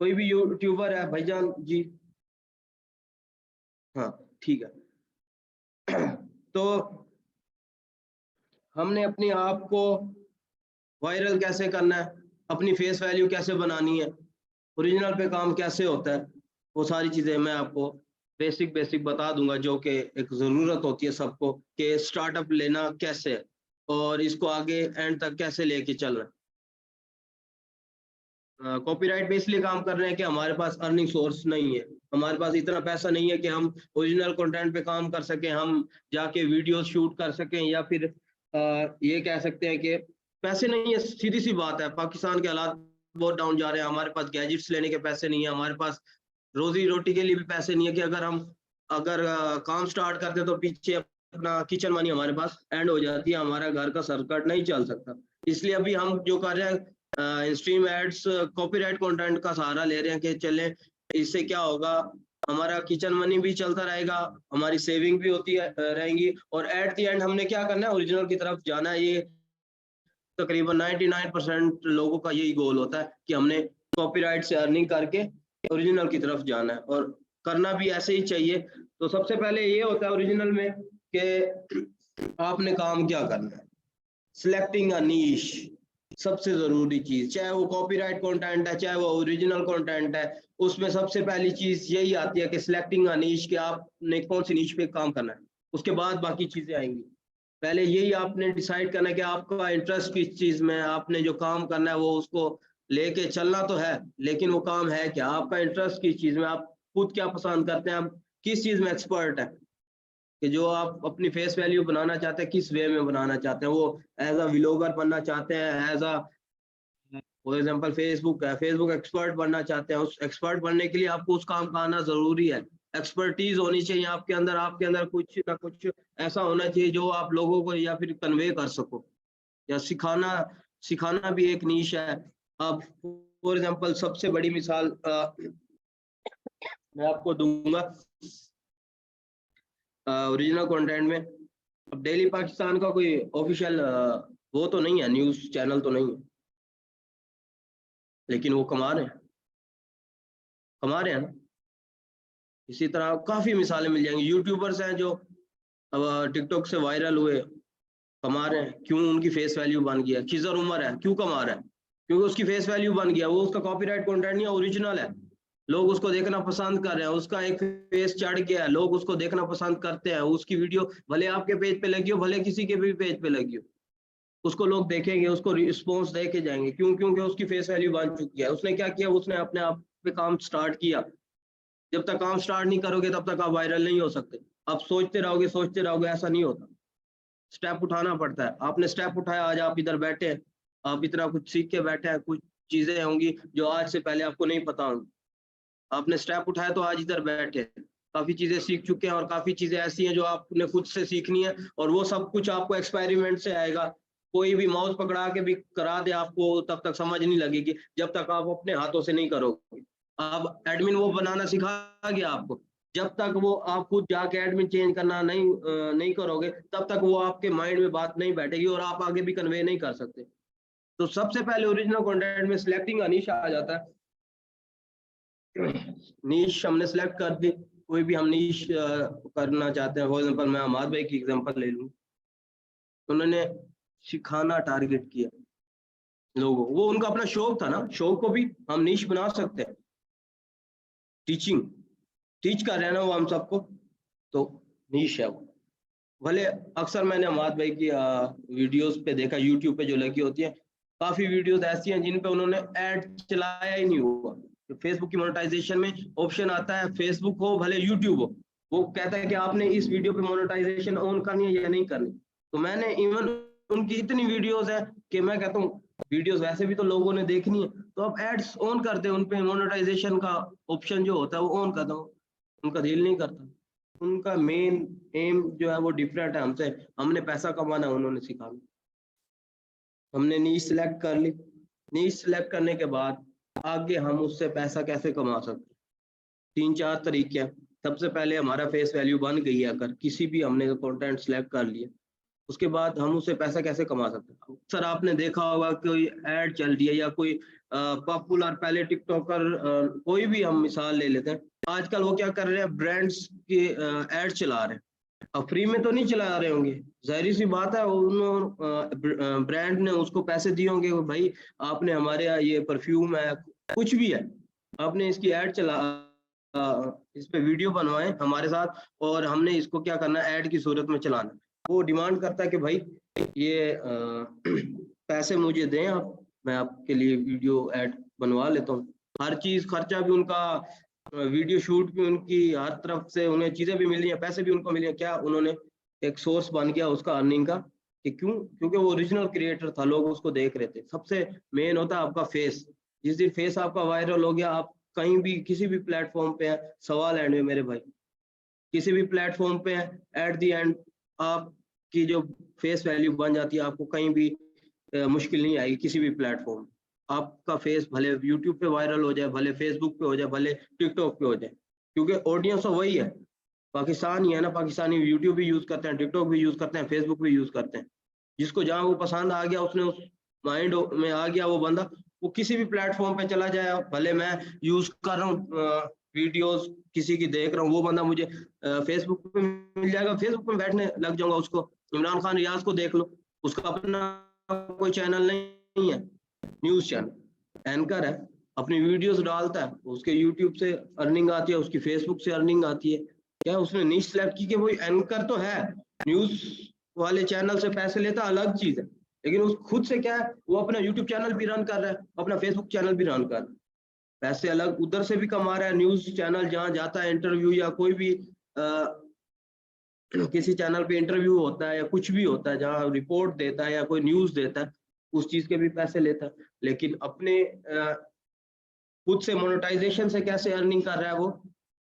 कोई भी यूट्यूबर है भाईजान जी, हाँ ठीक है। तो हमने अपने आप को वायरल कैसे करना है, अपनी फेस वैल्यू कैसे बनानी है, ओरिजिनल पे काम कैसे होता है, वो सारी चीजें मैं आपको बेसिक बता दूंगा, जो कि एक जरूरत होती है सबको, कि स्टार्टअप लेना कैसे है और इसको आगे एंड तक कैसे लेके चलना है। कॉपीराइट पे इसलिए काम कर रहे हैं कि हमारे पास अर्निंग सोर्स नहीं है, हमारे पास इतना पैसा नहीं है कि हम ओरिजिनल कंटेंट पे काम कर सकें, हम जाके वीडियो शूट कर सकें, या फिर ये कह सकते हैं कि पैसे नहीं है। सीधी सी बात है, पाकिस्तान के हालात बहुत डाउन जा रहे हैं, हमारे पास गैजेट्स लेने के पैसे नहीं है, हमारे पास रोजी रोटी के लिए भी पैसे नहीं है कि अगर काम स्टार्ट करते तो पीछे अपना किचन मनी हमारे पास एंड हो जाती है, हमारा घर का सर्कट नहीं चल सकता। इसलिए अभी हम जो कर रहे हैं स्ट्रीम एड्स कॉपीराइट कंटेंट का सहारा ले रहे हैं कि चलें, इससे क्या होगा, हमारा किचन मनी भी चलता रहेगा, हमारी सेविंग भी होती रहेंगी, और एट द एंड हमने क्या करना है, ओरिजिनल की तरफ जाना है। ये तकरीबन 99% लोगों का यही गोल होता है कि हमने कॉपीराइट से अर्निंग करके ओरिजिनल की तरफ जाना है, और करना भी ऐसे ही चाहिए। तो सबसे पहले ये होता है ओरिजिनल में कि आपने काम क्या करना है, सिलेक्टिंग अ नीश, सबसे जरूरी चीज, चाहे वो कॉपीराइट कंटेंट है चाहे वो ओरिजिनल कंटेंट है, उसमें सबसे पहली चीज यही आती है कि सिलेक्टिंग अ नीश, कि आपने कौन सी नीश पे काम करना है, उसके बाद बाकी चीजें आएंगी। पहले यही आपने डिसाइड करना है कि आपका इंटरेस्ट किस चीज में है, आपने जो काम करना है वो उसको लेके चलना तो है, लेकिन वो काम है क्या, आपका इंटरेस्ट किस चीज में, आप खुद क्या पसंद करते हैं, आप किस चीज में एक्सपर्ट है, कि जो आप अपनी फेस वैल्यू बनाना चाहते हैं किस वे में बनाना चाहते हैं, वो एज अ व्लॉगर बनना चाहते हैं, as a for example Facebook है, फेसबुक एक्सपर्ट बनना चाहते हैं, उस एक्सपर्ट बनने के लिए आपको उस काम का आना जरूरी है, एक्सपर्टीज होनी चाहिए आपके अंदर कुछ ना कुछ ऐसा होना चाहिए जो आप लोगों को या फिर कन्वे कर सको, या सिखाना भी एक नीश है। अब फॉर एग्जांपल सबसे बड़ी मिसाल मैं आपको दूंगा ओरिजिनल कंटेंट में। अब डेली पाकिस्तान का कोई ऑफिशियल वो तो नहीं है, न्यूज चैनल तो नहीं है, लेकिन वो कमा रहे हैं ना। इसी तरह काफी मिसालें मिल जाएंगी, यूट्यूबर्स हैं जो अब टिकटॉक से वायरल हुए, कमा रहे हैं, क्यों, उनकी फेस वैल्यू बन गया। खिजर उमर है, क्यों कमा रहा है, क्योंकि उसकी फेस वैल्यू बन गया, वो उसका कॉपीराइट कंटेंट नहीं है, ओरिजिनल है, लोग उसको देखना पसंद कर रहे हैं, उसका एक फेस चढ़ गया है, लोग उसको देखना पसंद करते हैं, उसकी वीडियो भले आपके पेज पे लगी हो भले किसी के भी पेज पे लगी हो, उसको लोग देखेंगे, उसको रिस्पॉन्स दे के जाएंगे, क्यों, क्योंकि उसकी फेस वैल्यू बन चुकी है। उसने क्या किया, उसने अपने आप पे काम स्टार्ट किया, जब तक काम स्टार्ट नहीं करोगे तब तक आप वायरल नहीं हो सकते। आप सोचते रहोगे ऐसा नहीं होता, स्टेप उठाना पड़ता है। आपने स्टेप उठाया, आज आप इधर बैठे हैं, आप इतना कुछ सीख के बैठे हैं, कुछ चीजें होंगी जो आज से पहले आपको नहीं पता होंगी, आपने स्टेप उठाया तो आज इधर बैठे हैं, काफी चीजें सीख चुके हैं, और काफी चीजें ऐसी हैं जो आपने खुद से सीखनी है, और वो सब कुछ आपको एक्सपेरिमेंट से आएगा। कोई भी माउस पकड़ा के भी करा दे आपको, तब तक समझ नहीं लगेगी जब तक आप अपने हाथों से नहीं करोगे। अब एडमिन वो बनाना सिखा गया आपको, जब तक वो आप खुद जाके एडमिन चेंज करना नहीं करोगे तब तक वो आपके माइंड में बात नहीं बैठेगी, और आप आगे भी कन्वे नहीं कर सकते। तो सबसे पहले ओरिजिनल कंटेंट में सिलेक्टिंग का नीश आ जाता है। नीश हमने सेलेक्ट कर दी, कोई भी हम नीश करना चाहते हैं, फॉर एग्जांपल मैं अमाद भाई की एग्जांपल ले लूं, उन्होंने सिखाना टारगेट किया लोगों, वो उनका अपना शौक था ना, शौक को भी हम नीश बना सकते हैं। टीचिंग, टीच कर रहे हैं ना वो हम सबको, तो नीश है वो। भले अक्सर मैंने अमाद भाई की वीडियोस पे देखा, यूट्यूब पे जो लगी होती है, काफी वीडियोस ऐसी हैं जिन पे उन्होंने ऐड चलाया ही नहीं हुआ। तो फेसबुक की मोनेटाइजेशन में ऑप्शन आता है, फेसबुक हो भले यूट्यूब हो, वो कहता है कि आपने इस वीडियो पे मोनेटाइजेशन ऑन करनी है या नहीं करनी। तो मैंने इवन उनकी इतनी वीडियोस है कि मैं कहता हूँ वीडियोस वैसे भी तो लोगों ने देखनी है, तो अब एड्स ऑन करते हैं, उनपे मोनेटाइजेशन का ऑप्शन जो होता है वो ऑन करता हूँ, उनका दिल नहीं करता। उनका मेन एम जो है वो डिफरेंट है हमसे, हमने पैसा कमाना, उन्होंने सिखाना। हमने नीश सिलेक्ट कर ली, नीश सिलेक्ट करने के बाद आगे हम उससे पैसा कैसे कमा सकते, 3-4 तरीके हैं। सबसे पहले हमारा फेस वैल्यू बन गई है, अगर किसी भी हमने कंटेंट सिलेक्ट कर लिया, उसके बाद हम उससे पैसा कैसे कमा सकते हैं। सर आपने देखा होगा कोई ऐड चल रही है या कोई पॉपुलर पहले टिकटॉकर, कोई भी हम मिसाल ले लेते हैं, आजकल वो क्या कर रहे हैं, ब्रांड्स के ऐड चला रहे हैं। अब फ्री में तो नहीं चला रहे होंगे, जाहिर सी बात है, उन्होंने ब्रांड ने उसको पैसे दिए होंगे, भाई आपने हमारे यहाँ ये परफ्यूम है, कुछ भी है, आपने इसकी ऐड चला, इस पे वीडियो बनवाए हमारे साथ, और हमने इसको क्या करना है, ऐड की सूरत में चलाना। वो डिमांड करता है कि भाई ये पैसे मुझे दें आप, मैं आपके लिए वीडियो ऐड बनवा लेता हूँ। हर चीज खर्चा भी उनका, वीडियो शूट भी उनकी, हर तरफ से उन्हें चीजें भी मिल रही हैं, पैसे भी उनको मिल रहे हैं। क्या उन्होंने एक सोर्स बन गया उसका अर्निंग का, कि क्यों, क्योंकि वो ओरिजिनल क्रिएटर था, लोग उसको देख रहे थे। सबसे मेन होता है आपका फेस, जिस दिन फेस आपका वायरल हो गया, आप कहीं भी किसी भी प्लेटफॉर्म पे है, सवाल एंड में मेरे भाई, किसी भी प्लेटफॉर्म पे है, एट द एंड आपकी जो फेस वैल्यू बन जाती है, आपको कहीं भी मुश्किल नहीं आएगी किसी भी प्लेटफॉर्म। आपका फेस भले यूट्यूब पे वायरल हो जाए, भले फेसबुक पे हो जाए, भले टिकटॉक पे हो जाए, क्योंकि ऑडियंस तो वही है, पाकिस्तान ही है ना, पाकिस्तानी यूट्यूब भी यूज करते हैं, टिकटॉक भी यूज करते हैं, फेसबुक भी यूज करते हैं। जिसको जहाँ वो पसंद आ गया, उसने उस माइंड में आ गया वो बंदा, वो किसी भी प्लेटफॉर्म पे चला जाए, भले मैं यूज कर रहा हूँ वीडियोस किसी की देख रहा हूँ, वो बंदा मुझे फेसबुक पे मिल जाएगा, फेसबुक पे बैठने लग जाऊंगा उसको। इमरान खान रियाज को देख लो, उसका अपना कोई चैनल नहीं है, न्यूज चैनल, एंकर है, अपनी वीडियोस डालता है, उसके यूट्यूब से अर्निंग आती है, उसकी फेसबुक से अर्निंग आती है। क्या उसने नीश सेलेक्ट की कि वो एंकर तो है, न्यूज वाले चैनल से पैसे लेता अलग चीज है, लेकिन उस खुद से क्या है, वो अपना यूट्यूब चैनल भी रन कर रहा है, अपना फेसबुक चैनल भी रन कर रहा है, पैसे अलग उधर से भी कमा रहा है। न्यूज चैनल जहाँ जाता है इंटरव्यू या कोई भी किसी चैनल पे इंटरव्यू होता है या कुछ भी होता है, जहाँ रिपोर्ट देता है या कोई न्यूज देता है, उस चीज के भी पैसे लेता है। लेकिन अपने खुद से मोनेटाइजेशन से कैसे अर्निंग कर रहा है वो,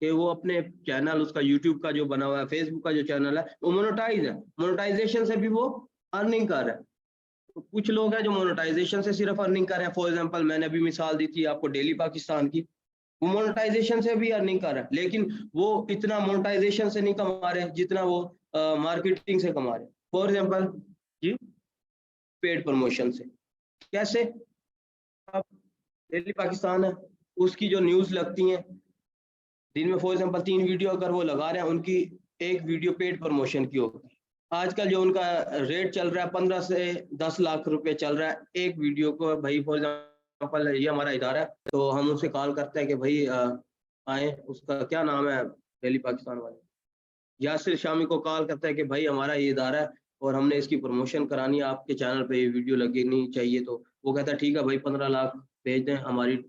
कि वो अपने चैनल, उसका यूट्यूब का जो बना हुआ है, फेसबुक का जो चैनल है, वो मोनेटाइज है, मोनेटाइजेशन से भी वो अर्निंग कर रहा है। तो कुछ लोग हैं जो मोनेटाइजेशन से सिर्फ अर्निंग कर रहे हैं। फॉर एग्जांपल मैंने अभी मिसाल दी थी आपको डेली पाकिस्तान की, वो मोनेटाइजेशन से भी अर्निंग कर रहा है, लेकिन वो इतना मोनेटाइजेशन से नहीं कमा रहे जितना वो मार्केटिंग से कमा रहे। फॉर एग्जांपल जी, पेड प्रमोशन से। कैसे? अब डेली पाकिस्तान है, उसकी जो न्यूज लगती हैं दिन में, फॉर एग्जांपल 3 वीडियो अगर वो लगा रहे हैं, उनकी एक वीडियो पेड प्रमोशन की होगी। आजकल जो उनका रेट चल रहा है 15 से 10 लाख रुपए चल रहा है एक वीडियो को। भाई फॉर एग्जांपल ये हमारा इदारा है, तो हम उनसे कॉल करते हैं कि भाई आए, उसका क्या नाम है डेली पाकिस्तान वाले, यासिर शामी को कॉल करता है कि भाई हमारा ये इदारा है और हमने इसकी प्रमोशन करानी है, आपके चैनल पे ये वीडियो लगनी चाहिए। तो वो कहता है ठीक है भाई 15 लाख भेज दें, हमारी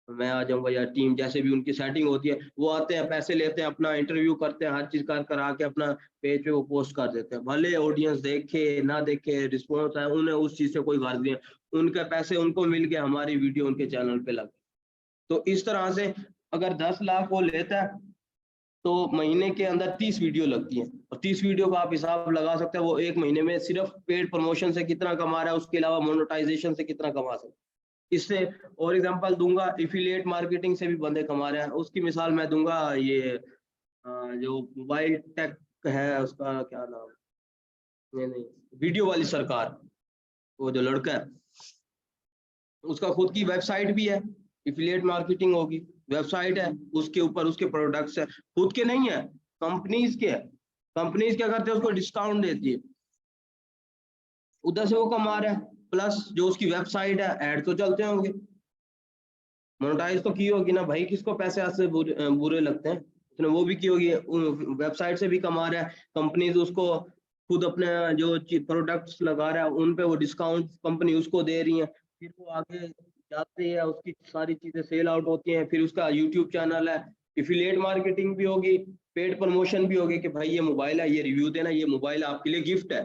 मैं आ जाऊंगा, या टीम जैसे भी उनकी सेटिंग होती है, वो आते हैं, पैसे लेते हैं, अपना इंटरव्यू करते हैं, हर चीज कर करा के अपना पेज पे वो पोस्ट कर देते हैं। भले ऑडियंस देखे ना देखे, रिस्पॉन्स है, उन्हें उस चीज से कोई गर्ज नहीं है, उनके पैसे उनको मिल गए, हमारी वीडियो उनके चैनल पे लग। तो इस तरह से अगर 10 लाख वो लेता है तो महीने के अंदर 30 वीडियो लगती हैं, और 30 वीडियो का आप हिसाब लगा सकते हैं वो एक महीने में सिर्फ पेड प्रमोशन से कितना कमा रहा है, उसके अलावा मोनेटाइजेशन से कितना कमा सकता है। इससे और एग्जांपल दूंगा, एफिलिएट मार्केटिंग से भी बंदे कमा रहे हैं। उसकी मिसाल मैं दूंगा, ये जो मोबाइल टेक है, उसका क्या नाम, नहीं, वीडियो वाली सरकार, वो जो लड़का है, उसका खुद की वेबसाइट भी है, एफिलिएट मार्केटिंग होगी, वेबसाइट है, उसके ऊपर उसके प्रोडक्ट्स है, खुद के नहीं है, कंपनीज के है। कंपनीज क्या करते हैं, उसको डिस्काउंट देती है, उधर से वो कमा रहा है, प्लस जो उसकी वेबसाइट है, ऐड तो चलते होंगे, मोनेटाइज तो की होगी ना भाई, किसको पैसे ऐसे बुरे लगते हैं, उसने वो भी की होगी, वेबसाइट से भी कमा रहा है। कंपनीज उसको खुद अपने जो प्रोडक्ट्स लगा रहा है उन पे वो डिस्काउंट कंपनी उसको दे रही है, फिर वो आगे जाती है, उसकी सारी चीजें सेल आउट होती हैं, फिर उसका यूट्यूब चैनल है, एफिलिएट मार्केटिंग भी होगी, पेड प्रमोशन भी होगी कि भाई ये मोबाइल है, ये रिव्यू देना, ये मोबाइल आपके लिए गिफ्ट है,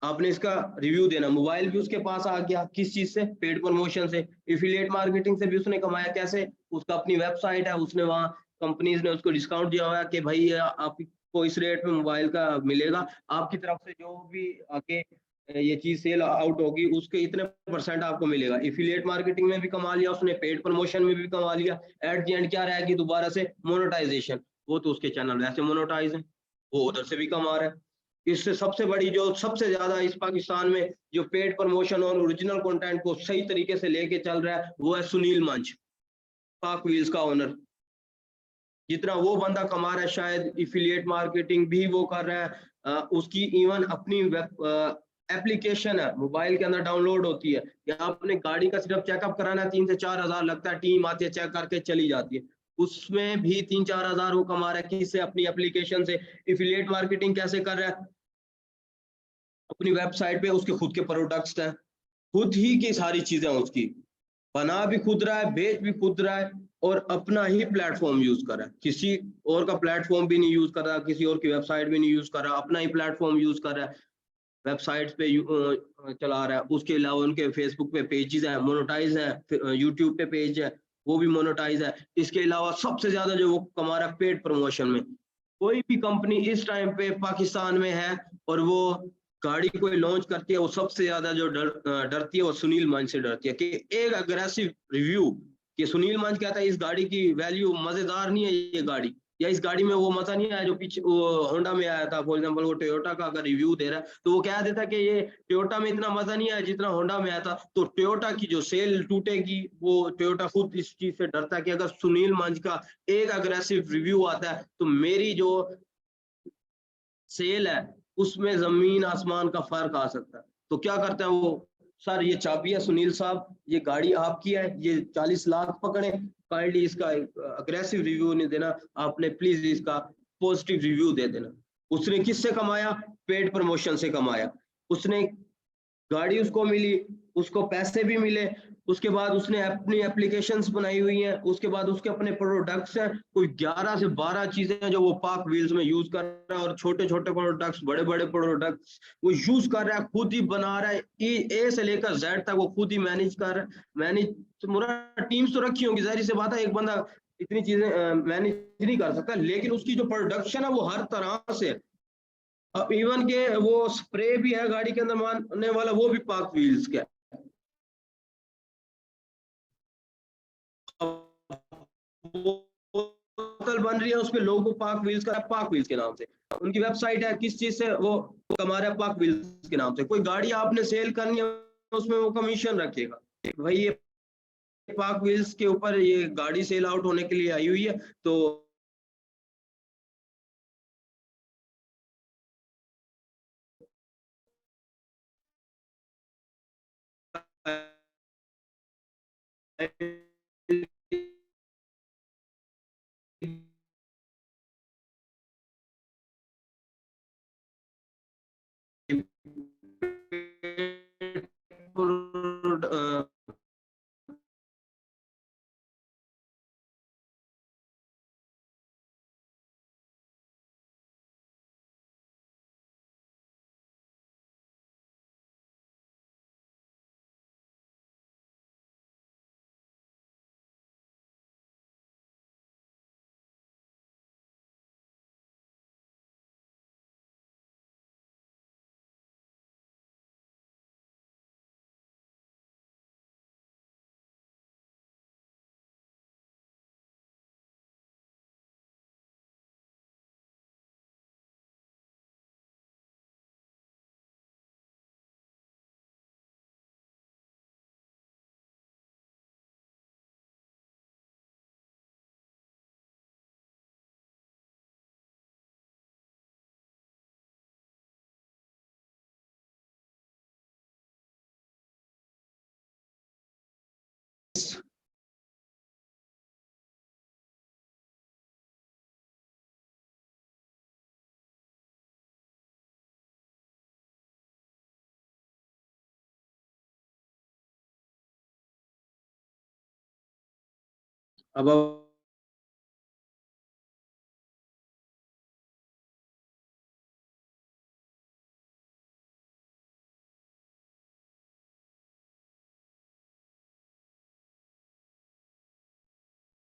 आपने इसका रिव्यू देना। मोबाइल भी उसके पास आ गया, किस चीज से, पेड प्रमोशन से। एफिलिएट मार्केटिंग से भी उसने कमाया, कैसे, उसका अपनी वेबसाइट है, उसने वहाँ कंपनीज ने उसको डिस्काउंट दिया हुआ है कि भाई आपको इस रेट में मोबाइल का मिलेगा, आपकी तरफ से जो भी आके ये चीज सेल आउट होगी उसके इतने % आपको मिलेगा। एफिलिएट मार्केटिंग में भी कमा लिया उसने, पेड प्रमोशन में भी कमा लिया, एट द एंड क्या रहेगी दोबारा से, मोनेटाइजेशन। वो तो उसके चैनल वैसे मोनेटाइज है, वो उधर से भी कमा रहा है। इससे सबसे बड़ी, जो सबसे ज्यादा इस पाकिस्तान में जो पेड प्रमोशन और ओरिजिनल कंटेंट को सही तरीके से लेके चल रहा है, वो है सुनील मंच, पाक व्हील्स का ओनर। जितना वो बंदा कमा रहा है, शायद एफिलिएट मार्केटिंग भी वो कर रहा है। उसकी इवन अपनी एप्लीकेशन है, मोबाइल के अंदर डाउनलोड होती है, या आपने गाड़ी का सिर्फ चेकअप कराना है 3 से 4 हज़ार लगता है, टीम आती है चेक करके चली जाती है, उसमें भी 3-4 हज़ार वो कमा रहा है, किससे, अपनी एप्लीकेशन से। एफिलिएट मार्केटिंग कैसे कर रहा है, अपनी वेबसाइट पे उसके खुद के प्रोडक्ट्स हैं, खुद ही की सारी चीजें उसकी, बना भी खुद रहा है, बेच भी खुद रहा है, और अपना ही प्लेटफॉर्म यूज कर रहा है, किसी और का प्लेटफॉर्म भी नहीं यूज कर रहा, किसी और की वेबसाइट भी नहीं यूज कर रहा, अपना ही प्लेटफॉर्म यूज कर रहा है, वेबसाइट्स पे चला रहा है। उसके अलावा उनके फेसबुक पे पेजेस हैं, मोनेटाइज है, यूट्यूब पे पेज है, वो भी मोनेटाइज है। इसके अलावा सबसे ज्यादा जो वो कमा रहा है पेड प्रमोशन में। कोई भी कंपनी इस टाइम पे पाकिस्तान में है और वो गाड़ी कोई लॉन्च करती है वो सबसे ज्यादा जो डरती है वो सुनील मान से डरती है कि एक अग्रेसिव रिव्यू कि सुनील मान कहता है इस गाड़ी की वैल्यू मजेदार नहीं है ये गाड़ी, या इस गाड़ी में वो मजा नहीं आया जो पीछे वो होंडा में आया था। फॉर एग्जांपल वो टोयोटा का अगर रिव्यू दे रहा है तो वो कह देता कि ये टोयोटा में इतना मजा नहीं आया जितना होंडा में आया था, तो टोयोटा की जो सेल टूटेगी। वो टोयोटा खुद इस चीज से डरता है कि अगर सुनील मांझ का एक अग्रेसिव रिव्यू आता है तो मेरी जो सेल है उसमें जमीन आसमान का फर्क आ सकता है। तो क्या करता है वो, सर ये चाबी है सुनील साहब, ये गाड़ी आपकी है, ये 40 लाख पकड़े, काइंडली इसका अग्रेसिव रिव्यू नहीं देना आपने, प्लीज इसका पॉजिटिव रिव्यू दे देना। उसने किससे कमाया? पेड प्रमोशन से कमाया। उसने गाड़ी उसको मिली, उसको पैसे भी मिले, उसके बाद उसने अपनी एप्लीकेशंस बनाई हुई हैं, उसके बाद उसके अपने प्रोडक्ट्स हैं, कोई 11 से 12 चीजें जो वो पाक व्हील्स में यूज कर रहा है, और छोटे छोटे प्रोडक्ट्स, बड़े बड़े प्रोडक्ट्स वो यूज कर रहा है, खुद ही बना रहा है, ए से लेकर जेड तक वो खुद ही मैनेज कर रहा है। मैनेज पूरा टीम्स तो रखी होंगी, जाहिर सी बात है एक बंदा इतनी चीजें मैनेज नहीं कर सकता, लेकिन उसकी जो प्रोडक्शन है वो हर तरह से, अब इवन के वो स्प्रे भी है गाड़ी के अंदर मारने वाला, वो भी पाक व्हील्स का। बोतल बन रही है उसपे लोगो पाक व्हील्स का, पाक व्हील्स के नाम से उनकी वेबसाइट है, किस चीज से वो कमा रहा है? पाक व्हील्स के नाम से। कोई गाड़ी आपने सेल करनी है उसमें वो कमीशन रखेगा, भाई ये पाक व्हील्स के ऊपर ये गाड़ी सेल आउट होने के लिए आई हुई है, तो अब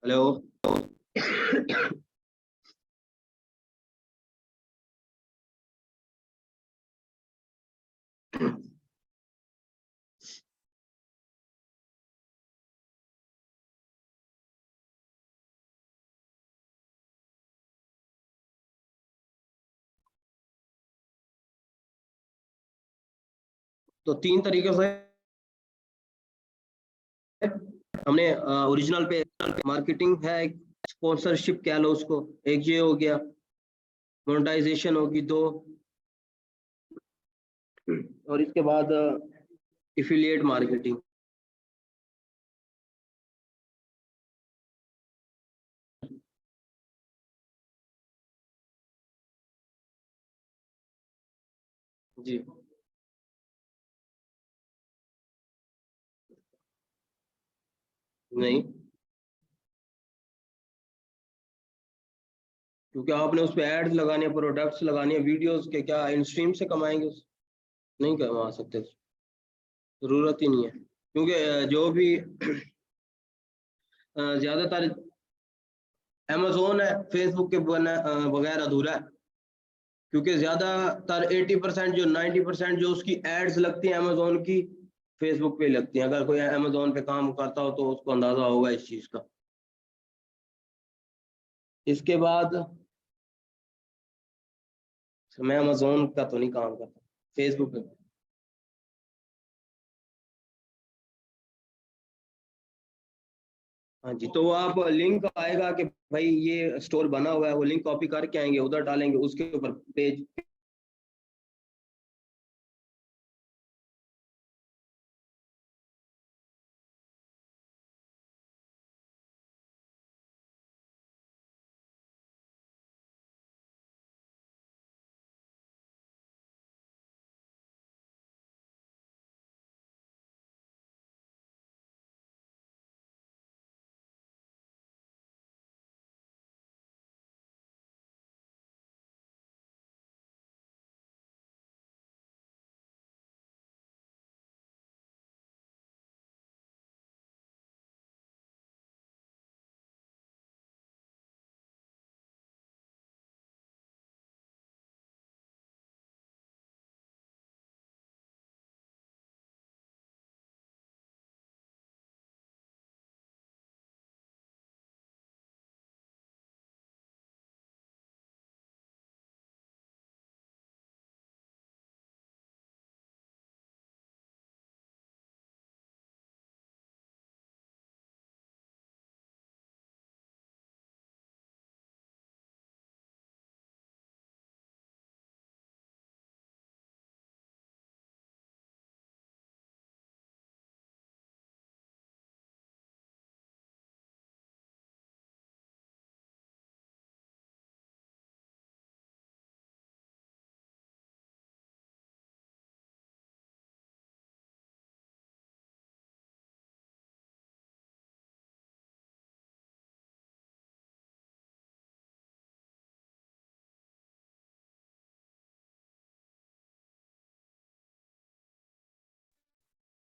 हेलो तो 3 तरीके से हमने ओरिजिनल पे मार्केटिंग है, एक स्पॉन्सरशिप कह लो उसको, एक ये हो गया, मोनेटाइजेशन होगी 2, और इसके बाद एफिलिएट मार्केटिंग। जी नहीं, क्योंकि आपने उस पर एड्स लगाने, प्रोडक्ट्स लगाने, वीडियोस के, क्या इन स्ट्रीम से कमाएंगे? नहीं कमा सकते, जरूरत ही नहीं है, क्योंकि जो भी ज्यादातर अमेजोन है, फेसबुक के बगैर अधूरा है। क्योंकि ज्यादातर 80% जो 90% जो उसकी एड्स लगती है अमेजोन की फेसबुक पे लगती है। अगर कोई अमेजोन पे काम करता हो तो उसको अंदाजा होगा इस चीज का। इसके बाद मैं अमेजोन का तो नहीं काम करता, फेसबुक पे। हाँ जी, तो वो आप लिंक आएगा कि भाई ये स्टोर बना हुआ है, वो लिंक कॉपी करके आएंगे, उधर डालेंगे, उसके ऊपर पेज।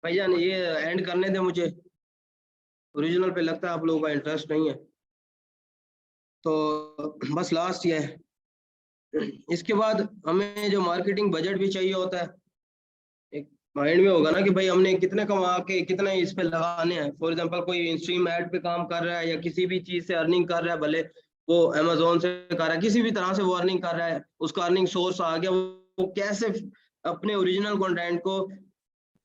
भैया ये एंड करने दे मुझे, ओरिजिनल पे लगता है आप लोगों का इंटरेस्ट नहीं है, तो बस लास्ट ये है। इसके बाद हमें जो मार्केटिंग बजट भी चाहिए होता है, एक माइंड में होगा ना कि भाई हमने कितने कमा के कितने इस पे लगाने हैं। फॉर एग्जांपल कोई इंस्ट्रीम ऐड पे काम कर रहा है या किसी भी चीज से अर्निंग कर रहा है, भले वो अमेजोन से कर रहा है, किसी भी तरह से वो अर्निंग कर रहा है, उसका अर्निंग सोर्स आ गया, वो कैसे अपने ओरिजिनल कंटेंट को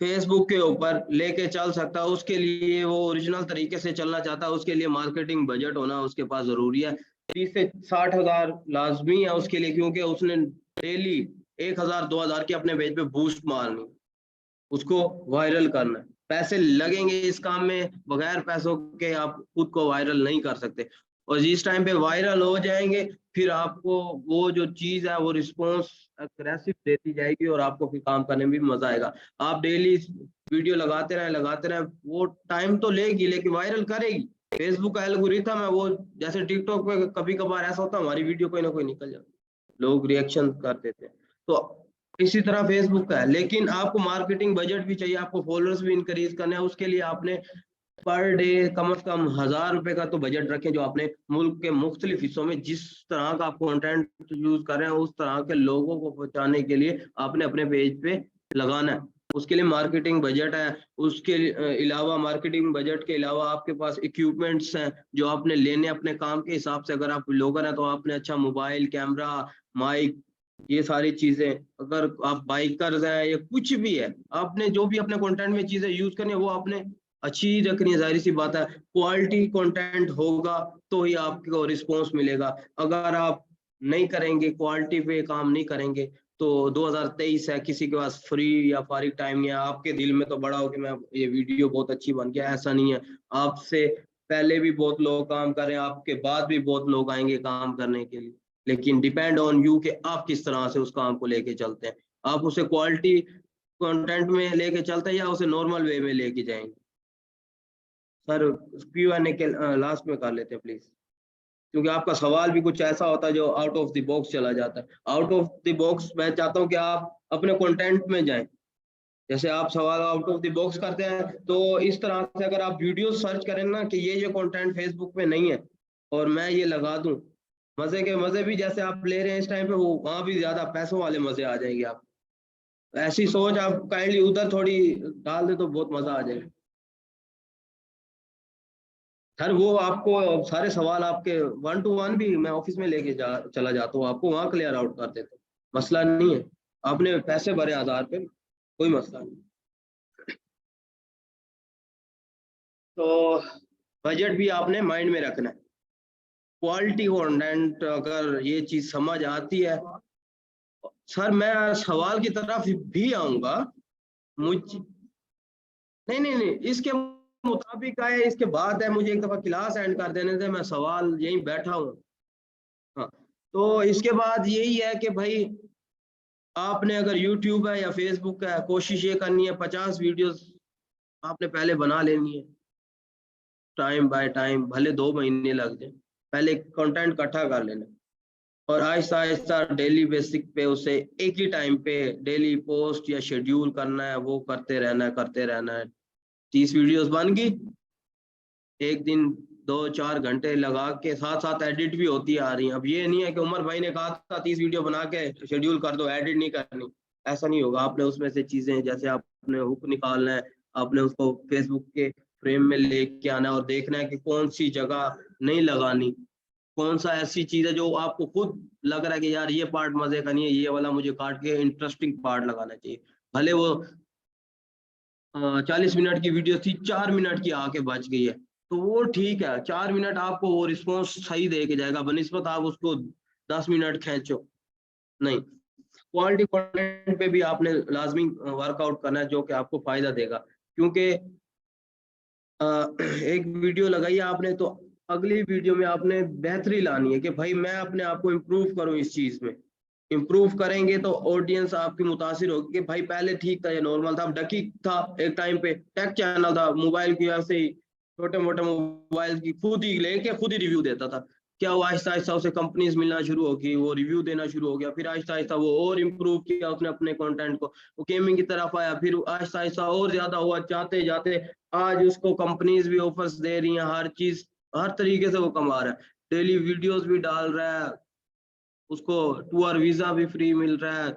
फेसबुक के ऊपर लेके चल सकता है, उसके लिए वो ओरिजिनल तरीके से चलना चाहता है, उसके लिए मार्केटिंग बजट होना उसके पास जरूरी है। 30 से 60 हजार लाजमी है उसके लिए, क्योंकि उसने डेली 1000-2000 की अपने पेज पे बूस्ट मारनी, उसको वायरल करना है। पैसे लगेंगे इस काम में, बगैर पैसों के आप खुद को वायरल नहीं कर सकते। और जिस टाइम पे वायरल हो जाएंगे फिर आपको वो जो चीज है वो रिस्पॉन्स अग्रेसिव देती जाएगी और आपको फिर काम करने में भी मजा आएगा। आप डेली वीडियो लगाते रहे, वो टाइम तो लेगी लेकिन वायरल करेगी। फेसबुक का एल्गोरिथम है वो, जैसे टिकटॉक पे कभी कभार ऐसा होता है हमारी वीडियो कोई ना कोई निकल जाती है, लोग रिएक्शन कर देते हैं, तो इसी तरह फेसबुक का है। लेकिन आपको मार्केटिंग बजट भी चाहिए, आपको फॉलोअर्स भी इंक्रीज करने हैं, उसके लिए आपने पर डे कम से कम 1000 रुपए का तो बजट रखें, जो आपने मुल्क के मुख्तलिफ हिस्सों में जिस तरह का आप कंटेंट यूज कर रहे हैं उस तरह के लोगों को पहुंचाने के लिए आपने अपने पेज पे लगाना है। उसके लिए मार्केटिंग बजट है। उसके अलावा मार्केटिंग बजट के अलावा आपके पास इक्विपमेंट्स हैं जो आपने लेने अपने काम के हिसाब से। अगर आप ब्लॉगर हैं तो आपने अच्छा मोबाइल कैमरा, माइक, ये सारी चीजें, अगर आप बाइकर्स हैं या कुछ भी है, आपने जो भी अपने कंटेंट में चीजें यूज करनी है वो आपने अच्छी रखनी है। जाहिर सी बात है क्वालिटी कंटेंट होगा तो ही आपको रिस्पॉन्स मिलेगा। अगर आप नहीं करेंगे, क्वालिटी पे काम नहीं करेंगे, तो 2023 है, किसी के पास फ्री या फारिग टाइम नहीं है, आपके दिल में तो बड़ा हो कि मैं ये वीडियो बहुत अच्छी बन गया, ऐसा नहीं है। आपसे पहले भी बहुत लोग काम कर रहे हैं, आपके बाद भी बहुत लोग आएंगे काम करने के लिए, लेकिन डिपेंड ऑन यू कि आप किस तरह से उस काम को लेके चलते हैं। आप उसे क्वालिटी कंटेंट में लेके चलते हैं या उसे नॉर्मल वे में लेके जाएंगे। सर Q&A के लास्ट में कर लेते हैं प्लीज, क्योंकि आपका सवाल भी कुछ ऐसा होता है जो आउट ऑफ द बॉक्स चला जाता है। आउट ऑफ द बॉक्स मैं चाहता हूं कि आप अपने कंटेंट में जाएं। जैसे आप सवाल आउट ऑफ द बॉक्स करते हैं तो इस तरह से अगर आप वीडियो सर्च करें ना कि ये जो कंटेंट फेसबुक पे नहीं है और मैं ये लगा दूं, मजे के मजे भी जैसे आप ले रहे हैं इस टाइम पे, वो वहां भी ज्यादा पैसों वाले मजे आ जाएंगे आप। ऐसी सोच आप काइंडली उधर थोड़ी डाल दे तो बहुत मजा आ जाएगा। सर वो आपको सारे सवाल आपके 1 to 1 भी मैं ऑफिस में लेके चला जाता हूँ, आपको वहां क्लियर आउट कर देते, मसला नहीं है। आपने पैसे भरे आधार पे, कोई मसला नहीं। तो बजट भी आपने माइंड में रखना है। क्वालिटी कंटेंट अगर ये चीज समझ आती है, सर मैं सवाल की तरफ भी आऊंगा। मुझ नहीं नहीं नहीं, इसके मुताबिक आए, इसके बाद है, मुझे एक दफा क्लास एंड कर देने से, मैं सवाल यहीं बैठा हूँ। हाँ, तो इसके बाद यही है कि भाई आपने अगर यूट्यूब है या फेसबुक है, कोशिश ये करनी है 50 वीडियोस आपने पहले बना लेनी है, टाइम बाय टाइम, भले 2 महीने लग जाए, पहले कंटेंट इकट्ठा कर लेना और आहिस्ता आहिस्ता डेली बेसिक पे उसे एक ही टाइम पे डेली पोस्ट या शेड्यूल करना है, वो करते रहना है। 30 वीडियोस बन गई, एक दिन 2-4 घंटे लगा के, साथ साथ एडिट भी होती आ रही है। अब ये नहीं है कि उमर भाई ने कहा था 30 वीडियो बना के शेड्यूल कर दो, एडिट नहीं करनी, ऐसा नहीं होगा। आपने उसमें से चीजें, जैसे आपने हुक निकालना है, आपने उसको फेसबुक के फ्रेम में लेके आना है और देखना है कि कौन सी जगह नहीं लगानी, कौन सा ऐसी चीज है जो आपको खुद लग रहा है कि यार ये पार्ट मजे का नहीं है, ये वाला मुझे काट के इंटरेस्टिंग पार्ट लगाना चाहिए। भले वो 40 मिनट की वीडियो थी, 4 मिनट की आके बच गई है, तो वो ठीक है, 4 मिनट आपको वो रिस्पॉन्स सही दे के जाएगा, बनिस्बत आप उसको 10 मिनट खींचो। नहीं, क्वालिटी कंटेंट पे भी आपने लाजमी वर्कआउट करना है, जो कि आपको फायदा देगा। क्योंकि एक वीडियो लगाई आपने, तो अगली वीडियो में आपने बेहतरी लानी है कि भाई मैं अपने आप को इम्प्रूव करूं, इस चीज में इम्प्रूव करेंगे तो ऑडियंस आपकी मुतासिर होगी कि भाई पहले ठीक था, ये नॉर्मल था, अब डकी था, एक टाइम पे टेक चैनल था, मोबाइल की वजह से ही छोटे मोटे मोबाइल की खुद ही लेके खुद ही रिव्यू देता था। क्या हुआ, आहिस्ता आहिस्ता उसे कंपनीज मिलना शुरू होगी, वो रिव्यू देना शुरू हो गया, फिर आहिस्ता आहिस्ता वो और इम्प्रूव किया उसने अपने कंटेंट को, वो गेमिंग की तरफ आया, फिर आहिस्ता आहिस्ता और ज्यादा हुआ, जाते जाते आज उसको कंपनीज भी ऑफर्स दे रही हैं, हर चीज हर तरीके से वो कमा रहा है, डेली वीडियोस भी डाल रहा है, उसको टूर वीजा भी फ्री मिल रहा है,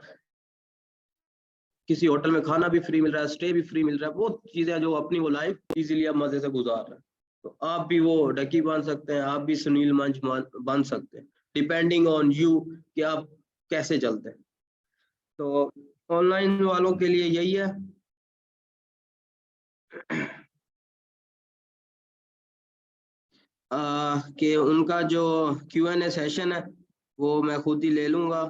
किसी होटल में खाना भी फ्री मिल रहा है, स्टे भी फ्री मिल रहा है, बहुत चीजें जो अपनी वो लाइफ इजीली अब मजे से गुजार रहा है। तो आप भी वो डकी बन सकते हैं, आप भी सुनील मंच बन सकते हैं, डिपेंडिंग ऑन यू कि आप कैसे चलते हैं। तो ऑनलाइन वालों के लिए यही है। कि उनका जो Q&A सेशन है वो मैं खुद ही ले लूंगा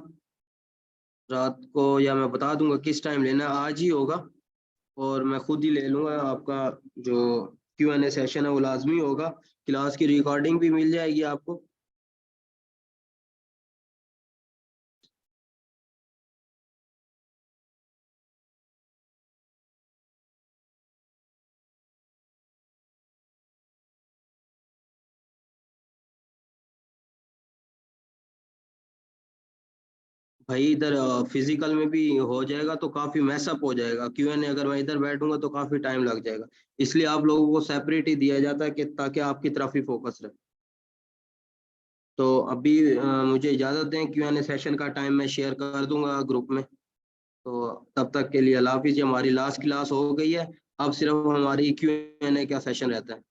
रात को, या मैं बता दूंगा किस टाइम लेना है, आज ही होगा और मैं खुद ही ले लूंगा। आपका जो Q&A सेशन है वो लाजमी होगा, क्लास की रिकॉर्डिंग भी मिल जाएगी आपको। भाई इधर फिजिकल में भी हो जाएगा तो काफी मैसअप हो जाएगा, Q&A अगर मैं इधर बैठूंगा तो काफी टाइम लग जाएगा, इसलिए आप लोगों को सेपरेट ही दिया जाता है कि ताकि आपकी तरफ ही फोकस रहे। तो अभी मुझे इजाजत दें, Q&A सेशन का टाइम मैं शेयर कर दूंगा ग्रुप में। तो तब तक के लिए अल्लाह हाफिज़। हमारी लास्ट क्लास हो गई है, अब सिर्फ हमारी Q&A का सेशन रहता है।